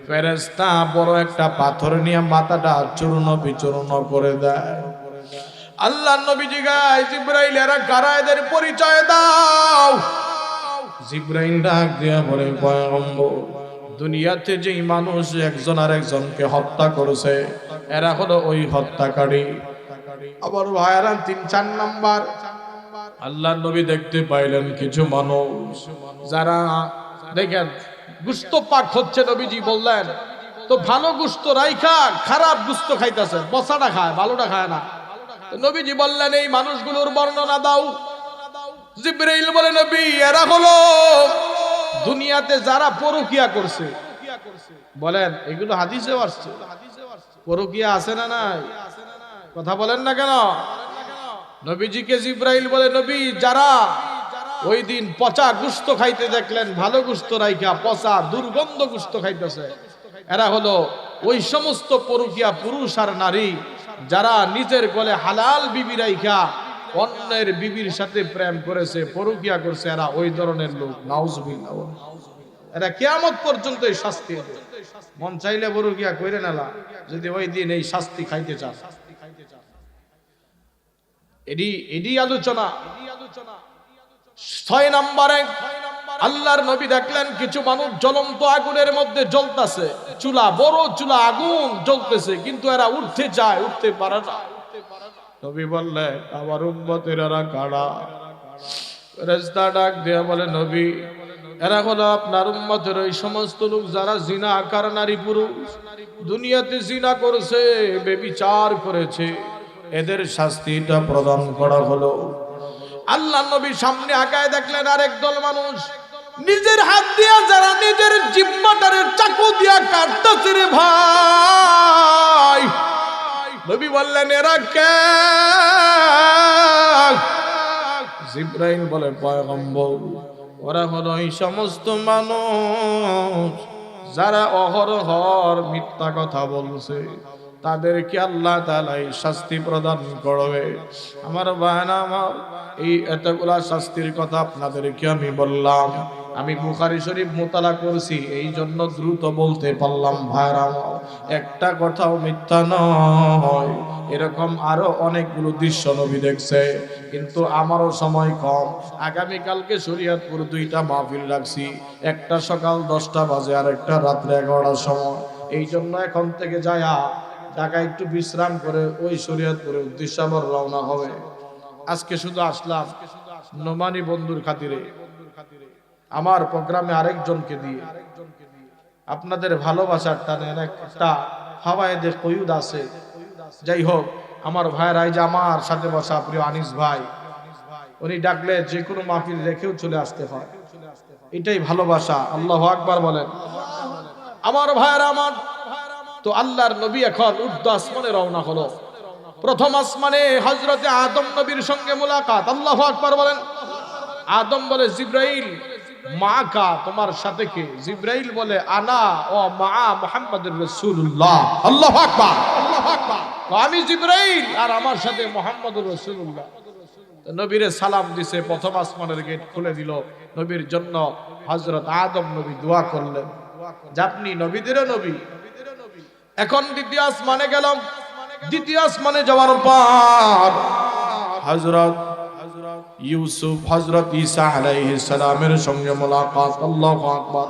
ফেরেশতা বড় একটা পাথর নিয়ে মাথাটা চূর্ণ বিচূর্ণ করে দেয়। আল্লাহর নবী জিগায়, জিবরাইল, এরা কারা, এদের পরিচয় দাও। জিবরাইল ডাক দিয়া বলে, পয়গম্বর, দুনিয়াতে যেই মানুষ একজন আর একজনকে হত্যা করেছে, এরা হলো ওই হত্যাকারী। আবার ভাইরা 3-4 নাম্বার, আল্লাহর নবী দেখতে পাইলেন কিছু মানুষ যারা, দেখেন, গোশত পাক হচ্ছে। নবীজি বললেন, তো ভালো গোশত রাইখা খারাপ গোশত খাইতেছে, বসাটা খায়, ভালোটা খায় না। নবীজি বললেন, এই মানুষগুলোর বর্ণনা দাও। জিবরাইল বলে, নবী, এরা হলো দুনিয়াতে যারা পরকিয়া করছে। বলেন, এগুলো হাদিসেও আসছে। পরকিয়া আছে না নাই? কথা বলেন না কেন? নবীজিকে জিবরাইল বলে, নবী, যারা ওই দিন পচা গোশত খাইতে দেখলেন, ভালো গোশত রাইখা পচা দুর্গন্ধ গোশত খাইতেছে, এরা হলো ওই সমস্ত পরকিয়া পুরুষ আর নারী যারা নিজের গলে হালাল বিবি রাইখা অন্যের বিবির সাথে প্রেম করেছে, পরকিয়া করছে, এরা ওই ধরনের লোক। নাউজুবিল্লাহ। এরা কিয়ামত পর্যন্ত এই শাস্তি হবে। মন চাইলে পরকিয়া কইরে নালা, যদি ওই দিন এই শাস্তি খাইতে চান। এডি আলোচনা। 6 নম্বরে, আল্লাহর নবী দেখলেন কিছু মানুষ জ্বলন্ত আগুনের মধ্যে জ্বলতেছে, চুলা, বড় চুলা, আগুন জ্বলতেছে, কিন্তু এরা উঠতে চায়, উঠতে পারে না। নবী বললেন, আমার উম্মতের এরা কারা? ফেরেশতা ডাক দিয়ে বলে, নবী, এরা হলো আপনার উম্মতের ওই সমস্ত লোক যারা জিনাকার নারী পুরুষ, দুনিয়াতে জিনা করেছে, ব্যভিচার করেছে, এদের শাস্তিটা প্রদান করা হলো। আল্লাহ নবী সামনে আগায় দেখলেন আরেক দল মানুষ নিজের হাত দিয়া, যারা নিজের জিহ্বাটারে চাকু দিয়া কাটতেছে রে ভাই। নবী বললেন, এরা কে? জিবরাইল বলে, পয়গম্বর, ওরা হলো এই সমস্ত মানুষ যারা অহরহর মিথ্যা কথা বলছে, তাদেরকে আল্লাহ তাআলা এই শাস্তি প্রদান করবে। আমার ভাইরা আমার, এই এতগুলা শাস্তির কথা আপনাদেরকে আমি বললাম। আমি বুখারী শরীফ মোতালা করছি, এই জন্য দ্রুত বলতে পারলাম। ভাইরা আমার, একটা কথাও মিথ্যা নয়। এরকম আরো অনেকগুলো দৃশ্য নবী দেখছে, কিন্তু আমারও সময় কম। আগামীকালকে শরীয়তপুর 2টা মাহফিল রাখছি, একটা সকাল 10টা বাজে আর একটা রাত্রে 11টার সময়। এই জন্য এখন থেকে যায়া ঢাকা একটু বিশ্রাম করে ওই শরীয়তপুরের উদ্দেশ্যে আবার রওনা হবে। আজকে শুধু আসলাম নোমানি বন্ধুর খাতিরে, আমার প্রোগ্রামে আরেকজনকে দিয়ে, আপনাদের ভালোবাসার টানে একটা ফাওয়ায়েদে কয়ুদ আছে। যাই হোক, আমার ভাইয়েরা, এই যে আমার সাথে বসা প্রিয় আনিস ভাই, উনি ডাকলে যে কোনো মাহফিল রেখেও চলে আসতে হয়, এটাই ভালোবাসা। আল্লাহু আকবার বলেন। আমার ভাইয়েরা আমার, তো আল্লাহর নবী এখন উর্ধ্ব আসমানে রওনা হলো। প্রথম আসমানে হযরতে আদম নবীর সঙ্গে মুলাকাত। আল্লাহু আকবার বলেন। আদম বলে, জিব্রাইল মা কা, তোমার সাথে কে? জিব্রাইল বলে, আনা ও মা মুহাম্মাদুর রাসূলুল্লাহ। আল্লাহু আকবার, আল্লাহু আকবার। আমি জিব্রাইল আর আমার সাথে মুহাম্মাদুর রাসূলুল্লাহ। নবীরে সালাম দিছে, প্রথম আসমানের গেট খুলে দিল। নবীর জন্য হযরত আদম নবী দোয়া করলেন যে আপনি নবীদেরও নবী। এখন দ্বিতীয় আসমানে গেলাম। দ্বিতীয় আসমানে যাওয়ার পর হযরত ইউসুফ, হযরত ঈসা আলাইহিস সালামের সঙ্গে মুলাকাত। আল্লাহু আকবার।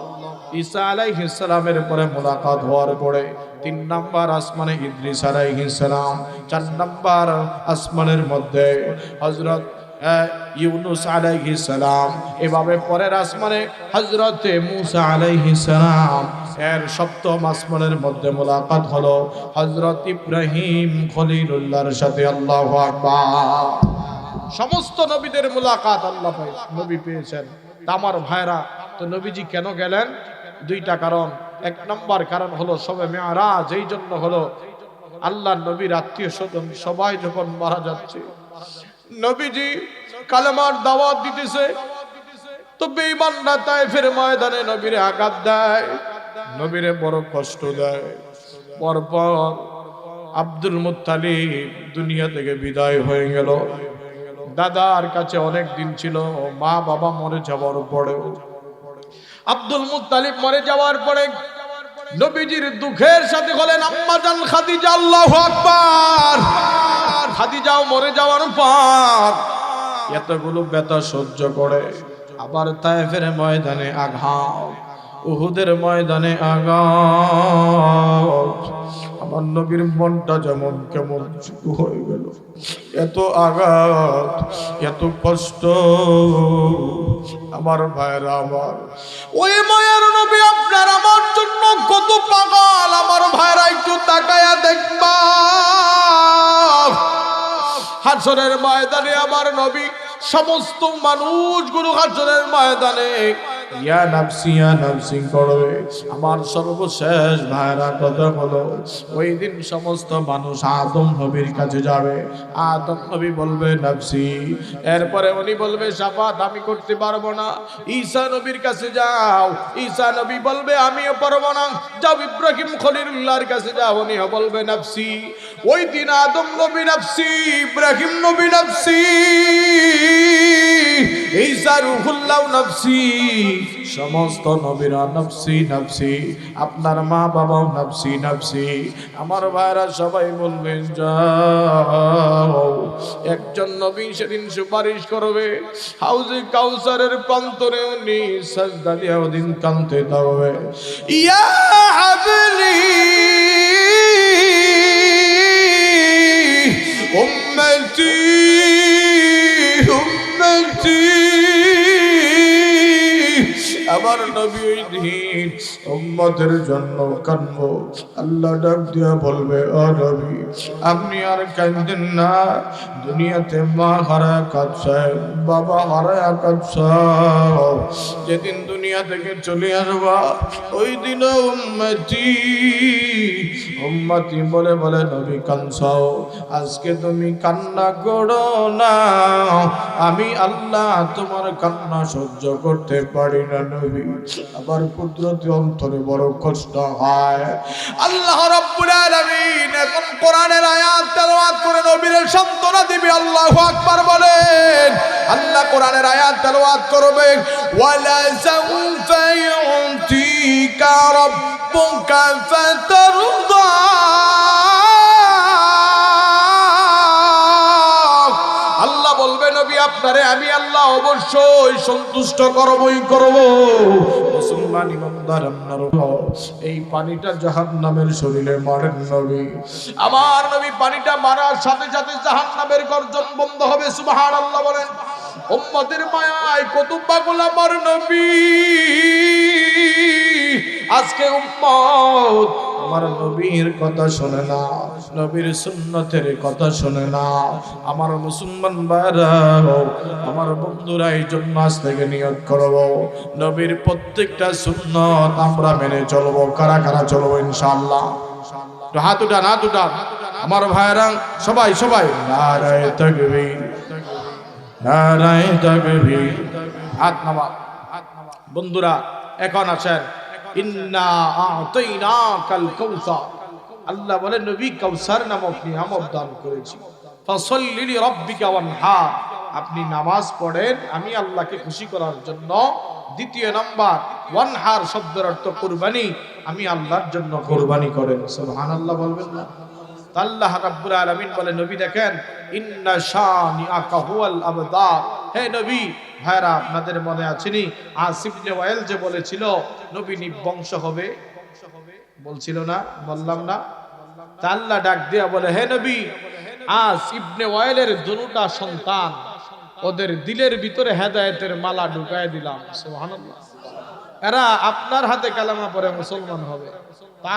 ঈসা আলাইহিস সালামের পরে মুলাকাত হওয়ার পরে 3 নাম্বার আসমানে ইদ্রিস আলাইহিস সালাম, 4 নাম্বার আসমানের মধ্যে হযরত ইউনুস আলাইহিস সালাম, এভাবে পরের আসমানে হযরতে মূসা আলাইহিস সালাম। এর সপ্তম আসমানের মধ্যে মুলাকাত হলো হযরত ইব্রাহিম খলিলুল্লাহর সাথে। আল্লাহু আকবার। সমস্ত নবীদের মুলাকাত আল্লাহ নবী পেয়েছেন। আমার ভাইরা, তো নবীজি কেন গেলেন? 2টা কারণ। 1 নম্বর কারণ হলো শবে মেরাজ। এই জন্য হলো আল্লাহর নবীর আত্মীয় স্বজন সবাই যখন মারা যাচ্ছে, নবীজি কালেমার দাওয়াত দিতেছে, তো বেঈমানরা তায়েফের ময়দানে নবীরে আঘাত দেয়, নবীরে বড় কষ্ট দেয়। পরপর আব্দুল মুত্তালিব দুনিয়া থেকে বিদায় হয়ে গেল। দাদার কাছে অনেক দিন ছিল, মা বাবা মরে যাওয়ার পরেও আব্দুল মুত্তালিব মরে যাওয়ার পরে নবীজির দুঃখের সাথে হলেন আম্মা জান খাদিজা। আল্লাহু আকবার। খাদিজাও মরে যাওয়ার পর এতগুলো ব্যথা সহ্য করে আবার তায়েফের ময়দানে আঘাত, উহুদের ময়দানে আঘাত। আমার নবীর মনটা যেমন কেমন হয়ে গেল। এত আঘাত, এত কষ্ট। আমার ভাইরা আমার, ওই মায়ের নবী আপনার আমার জন্য কত পাগল। আমার ভাইরা একটু তাকায়া দেখবা, হাসরের ময়দানে আমার নবী সমস্ত মানুষগুলো হাসরের ময়দানে ইয়া নাফসি করবে। আমার সর্বশেষ ভাইরা কথা হলো, ওই দিন সমস্ত মানুষ আদম নবীর কাছে যাবে। আদম নবী বলবে নাফসি, এরপরে উনি বলবে শাফাত আমি করতে পারবো না। ঈসা নবীর কাছে যাও, ঈসা নবী বলবে আমিও পারবো না। যাও ইব্রাহিম খলিলুল্লাহর কাছে যাও, উনিও বলবে নাফসি। ওই দিন আদম নবী নাফসি, ইব্রাহিম নবী নাফসি, ঈসা রূহুল্লাহ নাফসি, সমস্ত নবীরা নাফসি নাফসি। আপনার মা বাবাও নাফসি নাফসি। আমার ভাইরা সবাই বলবেন যাও। একজন নবী সেদিন সুপারিশ করবে, হাউজে কাউসারের প্রান্তরে উনি সাজদা দিয়ে ওদিন কাঁদতে থাকবে, ইয়া হাবলি উম্মতি উম্মতি। আমার নবী ওই দিন উম্মতের জন্য কাঁদবো। আল্লাহ ডাক দিয়া বলবে, ও নবী আপনি আর কাঁদেন না। দুনিয়াতে মা হারায় কাঁদছেন, বাবা হারায় কাঁদছেন, যেদিন দুনিয়া থেকে চলে আসবা ওই দিন উম্মতি উম্মতি বলে বলে নবী কাঁদছাও। আজকে তুমি কান্না করো না, আমি আল্লাহ তোমার কান্না সহ্য করতে পারি না নবী। আবার কুদরতি অন্তরে বড় কষ্ট হয়। আল্লাহ রাব্বুল আলামিন এখন কোরআনের আয়াত তেলাওয়াত করে নবীর সান্ত্বনা দিবে। আল্লাহু আকবার বলেন। আল্লাহ কোরআনের আয়াত তেলাওয়াত করবে, ওয়ালা সাউফা ইউতিকা রাব্বুকা ফাতারদা। আল্লাহ বলবে নবী আপনারে আমি আল্লাহ অবশ্যই সন্তুষ্ট করবই করব। মুসলমান ইমানদার আপনার এই পানিটা জাহান্নামের শরীরে মারেন নবী। আমার নবী পানিটা মারার সাথে সাথে জাহান্নামের গর্জন বন্ধ হবে। সুবহানাল্লাহ বলেন। উম্মতের মায়ায় কত পাগল আমার নবী। আজকে উম্মত আমার নবীর কথা শোনে না, নবীর সুন্নতের কথা শোনে না। আমার মুসলমান ভাইরা, আমার বন্ধুরা, এই জন্য আজ থেকে নিয়ত করব নবীর প্রত্যেকটা সুন্নত আমরা মেনে চলবো। কারা কারা চলবো ইনশাআল্লাহ? হাত উঠান, হাত উঠান আমার ভাইরা, সবাই সবাই। নারায়ে তাকবীর, নারায়ে তাকবীর। হাত নামা। বন্ধুরা এখন আসেন, ইন্না আ'তাইনাকাল কাউসার। আল্লাহ বলেন নবী কাউসার নামক নিয়ামত দান করেছি। ফাসাল্লি লিরাব্বিকা ওয়ানহার, আপনি নামাজ পড়েন আমি আল্লাহকে খুশি করার জন্য। দ্বিতীয় নাম্বার, ওয়ানহার শব্দের অর্থ কুরবানি, আমি আল্লাহর জন্য কুরবানি করেন। সুবহানাল্লাহ বলবেন না? আল্লাহ রাব্বুল আলামিন বলে নবী দেখেন, ইন্না শানিআকা হুয়াল আবতার। হে নবী, ভাইরা আপনাদের মনে আছেনি আসিফ ইবনে ওয়াইল যে বলেছিল নবী নিবংশ হবে, বলছিল না? বললাম না? তা আল্লাহ ডাক দিয়া বলে, হে নবী, আসিফ ইবনে ওয়াইলের দুটা সন্তান, ওদের দিলের ভিতরে হেদায়েতের মালা ঢুকায় দিলাম। সুবহানাল্লাহ। এরা আপনার হাতে কালেমা পড়ে মুসলমান হবে।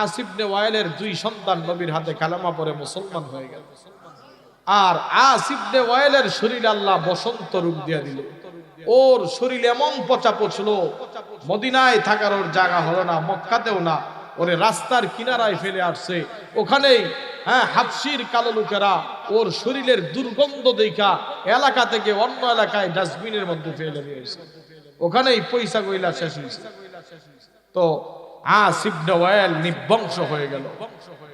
আসিফ ইবনে ওয়াইলের দুই সন্তান নবীর হাতে কালেমা পড়ে মুসলমান হয়ে গেল। আর আসিফ ইবনে ওয়াইলের শরীরে আল্লাহ বসন্ত রূপ দিয়ে দিল। ওর শরীর এমন পচা পচলো, মদিনায় থাকার ওর জায়গা হলো না, মক্কাতেও না, ওরে রাস্তার কিনারায় ফেলে আসছে। ওখানেই হাবশির কালো লোকেরা ওর শরীরের দুর্গন্ধ দেখা এলাকা থেকে অন্য এলাকায় ডাস্টবিনের মধ্যে ফেলে দিয়েছে। ওখানেই পয়সা কইলা শেষ হয়েছে। তো আসিফ ইবনে ওয়াইল নিবংশ হয়ে গেল,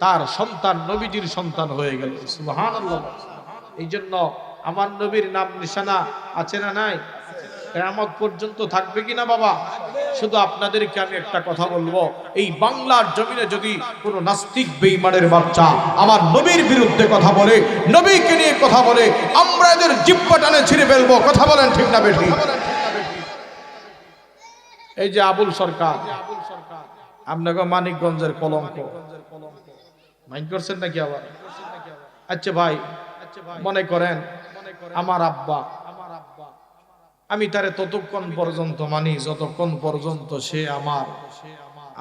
তার সন্তান নবীজির সন্তান হয়ে গেল। সুবহানাল্লাহ। এই জন্য আমার নবীর নাম নিশানা আছে না নাই? কিয়ামত পর্যন্ত থাকবে কিনা বাবা? শুধু আপনাদেরকে আমি একটা কথা বলবো, এই বাংলার জমিনে যদি কোনো নাস্তিক বেঈমানের বাচ্চা আমার নবীর বিরুদ্ধে কথা বলে, নবীকে নিয়ে কথা বলে, আমরা এদের জিহ্বা টানে ছিঁড়ে ফেলবো। কথা বলেন ঠিক না বেঠিক? এই যে আবুল সরকার, আপনাকে মানিকগঞ্জের কলঙ্ক, মাইন্ড করছেন নাকি আবার? আচ্ছা ভাই, মনে করেন আমার আব্বা, আমি তারে ততক্ষণ পর্যন্ত মানি যতক্ষণ পর্যন্ত সে আমার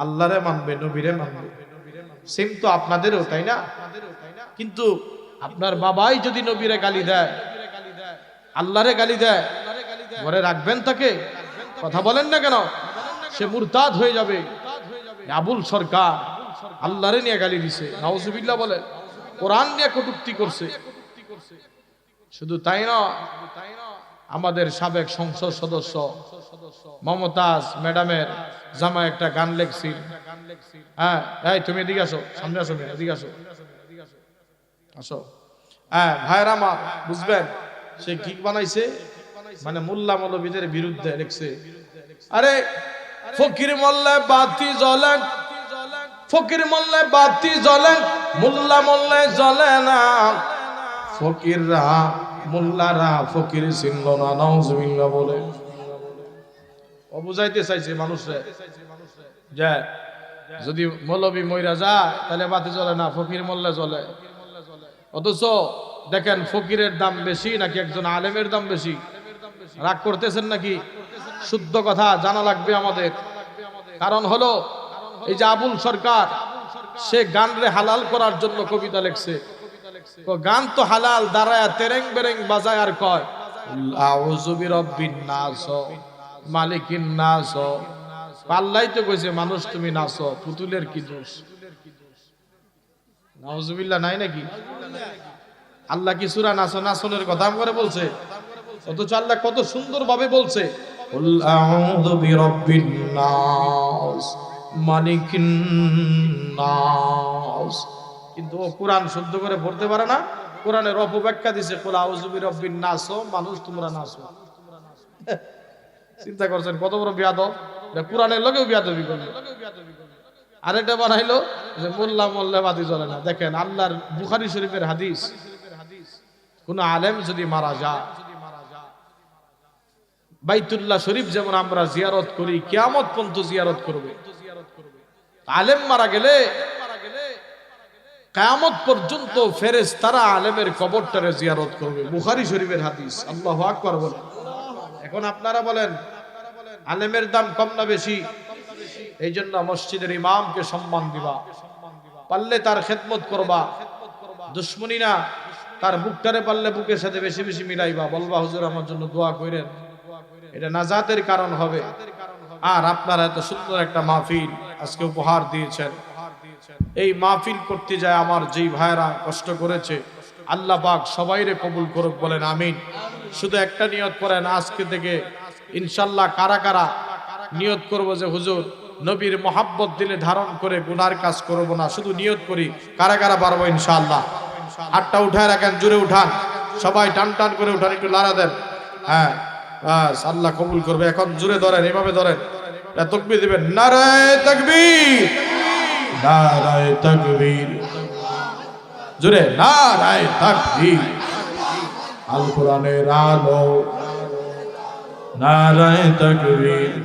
আল্লাহরে মানবে, নবীরে মানবে। সেম তো আপনাদেরও, তাই না? কিন্তু আপনার বাবাই যদি নবীরে গালি দেয়, আল্লাহরে গালি দেয়, ঘরে রাখবেন তাকে? কথা বলেন না কেন? সে মুরতাদ হয়ে যাবে। আবুল সরকার আল্লাহরে নিয়ে গালি দিছে, নাউজুবিল্লাহ বলে, কোরআন নিয়ে কটূক্তি করছে। শুধু তাই না, আমাদের সাবেক সংসদ সদস্য মমতাজ ম্যাডামের জামা একটা গান লেখছিল। হ্যাঁ, এই তুমি এদিকে আসো, সামনে আসো, এদিকে আসো, আসো। হ্যাঁ ভাইরা আমার, বুঝবেন সে কি বানাইছে? মানে মোল্লা মৌলবীদের বিরুদ্ধে লিখছে, আরে ফকির মোল্লায় বাতি জ্বলেন, ফকির মোল্লায় বাতি জ্বলেন, মোল্লা মোল্লায় জ্বলে না। ফকিররা মোল্লারা ফকির চিনল না। নাউজুবিল্লাহ বলে ও বুঝাইতে চাইছে মানুষে যে যদি মৌলবী মইরা যায় তাহলে বাতি জ্বলে না, ফকির মোল্লা জ্বলে। অথচ দেখেন ফকিরের দাম বেশি নাকি একজন আলেমের দাম বেশি? রাগ করতেছেন নাকি? শুদ্ধ কথা জানা লাগবে আমাদের। কারণ হলো এই যে আবুল সরকার, সে গানরে হালাল করার জন্য কবিতা লিখছে। গান তো হালাল, দাঁড়ায় তেরেং বেরেং বাজায় আর কয় আউযু বিরাব্বিন নাস মালিকিন নাস। আল্লাহই তো কইছে মানুষ তুমি নাচো, পুতুলের কি দোষ? নাউজুবিল্লাহ নাই নাকি? আল্লাহ কি সূরা নাচো নাচনের কথা করে বলছে? অথচ আল্লাহ কত সুন্দর ভাবে বলছে, কুল আউযু বিরাব্বিন নাস মালিকিন নাস। কিন্তু ও কোরআন শুদ্ধ করে পড়তে পারে না। কোরআনের অপব্যাখ্যা দিছে, কুল আউযু বিরাব্বিন নাস, মানুষ তোমরা নাচো। চিন্তা করছেন কত বড় বেয়াদব? কোরআনের লগেও বেয়াদবি করলো। আরেকটা বানাইলো যে মোল্লা মোল্লা বাতি জ্বলে না। দেখেন আল্লাহর বুখারী শরীফের হাদিস, কোন আলেম যদি মারা যায়, বাইতুল্লাহ শরীফ যেমন আমরা জিয়ারত করি, কিয়ামত পর্যন্ত জিয়ারত করবে। আলেম মারা গেলে কিয়ামত পর্যন্ত ফেরেশতারা আলেমের কবরটারে জিয়ারত করবে। বুখারী শরীফের হাদিস। আল্লাহু আকবার বলেন। এখন আপনারা বলেন আলেমের দাম কম না বেশি? এই জন্য মসজিদের ইমামকে সম্মান দিবা, পারলে তার খেদমত করবা, দুশ্মনী না, তার বুকটারে পারলে বুকের সাথে বেশি বেশি মিলাইবা, বলবা হুজুর আমার জন্য দোয়া করেন, এটা নাজাতের কারণ হবে। আর আপনারা এত সুন্দর একটা মাহফিল আজকে উপহার দিয়েছেন, এই মাহফিল করতে যায় আমার যেই ভাইরা কষ্ট করেছে, আল্লাহ পাক সবাইরে কবুল করুক, বলেন আমিন। শুধু একটা নিয়ত করেন আজকে থেকে ইনশাল্লাহ, কারা কারা নিয়ত করব যে হুজুর নবীর মোহাব্বত দিলে ধারণ করে গুনার কাজ করব না, শুধু নিয়ত করি, কারা কারা পারবো ইনশাআল্লাহ? হাতটা উঠায় রাখেন, জোরে উঠান, সবাই টান টান করে উঠান, একটু লাড়া দেন। হ্যাঁ বাস, আল্লাহ কবুল করবে। এখন জোরে ধরেন, এভাবে ধরেন, তাকবীর দিবেন, নারায়ে তাকবীর, নারায়ে তাকবীর, জোরে নারায়ে তাকবীর। আল কোরআনের আলো, নারায়ে তাকবীর।